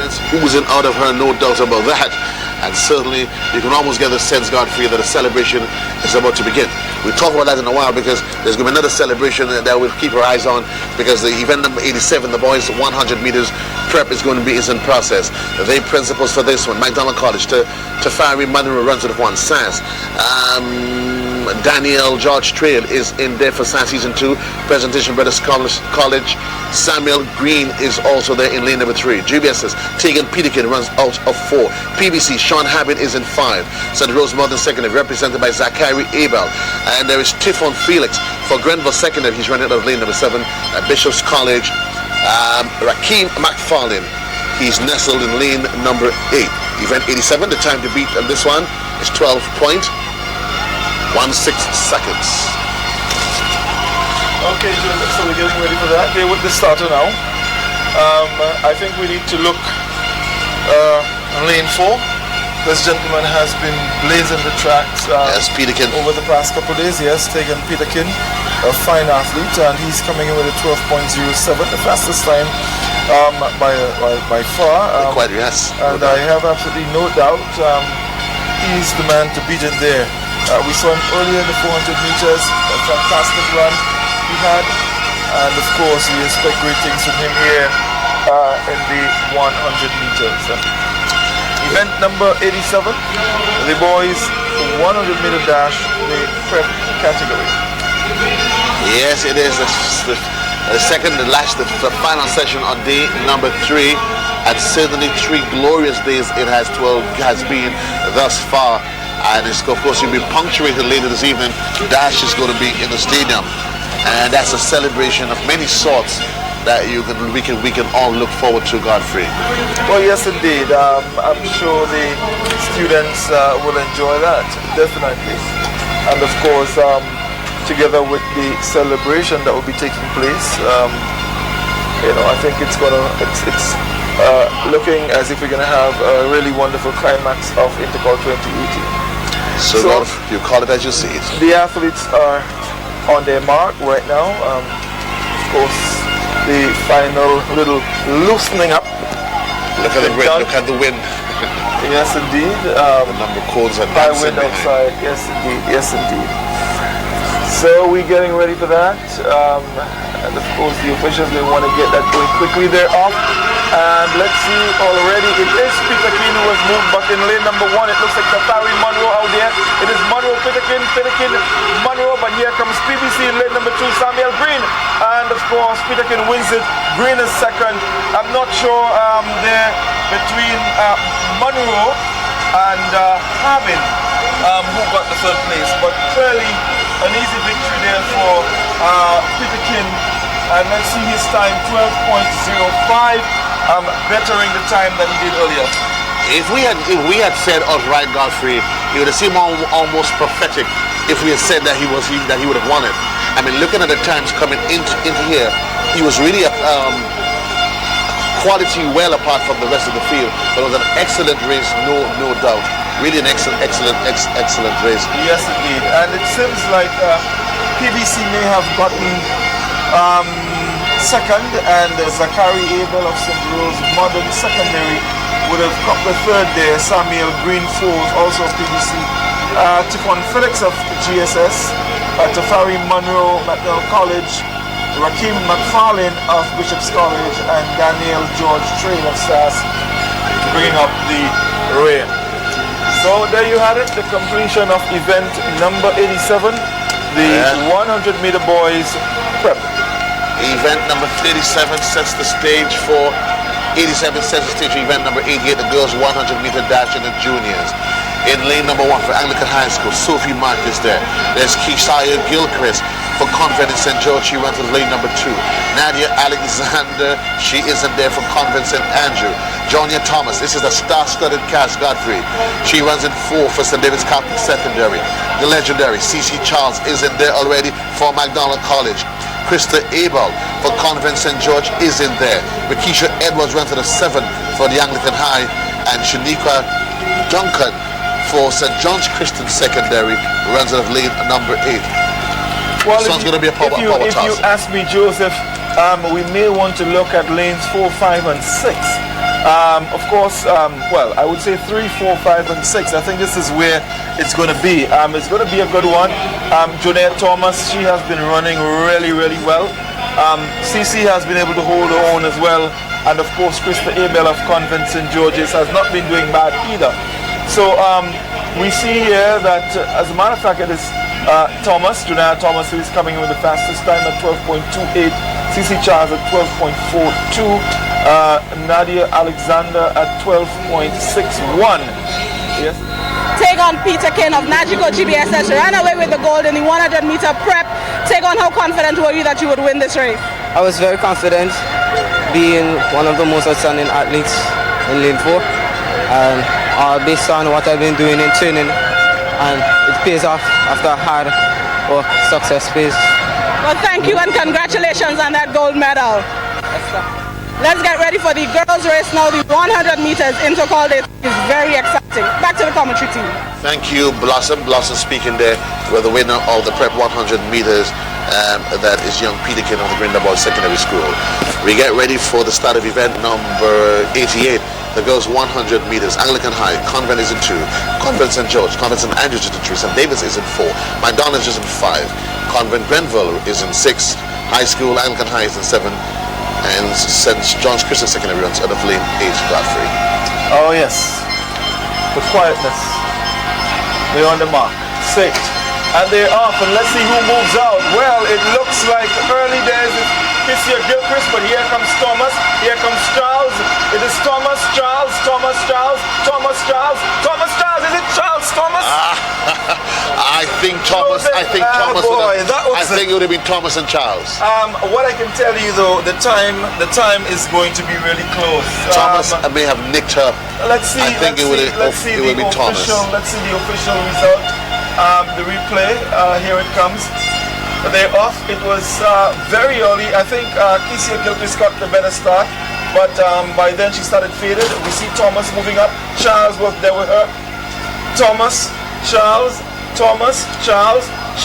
It's oozing out of her, no doubt about that. And certainly, you can almost get the sense, Godfrey, that the celebration is about to begin. We'll talk about that in a while, because there's going to be another celebration that we'll keep our eyes on, because the event number 87, the boys 100 meters prep is in process. The principals for this one, McDonald College to Tafari Monroe runs it of one. SAS. Daniel George Trail is in there for SAS Season 2. Presentation Brothers College. Samuel Green is also there in lane number 3. GBS's Tegan Peterkin runs out of 4. PBC Sean Habit is in 5. St. Rose Modern Secondary represented by Zachary Abel. And there is Tiffon Felix for Grenville Secondary. He's running out of lane number 7. Bishop's College. Rakeem McFarlane. He's nestled in lane number 8. Event 87. The time to beat on this one is 12.16 seconds. Okay, Joseph, so we're getting ready for that. Here with the starter now. I think we need to look on lane 4. This gentleman has been blazing the tracks yes, Peterkin. Over the past couple of days. Yes, Tegan Peterkin, a fine athlete, and he's coming in with a 12.07, the fastest time by far. Quite, yes. And I have absolutely no doubt he's the man to beat in there. We saw him earlier in the 400 meters, a fantastic run he had, and of course we expect great things from him here in the 100 meters. Event number 87, the boys 100-meter dash, the prep category. Yes, it is the second to last, the final session on day number 3, and certainly 3 glorious days it has been thus far. And it's, of course, you'll be punctuated later this evening. Dash is going to be in the stadium, and that's a celebration of many sorts that we can all look forward to, Godfrey. Well, yes, indeed. I'm sure the students will enjoy that, definitely. And of course, together with the celebration that will be taking place I think it's looking as if we're gonna have a really wonderful climax of Intercol 2018. So you call it as you see it. The athletes are on their mark right now. Of course, the final little loosening up. Look at the wind. Look at the wind. Yes, indeed. The number of cones and high wind outside. Yes, indeed. Yes, indeed. So we're getting ready for that. And of course, the officials, they want to get that going quickly. They're off. And let's see already. It is Peter King who has moved back in lane number 1. It looks like Safari Monroe out there. It is Monroe, Peter King, Monroe. But here comes PBC in lane number 2, Samuel Green. And of course, Peter King wins it. Green is second. I'm not sure there between Monroe and Harbin who got the third place. But clearly an easy victory there for Peter King. And let's see his time, 12.05, bettering the time that he did earlier. If we had said outright Godfrey, it would have seemed almost prophetic if we had said that he would have won it. I mean, looking at the times coming into here, he was really a quality well apart from the rest of the field. But it was an excellent race, no doubt. Really an excellent race. Yes, indeed. And it seems like PBC may have gotten second, and Zachary Abel of St. Rose Modern Secondary would have come the third there. Samuel Green Falls, also PBC. Tiffon Felix of GSS, Tafari Monroe, McDonald College, Rakim McFarlane of Bishop's College, and Daniel George Train of SAS bringing up the rear. So there you had it, the completion of event number 87, the 100-meter boys prep. Event number 37 sets the stage for 87 sets the stage for event number 88, the girls 100-meter dash in the juniors. In lane number 1 for Anglican High School, Sophie Mark is there. There's Keishaya Gilchrist for Convent in St. George. She runs with lane number 2. Nadia Alexander, she isn't there from Convent St. Andrew. Jonia Thomas, this is a star-studded cast, Godfrey. She runs in 4 for St. David's Catholic Secondary. The legendary C.C. Charles is in there already for McDonald College. Krista Abel for Convent St. George is in there. Rakisha Edwards runs at a 7 for the Anglican High. And Shanika Duncan for St. John's Christian Secondary runs out of lane number 8. Well, this one's going to be a power if toss. You ask me, Joseph, we may want to look at lanes 4, 5, and 6. Of course, well, I would say 3, 4, 5, and 6. I think this is where it's going to be. It's going to be a good one. Jonette Thomas, she has been running really, really well. CC has been able to hold her own as well. And of course, Krista Abel of Convent St. George's has not been doing bad either. So we see here that, as a matter of fact, it is Jonette Thomas who is coming in with the fastest time at 12.28. CC Charles at 12.42. Nadia Alexander at 12.61. Yes. Take on Peter King of Nagico GBSS, ran away with the gold in the 100-meter prep. Take on, how confident were you that you would win this race? I was very confident, being one of the most outstanding athletes in lane 4, and based on what I've been doing in training, and it pays off after hard work. Success pays. Well, thank you and congratulations on that gold medal. Let's get ready for the girls' race now. The 100 meters intercol is very exciting. Back to the commentary team. Thank you, Blossom. Blossom speaking there with the winner of the prep 100 meters. That is young Peter King of the Grenada Boys Secondary School. We get ready for the start of event number 88. The girls 100 meters. Anglican High, Convent is in 2. Convent St. George, Convent St. Andrews is in 3. St. David's is in 4. McDonald's is in 5. Convent Grenville is in 6. High School, Anglican High is in 7. And St. John's Christian Secondary runs out of lane 8, Godfrey. Oh yes, the quietness. They're on the mark. 6. And they're off, and let's see who moves out. Well, it looks like early days is Christia Gilchrist, but here comes Thomas. Here comes Charles. It is Thomas, Charles, Thomas, Charles, Thomas, Charles, Thomas, Charles. Is it Charles Thomas? I think Thomas. I think Thomas. Boy, I think it would have been Thomas and Charles. What I can tell you though, the time is going to be really close. Thomas may have nicked her. Let's see. I think it would be Thomas. Let's see the official result. The replay. Here it comes. they're off. It was very early. I think Kesia Gilchrist got the better start, but by then she started faded. We see Thomas moving up. Charles was there with her. Thomas, Charles, Thomas, Charles. I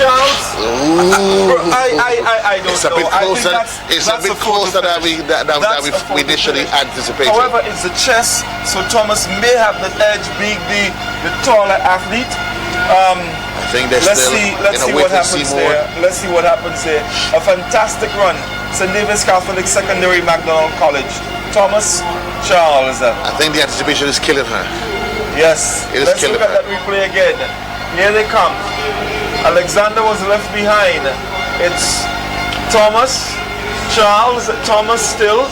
don't know. It's a bit closer than we initially anticipated. However, it's the chest, so Thomas may have the edge being the taller athlete. I think they're let's see what happens there. Let's see what happens there. A fantastic run. St. David's Catholic Secondary, McDonald College. Thomas, Charles. I think the anticipation is killing her. Yes. Let's look at that replay again. Here they come. Alexander was left behind. It's Thomas, Charles, Thomas still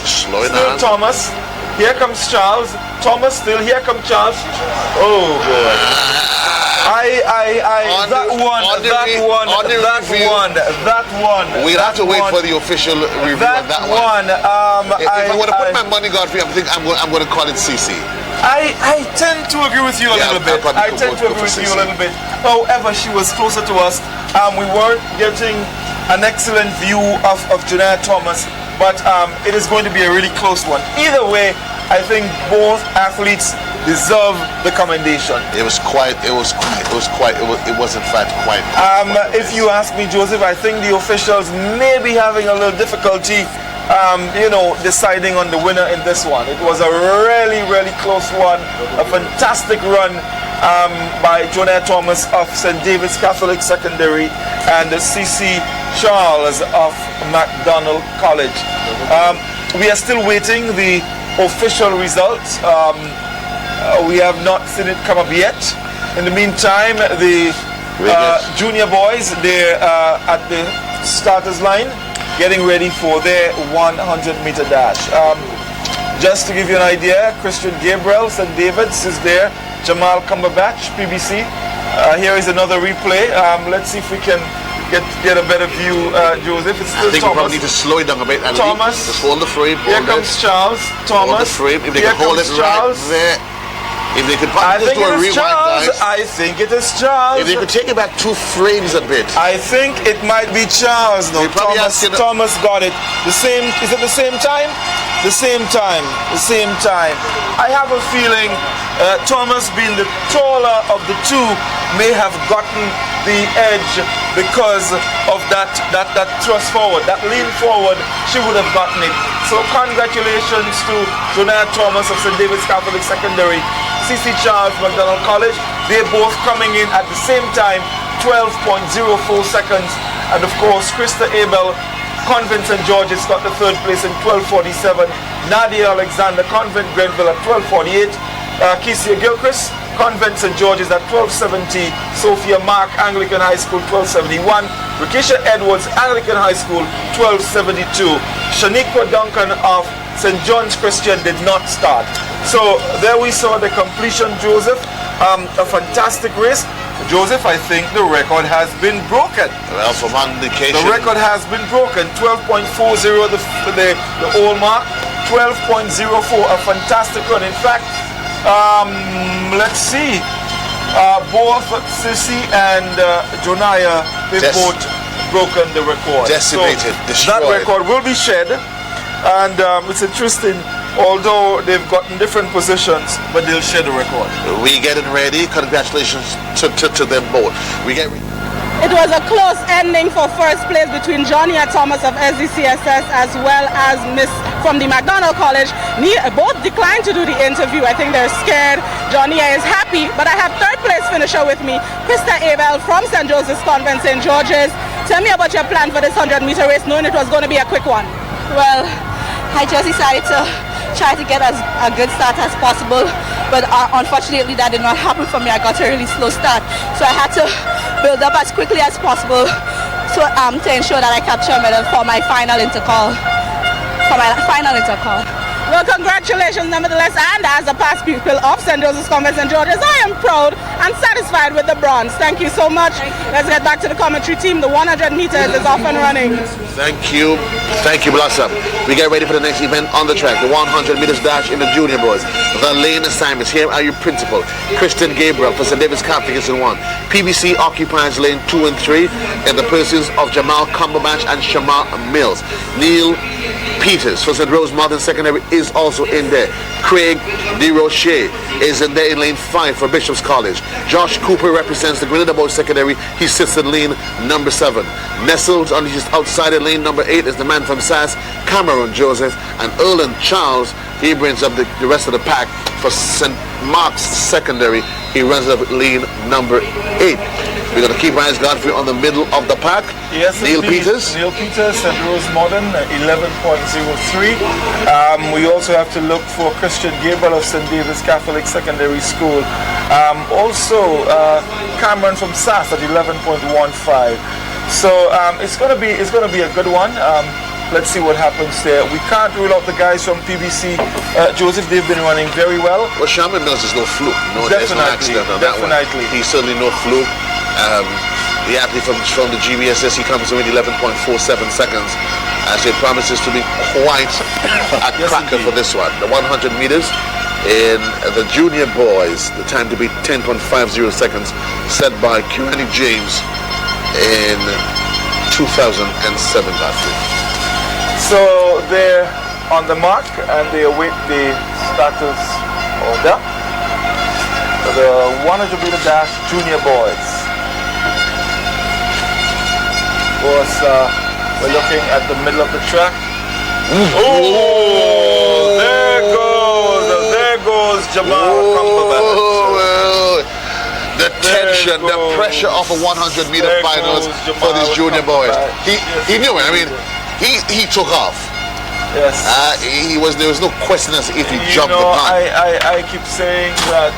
Thomas. Here comes Charles, Thomas still. Here comes Charles. Oh boy! That one. We'll have to wait for the official review of that one. If I would have put my money, Godfrey, I'm going to call it CC. I tend to agree with you a little bit. However, she was closer to us. We weren't getting an excellent view of Janaya Thomas, but it is going to be a really close one. Either way, I think both athletes deserve the commendation. It was in fact quite. If you ask me, Joseph, I think the officials may be having a little difficulty deciding on the winner in this one. It was a really, really close one. A fantastic run by Jonah Thomas of St. David's Catholic Secondary and C.C. Charles of McDonald College. We are still waiting the official results. We have not seen it come up yet. In the meantime, the junior boys, they're at the starters line, getting ready for their 100-meter dash. Just to give you an idea, Christian Gabriel, St. David's is there. Jamal Cumberbatch, PBC. Here is another replay. Let's see if we can get a better view, Joseph. It's still I think Thomas. we probably need to slow it down a bit. Thomas. Just hold the frame. Here comes Charles. Thomas. Hold the frame. If they can hold it right there. If they could probably do a rewind, guys. I think it is Charles. If they could take it back 2 frames a bit. I think it might be Charles. No, Thomas got it. The same. Is it the same time? The same time. The same time. I have a feeling Thomas, being the taller of the two, may have gotten the edge because of that thrust forward, that lean forward. She would have gotten it. So congratulations to Jonah Thomas of St. David's Catholic Secondary, C.C. Charles McDonald College. They're both coming in at the same time, 12.04 seconds. And of course, Krista Abel, Convent St. George's, got the third place in 12.47. Nadia Alexander, Convent Grenville at 12.48. Kesia Gilchrist, Convent St. George's at 12.70. Sophia Mark, Anglican High School, 12.71. Rikisha Edwards, Anglican High School, 12.72. Shaniqua Duncan of St. John's Christian did not start. So there we saw the completion, Joseph. A fantastic race. Joseph, I think the record has been broken. Well, from indication, the record has been broken. 12.40 the old mark. 12.04, a fantastic run. In fact, let's see. Both Sissy and Jonaya, they both broken the record. Decimated, destroyed. That record will be shed, and it's interesting. Although they've gotten different positions, but they'll share the record. We getting ready. Congratulations to them both. It was a close ending for first place between Jonia Thomas of SDCSS as well as Miss from the McDonald College. Both declined to do the interview. I think they're scared. Jonia is happy, but I have third place finisher with me, Krista Abel from St. Joseph's Convent, St. George's. Tell me about your plan for this 100-meter race, knowing it was going to be a quick one. Well, I just decided to try to get as a good start as possible, but unfortunately that did not happen for me. I got a really slow start, so I had to build up as quickly as possible to ensure that I capture a medal for my final intercol. Well, congratulations nevertheless, and as a past pupil of St. Joseph's Convent St. George's, I am proud and satisfied with the bronze. Thank you so much. Let's get back to the commentary team. The 100 meters is off and running. Thank you. Thank you, Blossom. We get ready for the next event on the track, the 100 meters dash in the junior boys. The lane assignments. Here are your principal. Christian Gabriel for St. David's Catholic is in 1. PBC occupies lane 2 and 3 in the persons of Jamal Cumberbatch and Shamar Mills. Neil Peters for St. Rose Martin Secondary is also in there. Craig DeRoche is in there in lane 5 for Bishop's College. Josh Cooper represents the Grenada Boys Secondary. He sits in lane number 7. Nestled on his outside in lane number 8 is the man from SAS, Cameron Joseph, and Erland Charles. He brings up the rest of the pack for St. Mark's Secondary. He runs up lane number 8. We're going to keep Ryan Godfrey on the middle of the pack. Yes, Neil Peters. Neil Peters, St. Rose Modern, 11.03. We also have to look for Christian Gabriel of St. David's Catholic Secondary School. Also, Cameron from SAS at 11.15. So it's going to be a good one. Let's see what happens there. We can't rule out the guys from PBC. Joseph, they've been running very well. Well, Shaman Mills is no fluke. No, there's no accident on that one. He's certainly no fluke. The athlete from the GBSS, he comes in with 11.47 seconds, as it promises to be quite a cracker for this one. The 100 meters in the junior boys, the time to beat 10.50 seconds, set by Kieran James in 2007. So they're on the mark and they await the status order for the 100 meter dash junior boys. Of course, we're looking at the middle of the track. Oh, there goes Jamal Cumberbatch. The tension, the pressure of a 100 meter finals for these junior boys. He knew it. I mean, he took off. Yes. There was no question as if he jumped the gun. I keep saying that.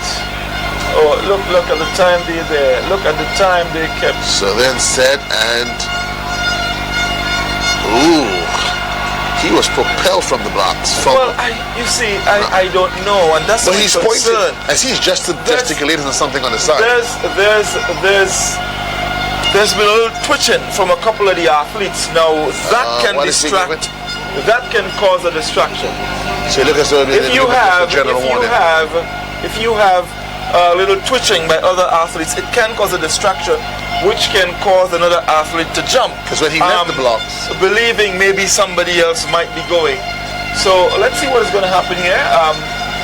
Oh, look at the time they're there. Look at the time they kept. So then said, and ooh, he was propelled from the blocks. Well, I don't know, and that's but he's pointing as he's just gesticulating on something on the side. There's been a little twitching from a couple of the athletes. Now that can distract. That can cause a distraction. So look as though if you have a little twitching by other athletes, it can cause a distraction, which can cause another athlete to jump. Because when he left the blocks, believing maybe somebody else might be going. So let's see what is going to happen here.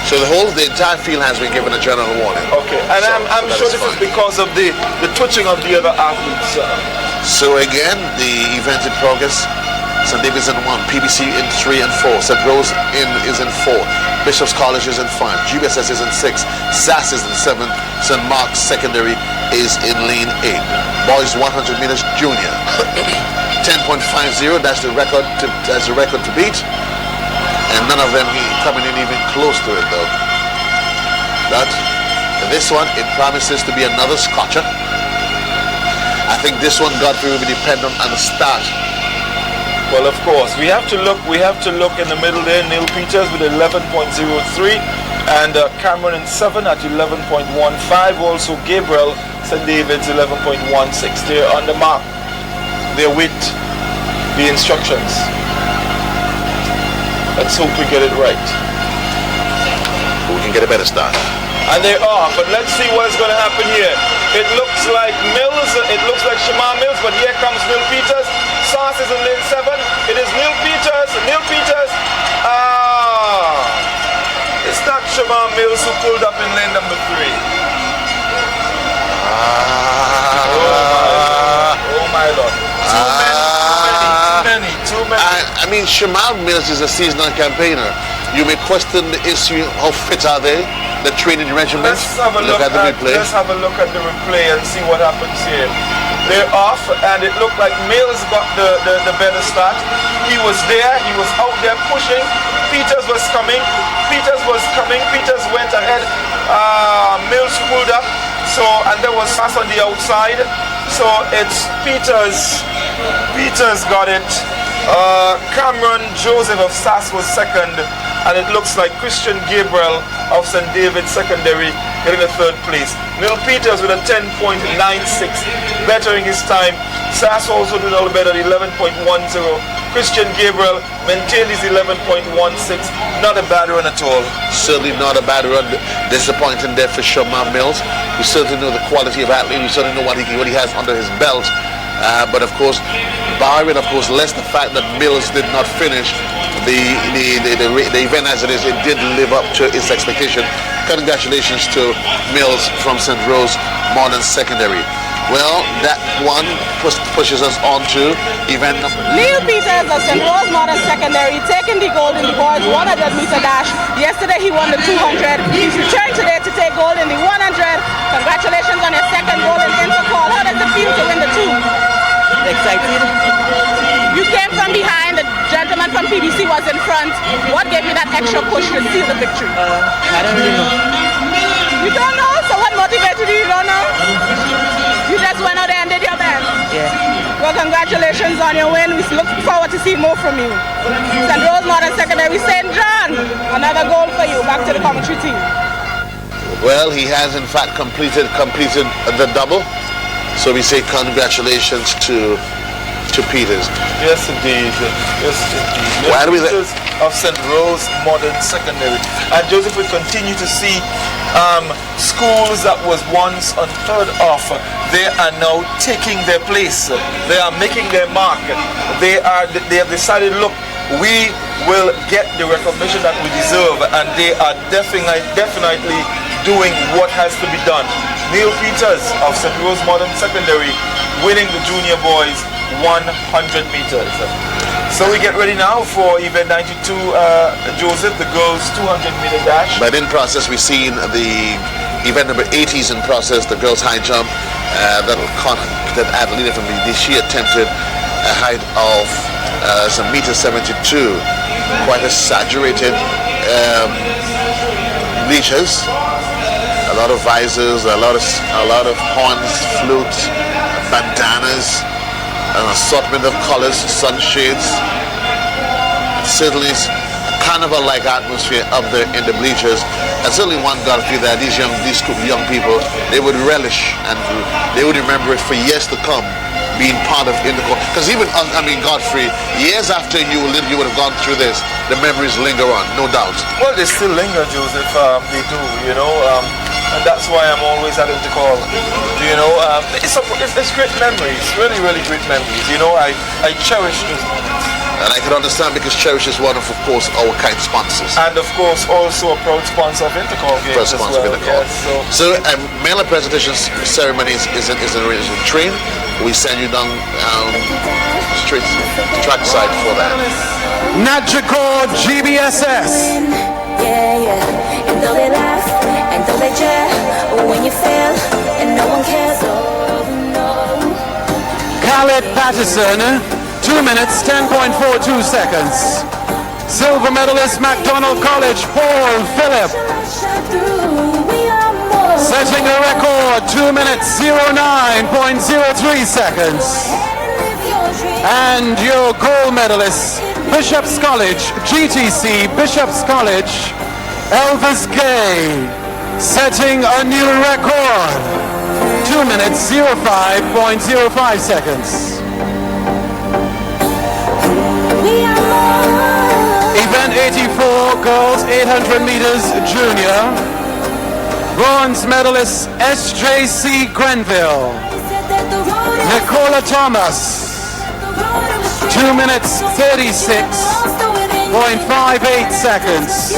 So the entire field has been given a general warning. Okay, and I'm sure this is because of the twitching of the other athletes. So again, the event in progress. St. David's in 1, PBC in 3 and 4, St. Rose is in 4, Bishop's College is in 5, GBSS is in 6, SAS is in 7, St. Mark's Secondary is in lane 8. Boys 100 meters junior, 10.50, that's the record to beat, and none of them coming in even close to it though. But this one, it promises to be another scotcher. I think this one, Godfrey, will be dependent on the start. Well, of course, we have to look in the middle there. Neil Peters with 11.03 and Cameron in 7 at 11.15. Also Gabriel, St. David's 11.16. They're on the mark. They're with the instructions. Let's hope we get it right. We can get a better start. And they are, but let's see what is going to happen here. It looks like Mills, it looks like Shamar Mills, but here comes Neil Peters. SAS is in lane 7. It is Neil Peters. It's not Shamar Mills who pulled up in lane number 3. Oh my Lord. Too many. I mean, Shamar Mills is a seasonal campaigner. You may question the issue, how fit are they? The training regimen. Let's have a look at the replay and see what happens here. They're off, and it looked like Mills got the better start. He was there, he was out there pushing. Peters was coming. Peters went ahead. Mills pulled up. So, and there was SAS on the outside. So it's Peters. Peters got it. Cameron Joseph of SAS was second. and it looks like Christian Gabriel of St. David's Secondary getting the third place. Neil Peters with a 10.96, bettering his time. Sass also did a little better at 11.10. Christian Gabriel maintained his 11.16. Not a bad run at all. Certainly not a bad run. Disappointing there for Sherman Mills. We certainly know the quality of athlete. We certainly know what he has under his belt. But of course, barring less the fact that Mills did not finish the event as it is, it did live up to its expectation. Congratulations to Mills from St. Rose Modern Secondary. Well, that one pushes us on to event number. Neil Peters of St. Rose Modern Secondary taking the gold in the boys 100-meter dash. Yesterday he won the 200. He's returned today to take gold in the 100. Congratulations on your second gold in intercol. How does it feel to win the two? Excited. You came from behind. The gentleman from PBC was in front. What gave you that extra push to seal the victory? I don't really know. You don't know? So what motivated you? You don't know? You just went out there and did your best. Yeah. Well, congratulations on your win. We look forward to seeing more from you. St. Rose Modern Secondary, St. John, another goal for you. Back to the commentary team. Well, he has in fact completed the double. So we say congratulations to Peters. Yes, indeed. Yes, indeed. Why do we Peters of St. Rose Modern Secondary. And Joseph, we continue to see schools that was once unheard of. They are now taking their place. They are making their mark. They have decided, look, we will get the recognition that we deserve, and they are definitely doing what has to be done. Neil Peters of St. Rose Modern Secondary winning the junior boys 100 meters. So we get ready now for event 92, Joseph, the girls 200-meter dash. But in process, we've seen the event number 80 is in process, the girls high jump. That athlete from she attempted a height of some meter 72, quite a saturated bleachers, a lot of visors, a lot of horns, flutes, bandanas, an assortment of colors, sunshades. Certainly carnival-like atmosphere up there in the bleachers, and certainly one got to feel that these young people, they would relish and they would remember it for years to come, being part of intercol. Because even Godfrey, years after you would have gone through this, the memories linger on, no doubt. Well, they still linger, Joseph. They do, and that's why I'm always at intercol. It's great memories, really, really great memories. I cherish those moments. And I can understand because Cherish is one of course, our kind sponsors. And of course, also a proud sponsor of Intercol games as well. Yes, so mailer presentation ceremony is in train. We send you down straight to track side for that. Nagico GBSS. Yeah. And though they laugh, and though they cheer, when you fail, and no one cares, oh no. Khaled Patterson, 2 minutes, 10.42 seconds. Silver medalist, MacDonald College, Paul Phillip. Setting a record, 2 minutes, 09.03 seconds. And your gold medalist, Bishop's College, GTC, Bishop's College, Elvis Gay, setting a new record, 2 minutes, 05.05 seconds. Event 84, girls 800 meters junior. Bronze medalist SJC Grenville. Nicola Thomas. 2 minutes 36.58 seconds.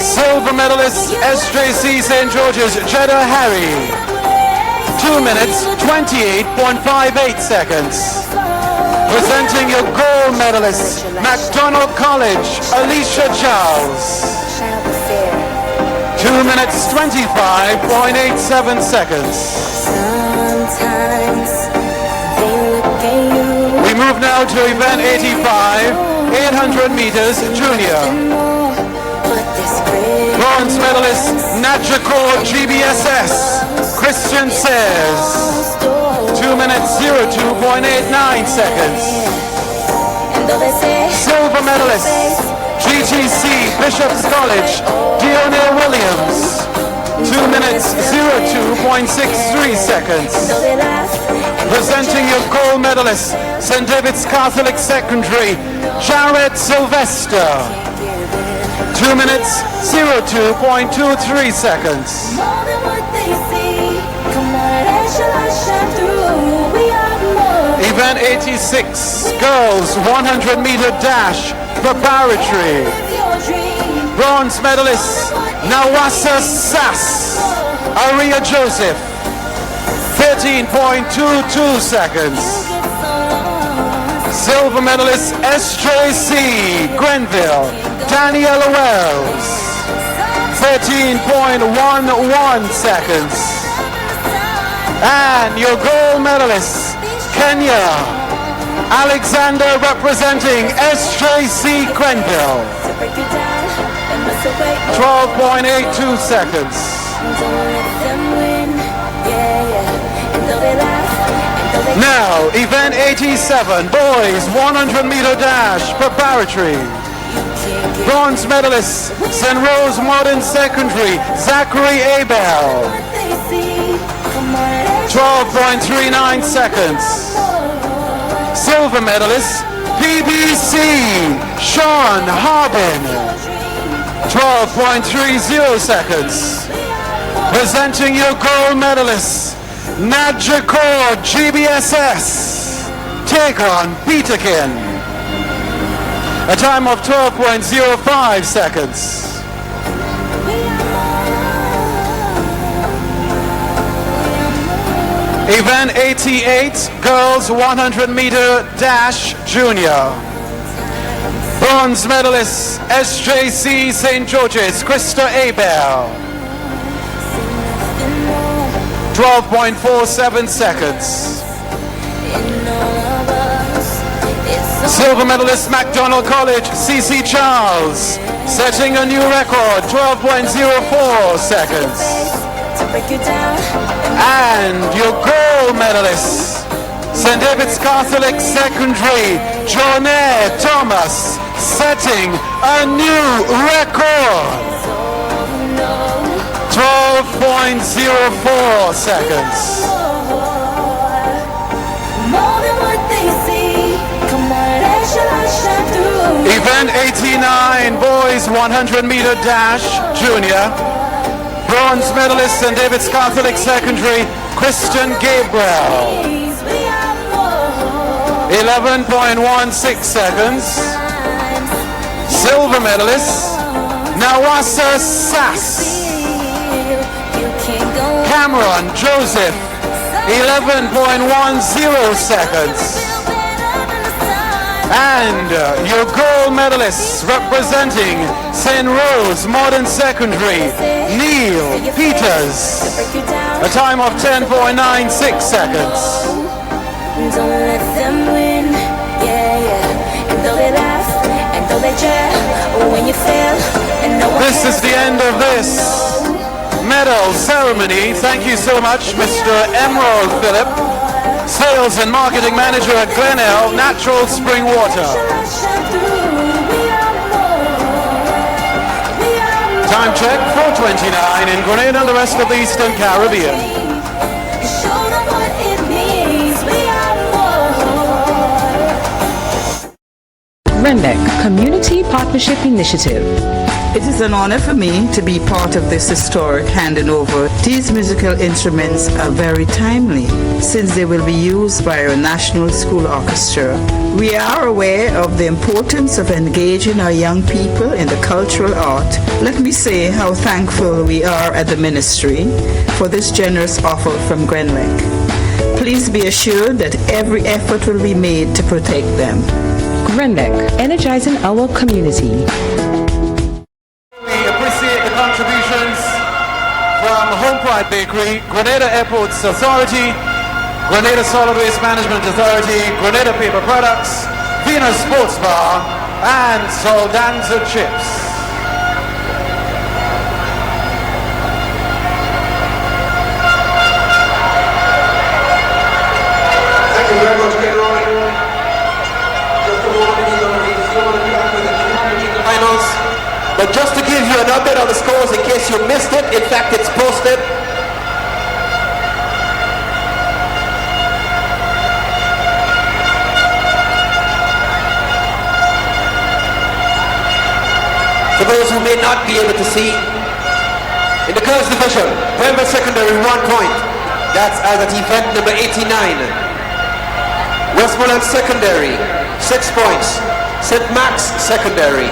Silver medalist SJC St. George's Jeddah Harry. 2 minutes 28.58 seconds. Presenting your gold medalist, MacDonald College, Alicia Charles. 2 minutes 25.87 seconds. We move now to event 85, 800 meters junior. Bronze medalist, Nagico GBSS, Christian Sayers. 2 minutes 02.89 seconds. Silver medalist, GTC Bishop's College, Dione Williams, 2 minutes 02.63 seconds. Presenting your gold medalist, St. David's Catholic Secondary, Jared Sylvester, 2 minutes 02.23 seconds. Event 86, girls 100 meter dash preparatory. Bronze medalist Nawasa Sass, Aria Joseph, 13.22 seconds. Silver medalist SJC Grenville, Daniela Wells, 13.11 seconds. And your gold medalist, Kenya, Alexander representing SJC Grenville, 12.82 seconds. Now, event 87, boys 100 meter dash preparatory. Bronze medalist, St. Rose Modern Secondary, Zachary Abel, 12.39 seconds. Silver medalist, PBC, Sean Harbin, 12.30 seconds. Presenting your gold medalist, Nadjakor GBSS, take on Peterkin, a time of 12.05 seconds. Event 88, girls 100 meter dash junior. Bronze medalist SJC St. George's, Krista Abel, 12.47 seconds. Silver medalist McDonald College, CC Charles, setting a new record, 12.04 seconds. And your gold medalist, St. David's Catholic Secondary, Jonah Thomas, setting a new record, 12.04 seconds. Event 89, boys 100 meter dash junior. Bronze medalist St. David's Catholic Secondary, Christian Gabriel, 11.16 seconds. Silver medalist Nawasa Sass, Cameron Joseph, 11.10 seconds. And your gold medalists representing St. Rose Modern Secondary, Neil Peters, a time of 10.96 seconds. Don't let them win, and though they laugh, and though they jeer, when you fail, and no one This is the end of this medal ceremony. Thank you so much, Mr. Emerald Phillip, Sales and Marketing Manager at Glenelg Natural Spring Water. Time check, 4:29 in Grenada and the rest of the Eastern Caribbean. Grenada Community Partnership Initiative. It is an honor for me to be part of this historic handing over. These musical instruments are very timely since they will be used by our National School Orchestra. We are aware of the importance of engaging our young people in the cultural art. Let me say how thankful we are at the ministry for this generous offer from Grenada. Please be assured that every effort will be made to protect them. Grenada, energizing our community. Contributions from Home Pride Bakery, Grenada Airports Authority, Grenada Solid Waste Management Authority, Grenada Paper Products, Venus Sports Bar, and Soldanza Chips. Thank you very much, Pedro. Just a moment, we're going to be back with the finals. But just to give you an update on the scores in case you missed it, in fact it's posted. For those who may not be able to see, in the girls division, Grenville Secondary 1 point. That's as at event number 89. Westmoreland Secondary 6 points. St. Max Secondary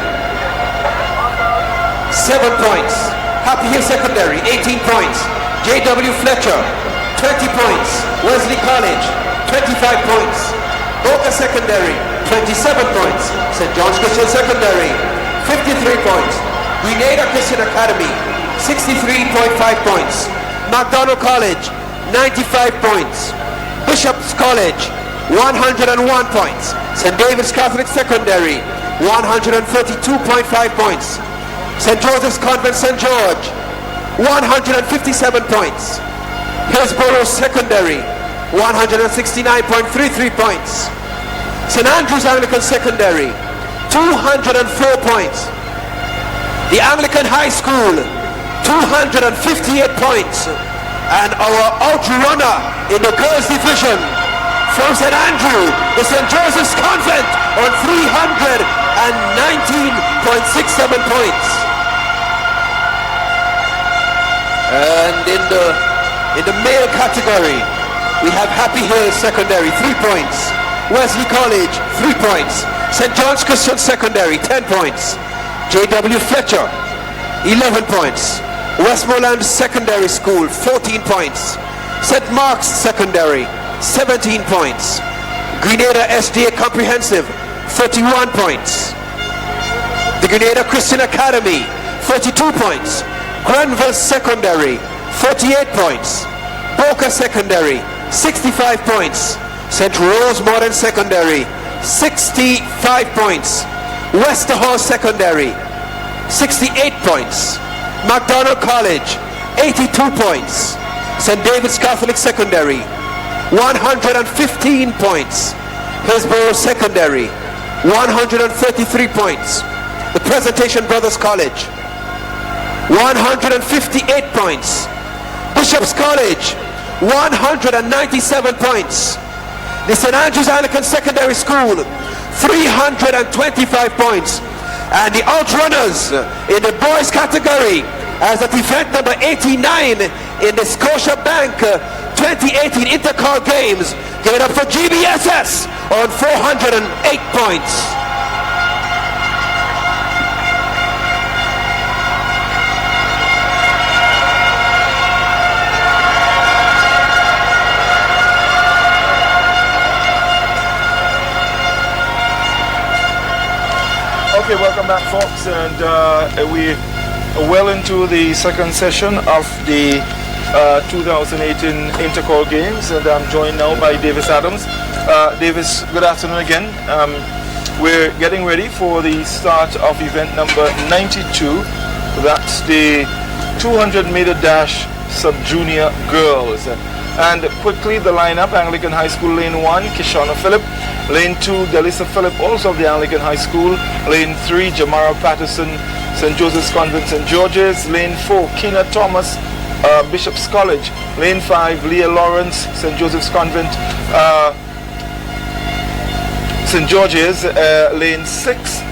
7 points. Happy Hill Secondary 18 points. J.W. Fletcher 20 points. Wesley College 25 points. Boca Secondary 27 points. St. John's Christian Secondary 53 points. Grenada Christian Academy 63.5 points. McDonald College 95 points. Bishop's College 101 points. St. David's Catholic Secondary 132.5 points. St. Joseph's Convent St. George 157 points. Hillsborough Secondary 169.33 points. St. Andrew's Anglican Secondary 204 points. The Anglican High School 258 points. And our outrunner in the girls division from St. Andrew is St. Joseph's Convent on 319.67 points. And in the male category, we have Happy Hill Secondary 3 points. Wesley College 3 points. St. John's Christian Secondary 10 points. J.W. Fletcher 11 points. Westmoreland Secondary School 14 points. St. Mark's Secondary 17 points. Grenada SDA Comprehensive 31 points. The Grenada Christian Academy 32 points. Grenville Secondary 48 points. Boca Secondary 65 points. St. Rose Modern Secondary 65 points. Westerhall Secondary 68 points. McDonald College 82 points. St. David's Catholic Secondary 115 points. Hillsborough Secondary 133 points. The Presentation Brothers College 158 points. Bishop's College 197 points. The St. Andrew's Anglican Secondary School 325 points. And the outrunners in the boys category as at event number 89 in the Scotia Bank 2018 Intercol Games, give it up for GBSS on 408 points. Okay, welcome back, folks, and we're well into the second session of the 2018 Intercol Games, and I'm joined now by Davis Adams. Davis, good afternoon again. We're getting ready for the start of event number 92. That's the 200 meter dash sub-junior girls. And quickly the lineup: Anglican High School, lane 1, Kishana Phillip. Lane 2, Delisa Phillip, also of the Anglican High School. Lane 3, Jamara Patterson, St. Joseph's Convent, St. George's. Lane 4, Keena Thomas, Bishop's College. Lane 5, Leah Lawrence, St. Joseph's Convent, St. George's. Lane 6,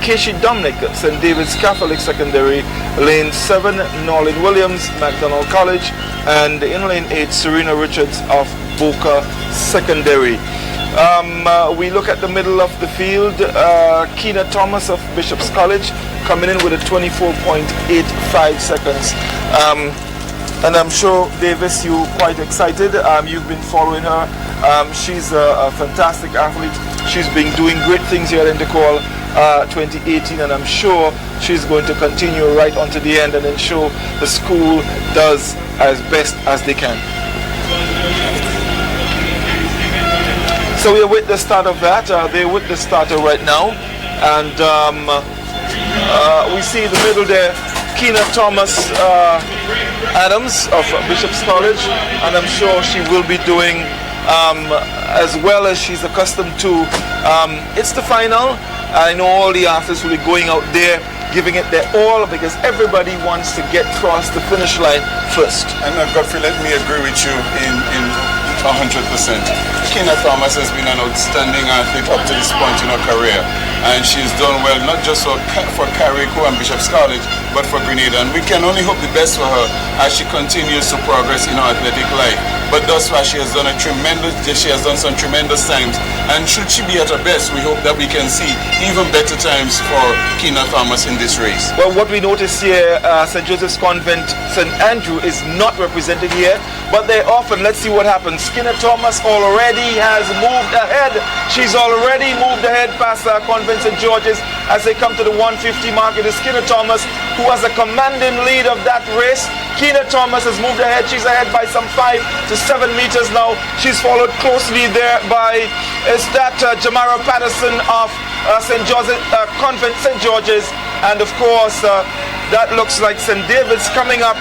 Casey Dominic, St. David's Catholic Secondary. Lane 7, Norlin Williams, McDonald College. And in lane 8, Serena Richards of Boca Secondary. We look at the middle of the field. Keena Thomas of Bishop's College coming in with a 24.85 seconds. And I'm sure, Davis, you're quite excited. You've been following her. She's a fantastic athlete. She's been doing great things here at Intercol 2018, and I'm sure she's going to continue right on to the end and ensure the school does as best as they can. So we're with the start of that. They're with the starter right now. And we see in the middle there, Keena Thomas Adams of Bishop's College. And I'm sure she will be doing as well as she's accustomed to. It's the final. I know all the athletes will be going out there giving it their all because everybody wants to get across the finish line first. And Godfrey, let me agree with you in 100%. Kina Thomas has been an outstanding athlete up to this point in her career, and she's done well not just for Carriacou and Bishop's College, but for Grenada. And we can only hope the best for her as she continues to progress in her athletic life. But thus far, she has done some tremendous times, and should she be at her best, we hope that we can see even better times for Kina Thomas in this race. Well, what we notice here, St. Joseph's Convent, St. Andrew is not represented here, but they're often. Let's see what happens. Kina Thomas already has moved ahead. She's already moved ahead past Convent St. George's as they come to the 150 mark. It is Kina Thomas who has a commanding lead of that race. Kina Thomas has moved ahead. She's ahead by some 5 to 7 meters now. She's followed closely there by Jamara Patterson of St. Joseph Convent St. George's, and of course that looks like St. David's coming up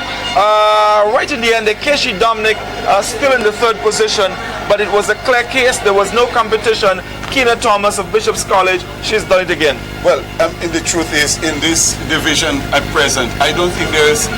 right in the end. Keshi Dominic still in the 3rd position, but it was a clear case. There was no competition. Kina Thomas of Bishop's College, she's done it again. Well, the truth is, in this division at present, I don't think there is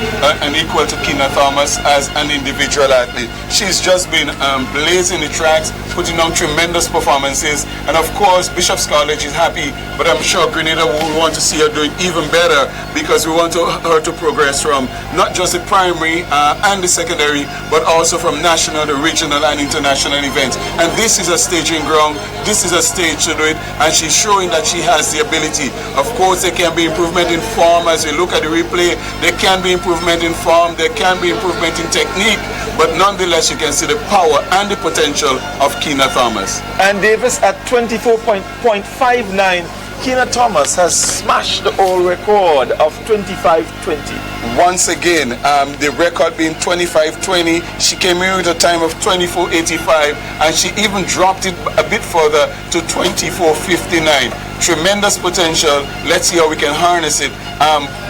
an equal to Kina Thomas as an individual athlete. She's just been blazing the tracks, putting on tremendous performances, and of course, Bishop's College is happy, but I'm sure Grenada will want to see her doing even better because we want her to progress from not just the primary and the secondary, but also from national, the regional, and international events. And this is a staging ground. This is a stage to do it, and she's showing that she has the ability. Of course, there can be improvement in form as we look at the replay. There can be improvement in form. There can be improvement in technique, but nonetheless, you can see the power and the potential of Kina Thomas. And Davis at 24.59. Kina Thomas has smashed the old record of 25:20. Once again, the record being 25:20, she came in with a time of 24:85, and she even dropped it a bit further to 24:59. Tremendous potential. Let's see how we can harness it,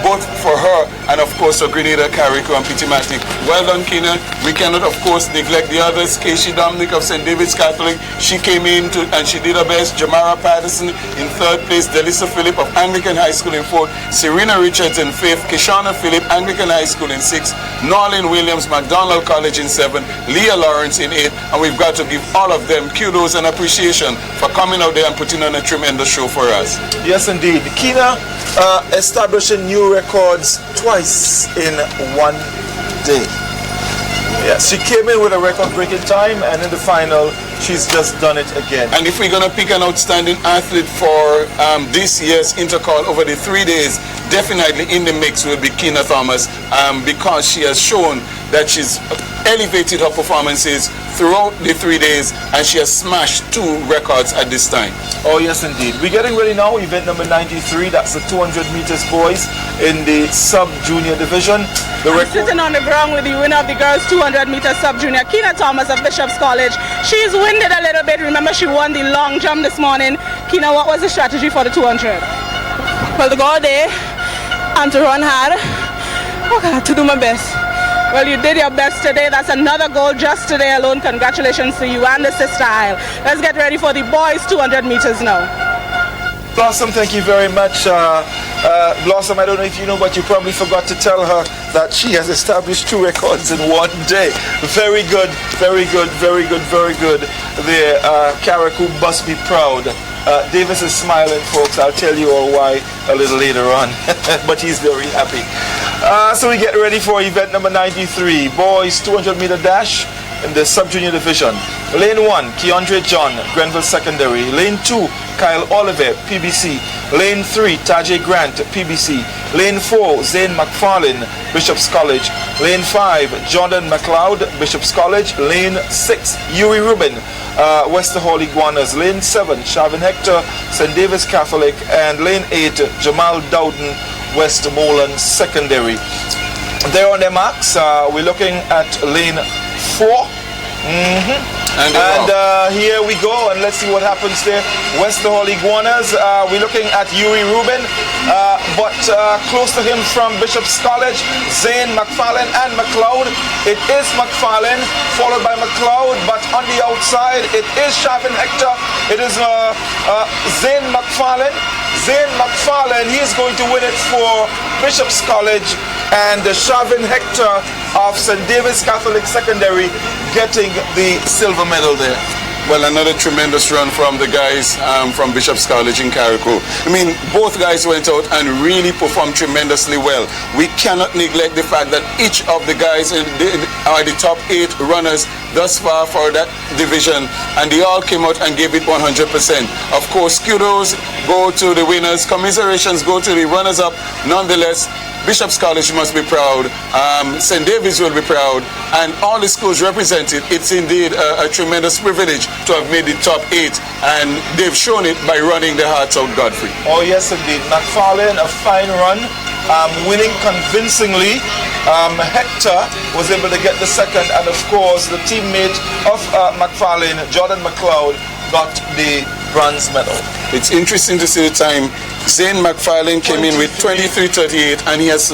both for her and of course for Grenada, Carriacou, and Pittimatic. Well done, Kina. We cannot of course neglect the others. Keshi Dominic of St. David's Catholic, she came in and she did her best. Jamara Patterson in 3rd place. Delissa Phillip of Anglican High School in 4th. Serena Richards in 5th. Kishana Phillip, Anglican High School in 6th. Norlin Williams, McDonald College in 7th. Leah Lawrence in 8th. And we've got to give all of them kudos and appreciation for coming out there and putting on a tremendous show for us. Yes, indeed. Kina establishing new records twice in one day. Yes, she came in with a record-breaking time, and in the final, she's just done it again. And if we're going to pick an outstanding athlete for this year's intercall over the 3 days, definitely in the mix will be Kina Thomas, because she has shown that she's elevated her performances throughout the 3 days, and she has smashed 2 records at this time. Oh yes, indeed. We're getting ready now. Event number 93. That's the 200 meters boys in the sub-junior division. I'm sitting on the ground with the winner of the girls 200 meters sub-junior, Kina Thomas of Bishop's College. She's winded a little bit. Remember, she won the long jump this morning. Kina, what was the strategy for the 200? Well, to go out there and to run hard. Okay, to do my best. Well, you did your best today. That's another goal just today alone. Congratulations to you and the sister aisle. Let's get ready for the boys 200 meters now. Blossom, thank you very much. Blossom, I don't know if you know, but you probably forgot to tell her that she has established 2 records in one day. Very good, very good, very good, very good. The Carriacou must be proud. Davis is smiling, folks. I'll tell you all why a little later on. But he's very happy. So we get ready for event number 93. Boys 200 meter dash in the sub-junior division. Lane 1, Keandre John, Grenville Secondary. Lane 2, Kyle Oliver, PBC. Lane 3, Tajay Grant, PBC. Lane 4, Zane McFarlane, Bishop's College. Lane 5, Jordan McLeod, Bishop's College. Lane 6, Yuri Rubin, Wester Hall Iguanas. Lane 7, Shavin Hector, St. David's Catholic. And Lane 8, Jamal Dowden, Westmoreland Secondary. There on their marks, we're looking at lane 4. And here we go, and let's see what happens there. Westerhall Iguanas, we're looking at Yuri Rubin, but close to him from Bishop's College, Zane, McFarlane, and McLeod. It is McFarlane, followed by McLeod, but on the outside, it is Shavin Hector. It is Zane McFarlane. Zane McFarlane, he is going to win it for Bishop's College, and Shavin Hector of St. David's Catholic Secondary getting the silver medal there. Well, another tremendous run from the guys from Bishop's College in Carriacou. I mean, both guys went out and really performed tremendously well. We cannot neglect the fact that each of the guys are the top 8 runners thus far for that division, and they all came out and gave it 100%. Of course, kudos go to the winners, commiserations go to the runners-up. Nonetheless, Bishop's College must be proud, St. David's will be proud, and all the schools represented. It's indeed a tremendous privilege to have made the top 8, and they've shown it by running their hearts out, Godfrey. Oh yes indeed, McFarlane, a fine run, winning convincingly. Hector was able to get the second, and of course the teammate of McFarlane, Jordan McLeod, got the bronze medal. It's interesting to see the time. Zane McFarlane came in with 23:38, and he has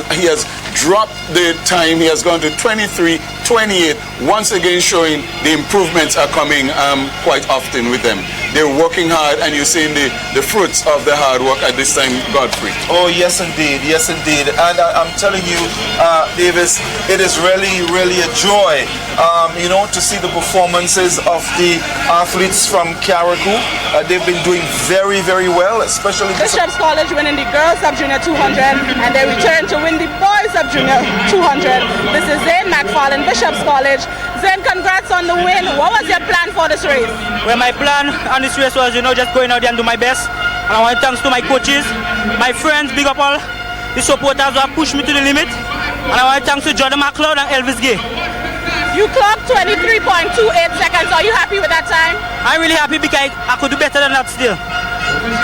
dropped the time. He has gone to 23:28, once again showing the improvements are coming quite often with them. They're working hard, and you're seeing the fruits of the hard work at this time, Godfrey. Oh yes indeed, yes indeed. And I'm telling you, Davis, it is really, really a joy, you know, to see the performances of the athletes from Carriacou. They've been doing very, very well, especially Bishop's College winning the girls sub junior 200, and they return to win the boys sub junior 200. This is Zane McFarlane, Bishop's College. Zane, congrats on the win. What was your plan for this race? Well, my plan on this race was, you know, just going out there and do my best. And I want to thanks to my coaches, my friends, big up all the supporters who have pushed me to the limit. And I want to thanks to Jordan McLeod and Elvis Gay. You clocked 23.28 seconds. Are you happy with that time? I'm really happy because I could do better than that still.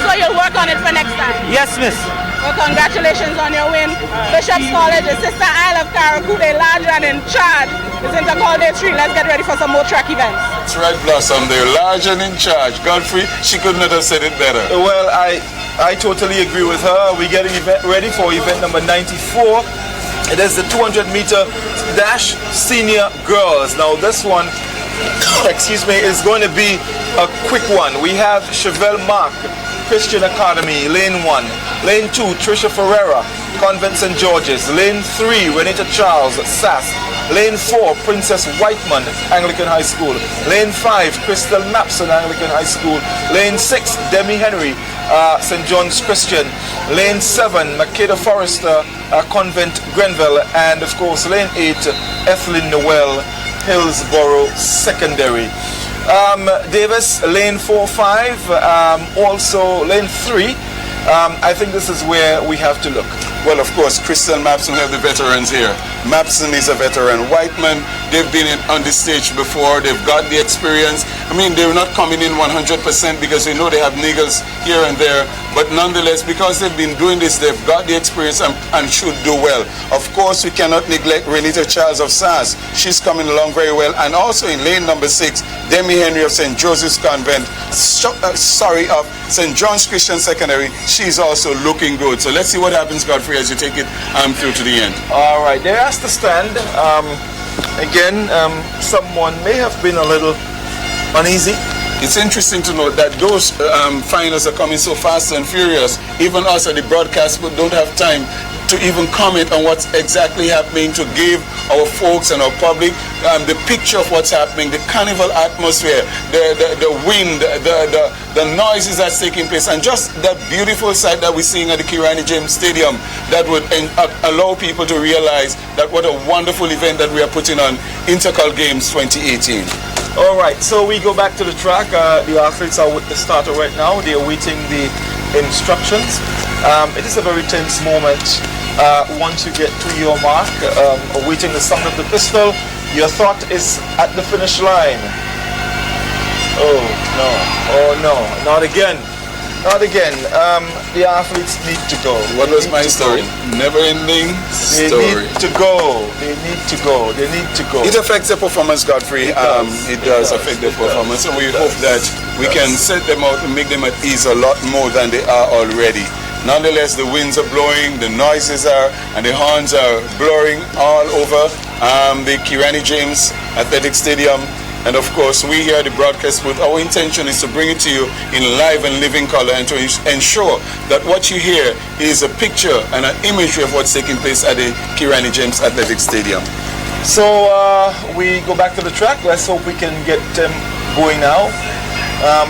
So you'll work on it for next time? Yes, miss. Well, congratulations on your win. Bishop's College, the sister Isle of Carriacou, they're large and in charge. It's intercol day 3. Let's get ready for some more track events. That's right, Blossom. They're large and in charge. Godfrey, she could not have said it better. Well, I totally agree with her. We're getting ready for event number 94. It is the 200-meter dash senior girls. Now this one, excuse me, is going to be a quick one. We have Chevelle Mark, Christian Academy, lane 1. Lane 2, Trisha Ferreira, Convent St. George's. Lane 3, Renita Charles, SAS. Lane 4, Princess Whiteman, Anglican High School. Lane 5, Crystal Mapson, Anglican High School. Lane 6, Demi Henry, St. John's Christian. Lane 7, Makeda Forrester, Convent Grenville. And of course, Lane 8, Ethelyn Noel, Hillsborough Secondary. Davis, lane 4-5, also lane 3. I think this is where we have to look. Well, of course, Crystal Mapson have the veterans here. Mapson is a veteran. Whiteman, they've been on the stage before. They've got the experience. I mean, they're not coming in 100% because they know they have niggles here and there. But nonetheless, because they've been doing this, they've got the experience and should do well. Of course, we cannot neglect Renita Charles of SAS. She's coming along very well. And also in lane number 6, Demi Henry of St. Joseph's Convent, of St. John's Christian Secondary. She's also looking good. So let's see what happens, Godfrey, as you take it through to the end. All right, there has to stand. Again, someone may have been a little uneasy. It's interesting to note that those finals are coming so fast and furious. Even us at the broadcast don't have time to even comment on what's exactly happening, to give our folks and our public the picture of what's happening, the carnival atmosphere, the wind, the noises that's taking place, and just that beautiful sight that we're seeing at the Kirani James Stadium that would allow people to realize that what a wonderful event that we are putting on Intercol Games 2018. All right, so we go back to the track. The athletes are with the starter right now. They're awaiting the instructions. It is a very tense moment. Once you get to your mark, awaiting the sound of the pistol, your thought is at the finish line. Oh no, not again. Not again. The athletes need to go. What was my story? Never-ending story. They need to go. They need to go. They need to go. It affects their performance, Godfrey. It does affect their performance. So we hope that we can set them out and make them at ease a lot more than they are already. Nonetheless, the winds are blowing, the noises are, and the horns are blowing all over the Kirani James Athletic Stadium. And of course, we here at the broadcast booth, our intention is to bring it to you in live and living color and to ensure that what you hear is a picture and an imagery of what's taking place at the Kirani James Athletic Stadium. So we go back to the track. Let's hope we can get them going now.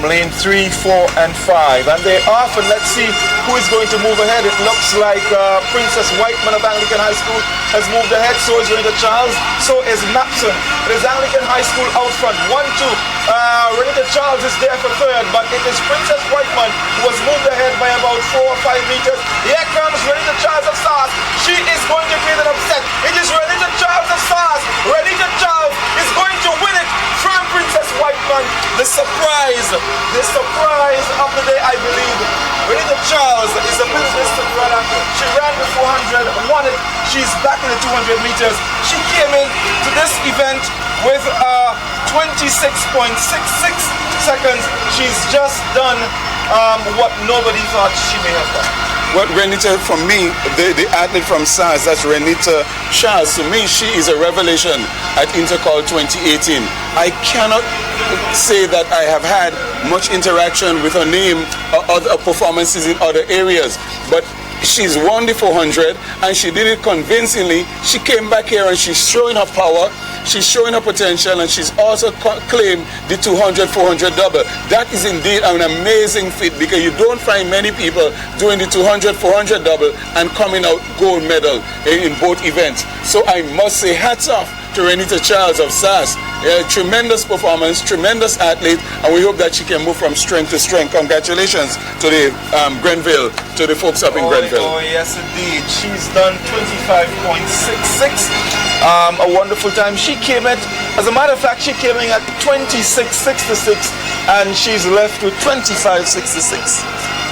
Lane 3, 4, and 5. And they're off, and let's see who is going to move ahead. It looks like Princess Whiteman of Anglican High School has moved ahead. So is Renita Charles. So is Maxon. It is Anglican High School out front. 1, 2. Renita Charles is there for third, but it is Princess Whiteman who has moved ahead by about 4 or 5 meters. Here comes Renita Charles of SARS. She is going to create an upset. It is Renita Charles of SARS. Renita Charles is going to win it from Princess Whiteman. The surprise of the day, I believe. Renita Charles is a middle distance runner. She ran the 400, won it. She's back in the 200 meters. She came in to this event with 26.66 seconds. She's just done what nobody thought she may have done. What Renita, from me, the athlete from SARS, that's Renita Charles. To me, she is a revelation at Intercol 2018. I cannot say that I have had much interaction with her name or other performances in other areas, but she's won the 400 and she did it convincingly. She came back here and she's showing her power, she's showing her potential, and she's also claimed the 200-400 double. That is indeed an amazing feat, because you don't find many people doing the 200-400 double and coming out gold medal in both events. So I must say hats off to Renita Charles of SARS. Tremendous performance, tremendous athlete, and we hope that she can move from strength to strength. Congratulations to the Grenville, to the folks up in Grenville. Oh yes indeed, she's done 25.66. A wonderful time. She came at, as a matter of fact, she came in at 26.66 and she's left with 25.66.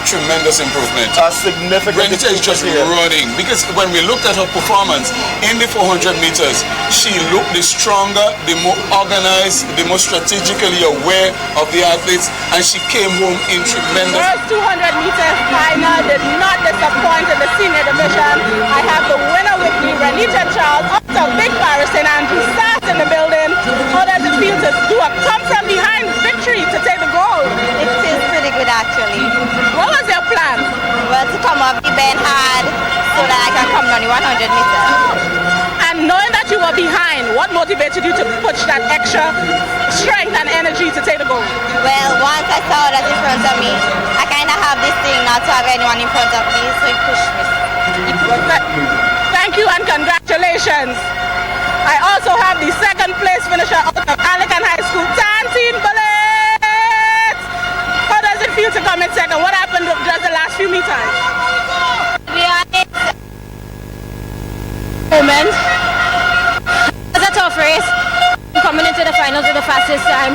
Tremendous improvement. A significant Renita is just running, because when we looked at her performance in the 400 meters, she looked the stronger, the more organized, the more strategically aware of the athletes, and she came home in tremendous. First 200 meters final did not disappoint in the senior division. I have the winner with me, Renita Charles, up to Big Paris and Andrew Sass in the building. How does it feel to do a come from behind victory to take the gold? It feels pretty good actually. What was your plan? Well, to come up the bend hard so that I can come down the 100 meters. And knowing that you were behind, what motivated you to push that extra strength and energy to take the goal? Well, once I saw that in front of me, I kind of have this thing not to have anyone in front of me, so it pushed me. Thank you and congratulations. I also have the second place finisher out of Anglican High School, Tantine Bullets. How does it feel to come in second? What happened just the last few meters? To be honest, moment. It was a tough race. Coming into the finals with the fastest time.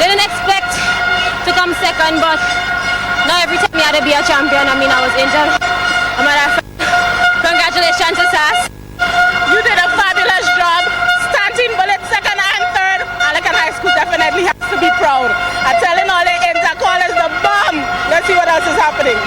Didn't expect to come second, but now every time you had to be a champion, I mean, I was injured. Congratulations to Sass. You did a fabulous job. Tantine Bullets second and third. Anglican High School definitely has to be proud. I'm telling all the intercol is the bomb. Let's see what else is happening.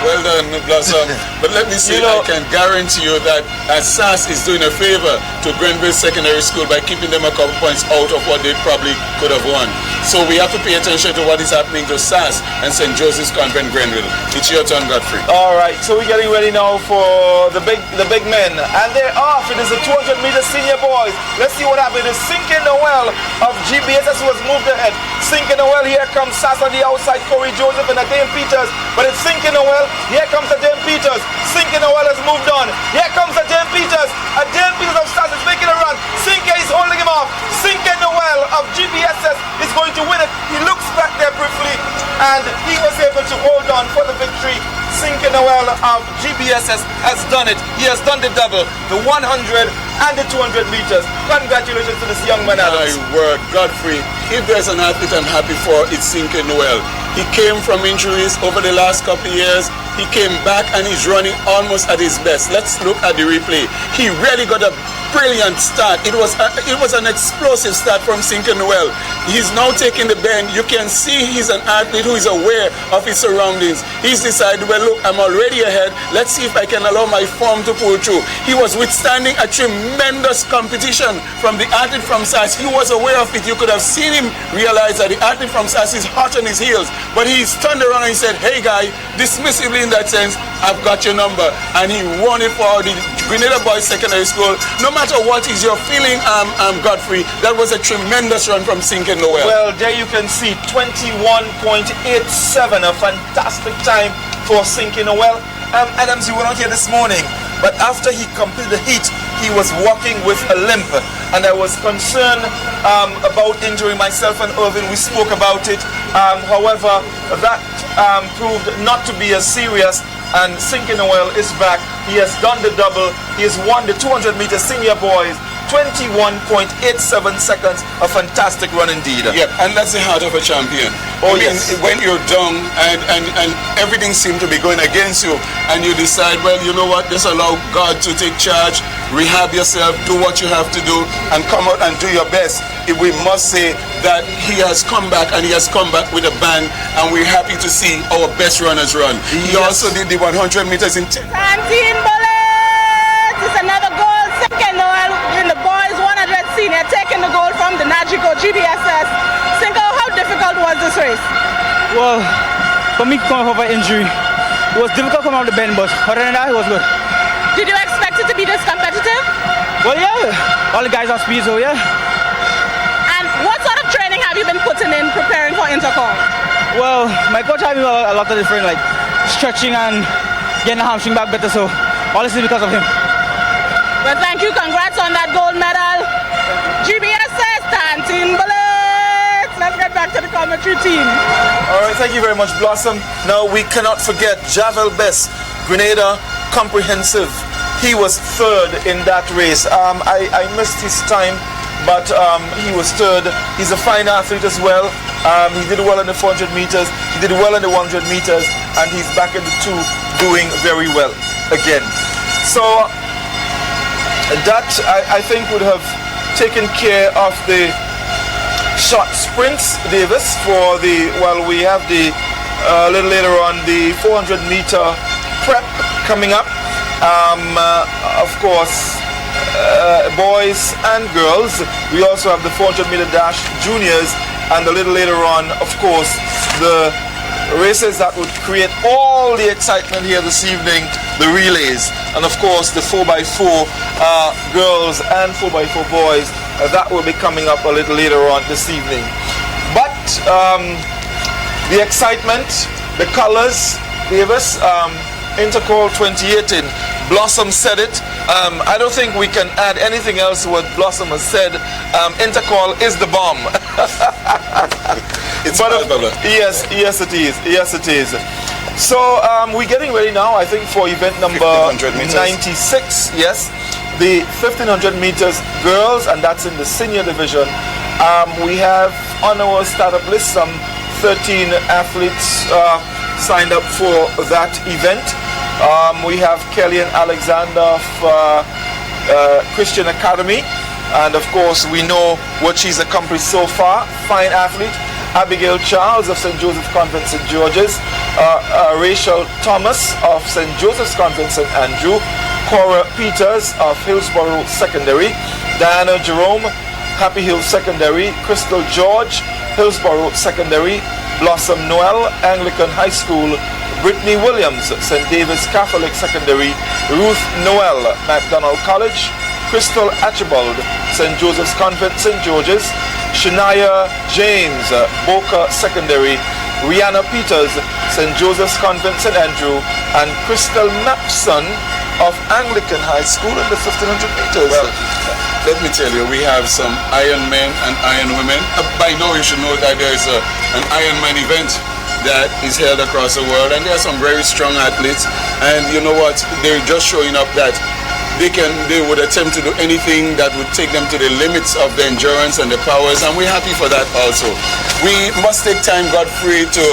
Well done, Blossom. But let me say, I can guarantee you that SAS is doing a favor to Grenville Secondary School by keeping them a couple points out of what they probably could have won. So we have to pay attention to what is happening to SAS and St. Joseph's Convent Grenville. It's your turn, Godfrey. All right, so we're getting ready now for the big men, and they're off. It is the 200-meter senior boys. Let's see what happens. It's Sinking Noel of GBSS who has moved ahead. Sinking Noel, here comes SAS on the outside, Corey Joseph and Adain Peters, but it's Sinking Noel. Here comes Adain Peters. Sinking Noel has moved on. Here comes Adain Peters. Adain Peters of SAS is making a run. Sinking is holding him off. Sinking Noel of GBSS is going to win it. He looks back there briefly, and he was able to hold on for the victory. Sinking Noel of GBSS has done it. He has done the double, the 100 and the 200 meters. Congratulations to this young man, Alex. My word, Godfrey. if there's an athlete I'm happy for, it's Sinke Noel. He came from injuries over the last couple of years. He came back and he's running almost at his best. Let's look at the replay. He really got a brilliant start. It was an explosive start from Sinke Noel. He's now taking the bend. You can see he's an athlete who is aware of his surroundings. He's decided, well, look, I'm already ahead. Let's see if I can allow my form to pull through. He was withstanding a tremendous competition from the athlete from SAS. He was aware of it. You could have seen him realize that the athlete from SAS is hot on his heels. But he's turned around and he said, hey, guy, dismissively in that sense, I've got your number. And he won it for the Grenada Boys Secondary School. No matter what is your feeling, Godfrey, that was a tremendous run from Sinke Noel. Well, there you can see 21.87, a fantastic time for Sinke Noel. Adams, you were not here this morning, but after he completed the heat, he was walking with a limp, and I was concerned about injury. Myself and Irvin, we spoke about it. However, that proved not to be as serious, and Sinke Noel is back. He has done the double. He has won the 200-meter senior boys. 21.87 seconds, a fantastic run indeed. Yep, and that's the heart of a champion. Oh, I mean, yes. when you're down and everything seems to be going against you, and you decide, well, you know what, just allow God to take charge, rehab yourself, do what you have to do, and come out and do your best. We must say that he has come back, and he has come back with a bang, and we're happy to see our best runners run. Yes. He also did the 100 meters in 10. 19 bullets! It's another goal. Sinke Noel in the boys 100 senior taking the goal from the Nagico GBSS. Sinke, how difficult was this race? Well, for me coming off an injury, it was difficult coming out the bend, but other than that, it was good. Did you expect it to be this competitive? Well, yeah. All the guys are speed, so yeah. And what sort of training have you been putting in preparing for intercol? Well, my coach had me a lot of different, like, stretching and getting the hamstring back better, so all this is because of him. Well, thank you. Congrats on that gold medal. GBSS, 19 bullets. Let's get back to the commentary team. All right, thank you very much, Blossom. Now, we cannot forget Javel Best, Grenada Comprehensive. He was third in that race. I missed his time, but he was third. He's a fine athlete as well. He did well in the 400 meters. He did well in the 100 meters, and he's back in the 2 doing very well again. So that, I think, would have taken care of the short sprints, Davis, for the, well, we have the, a little later on, the 400 meter prep coming up. Of course, boys and girls. We also have the 400 meter dash juniors, and a little later on, of course, the races that would create all the excitement here this evening, the relays, and of course the 4x4 girls and 4x4 boys. That will be coming up a little later on this evening. But the excitement, the colors, Davis, Intercol 2018, Blossom said it. I don't think we can add anything else to what Blossom has said. Intercol is the bomb. It's yes, it is. Yes, it is. So we're getting ready now, I think, for event number 96. Yes, the 1500 meters girls, and that's in the senior division. We have on our startup list some 13 athletes signed up for that event. We have Kelly and Alexander of Christian Academy, and of course we know what she's accomplished so far. Fine athlete. Abigail Charles of St. Joseph Convent St. George's, Rachel Thomas of St. Joseph's Convent St. Andrew, Cora Peters of Hillsborough Secondary, Diana Jerome, Happy Hill Secondary, Crystal George, Hillsborough Secondary, Blossom Noel, Anglican High School, Brittany Williams, St. David's Catholic Secondary, Ruth Noel, MacDonald College, Crystal Archibald, St. Joseph's Convent St. George's, Shania James, Boca Secondary, Rihanna Peters, St. Joseph's Convent St. Andrew, and Crystal Mapson of Anglican High School in the 1500 meters. Well, let me tell you, we have some Iron Men and Iron Women. By now you should know that there is an Iron Man event that is held across the world, and there are some very strong athletes, and you know what, they're just showing up that they would attempt to do anything that would take them to the limits of their endurance and their powers, and we're happy for that also. We must take time, Godfrey, to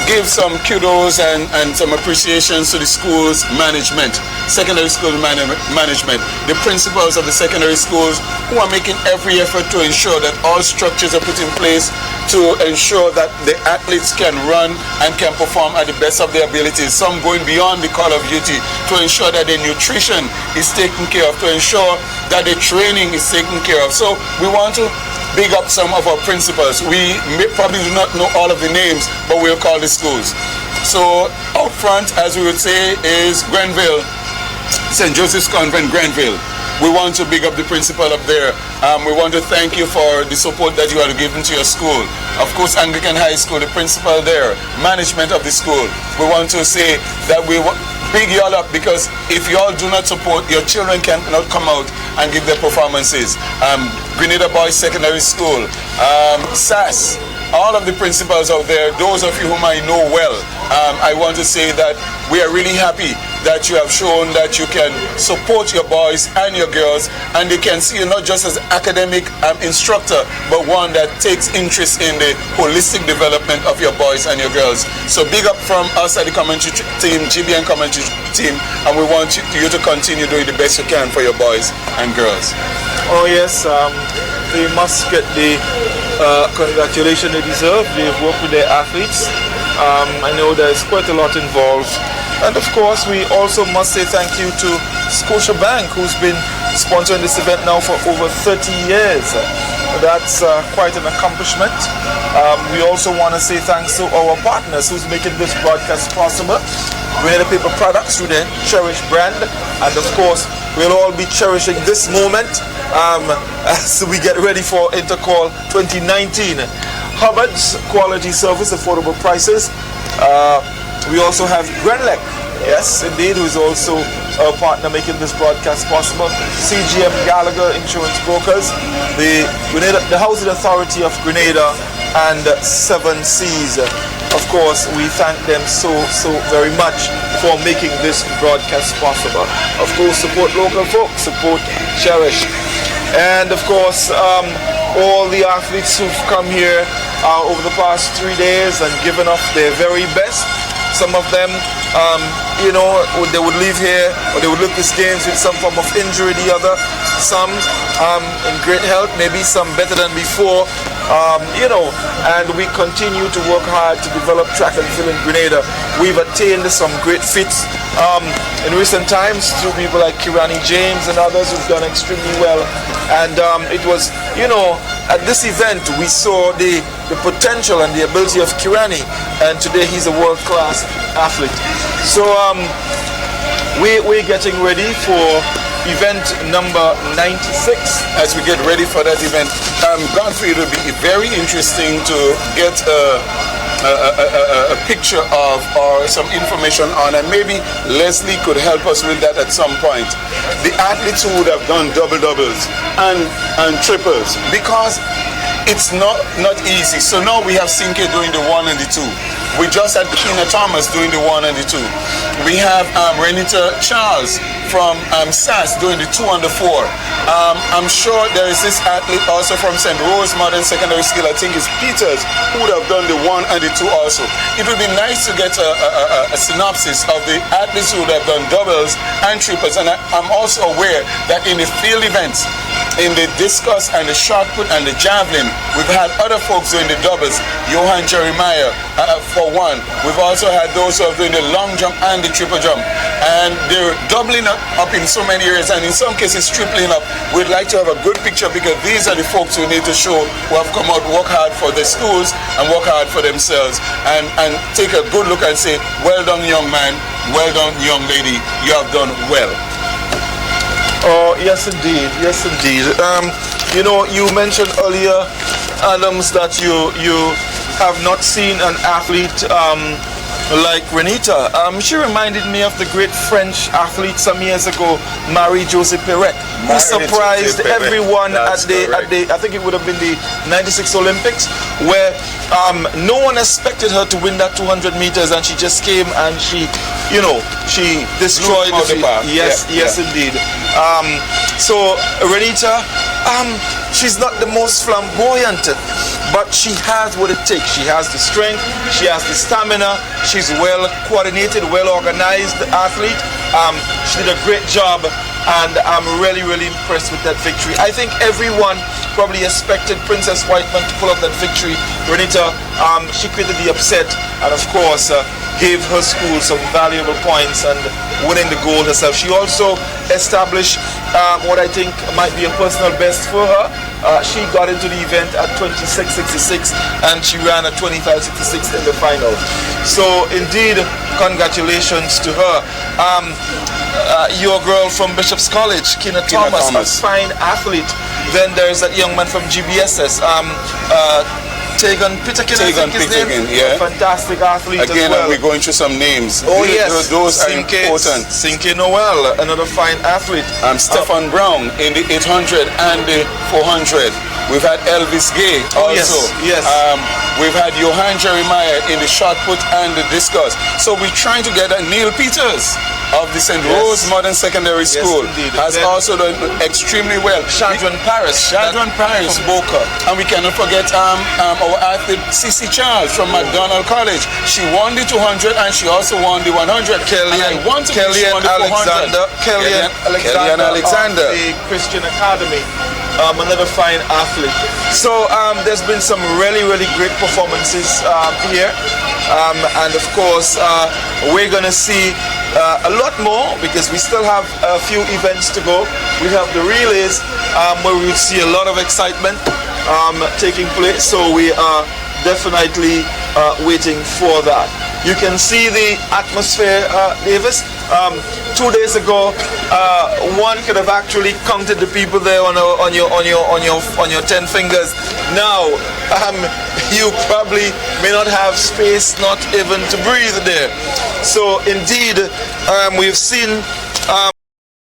give some kudos and some appreciations to the school's management, secondary school management, the principals of the secondary schools who are making every effort to ensure that all structures are put in place to ensure that the athletes can run and can perform at the best of their abilities, some going beyond the call of duty to ensure that their nutrition is taken care of, to ensure that the training is taken care of. So we want to big up some of our principals. We probably do not know all of the names, but we'll call the schools. So out front, as we would say, is Grenville, St. Joseph's Convent, Grenville. We want to big up the principal up there. We want to thank you for the support that you are giving to your school. Of course, Anglican High School, the principal there, management of the school. We want to say that we big you all up, because if you all do not support, your children cannot come out and give their performances. Grenada Boys Secondary School, SAS, all of the principals out there, those of you whom I know well, I want to say that we are really happy that you have shown that you can support your boys and your girls, and they can see you not just as academic instructor, but one that takes interest in the holistic development of your boys and your girls. So big up from us at the commentary team, GBN commentary team, and we want you to continue doing the best you can for your boys and girls. Oh yes, they must get the congratulations they deserve. They've worked with their athletes. I know there's quite a lot involved. And of course, we also must say thank you to Scotiabank, who's been sponsoring this event now for over 30 years. That's quite an accomplishment. We also want to say thanks to our partners who's making this broadcast possible. Grenada Paper Products through their cherished brand. And of course, we'll all be cherishing this moment as we get ready for Intercol 2019. Hubbard's quality service, affordable prices. We also have Grenlec, yes indeed, who is also a partner making this broadcast possible. CGM Gallagher Insurance Brokers, the Housing Authority of Grenada, and 7 Seas. Of course, we thank them so very much for making this broadcast possible. Of course, support local folks, support Cherish. And of course, all the athletes who've come here over the past 3 days and given up their very best. Some of them, they would leave here or they would look these games with some form of injury. The other, some in great health, maybe some better than before. And we continue to work hard to develop track and field in Grenada. We've attained some great feats in recent times through people like Kirani James and others who've done extremely well. And it was, at this event we saw the potential and the ability of Kirani, and today he's a world-class athlete. So we're getting ready for event number 96. As we get ready for that event, Godfrey, it will be very interesting to get a picture of or some information on, and maybe Leslie could help us with that at some point. The athletes who would have done double-doubles and triples, because it's not easy. So now we have Sinke doing the 1 and the 2. We just had Kina Thomas doing the 1 and the 2. We have Renita Charles from SAS doing the 2 and the 4. I'm sure there is this athlete also from St. Rose Modern Secondary School, I think it's Peters, who would have done the 1 and the 2 also. It would be nice to get a synopsis of the athletes who would have done doubles and triples. And I'm also aware that in the field events, in the discus and the shot put and the javelin, we've had other folks doing the doubles. Johan Jeremiah for 1. We've also had those who are doing the long jump and the triple jump. And they're doubling up in so many areas, and in some cases tripling up. We'd like to have a good picture, because these are the folks who need to show who have come out, work hard for their schools and work hard for themselves, and take a good look and say, well done young man, well done young lady, you have done well. Oh, yes indeed, yes indeed. You mentioned earlier, Adams, that you have not seen an athlete like Renita. She reminded me of the great French athlete some years ago, Marie-Josée Pérec, who surprised everyone at the I think it would have been the 96 Olympics, where no one expected her to win that 200 meters, and she just came and she she destroyed the field. Yes, yes, indeed. So Renita, she's not the most flamboyant, but she has what it takes. She has the strength, she has the stamina, she's well coordinated, well organized athlete. She did a great job, and I'm really, really impressed with that victory. I think everyone probably expected Princess Whiteman to pull up that victory. Renita, she created the upset, and of course gave her school some valuable points and winning the gold herself. She also established what I think might be a personal best for her. She got into the event at 26.66 and she ran at 25.66 in the final. So indeed, congratulations to her. Your girl from Bishop's College, Kina Thomas, a fine athlete. Then there's that young man from GBSS, Tegan Pitakin, yeah. A fantastic athlete again, as well. We're going through some names. Oh yes, those are important. Sinke Noel, another fine athlete. Stefan Brown in the 800 and the 400. We've had Elvis Gay also. Yes. We've had Johan Jeremiah in the shot put and the discus. So we're trying to get Neil Peters of the St. Rose Modern Secondary School has also done extremely well. Shadron Paris from Boca. And we cannot forget our athlete Cici Charles from McDonald College. She won the 200 and she also won the 100. Kellyanne Alexander, the Christian Academy. Another fine athlete. So there's been some really, really great performances here. And of course, we're going to see a lot more because we still have a few events to go. We have the relays where we will see a lot of excitement taking place. So we are definitely waiting for that. You can see the atmosphere, Davis. 2 days ago, one could have actually counted the people there on your 10 fingers. Now, you probably may not have space, not even to breathe there. So indeed, we've seen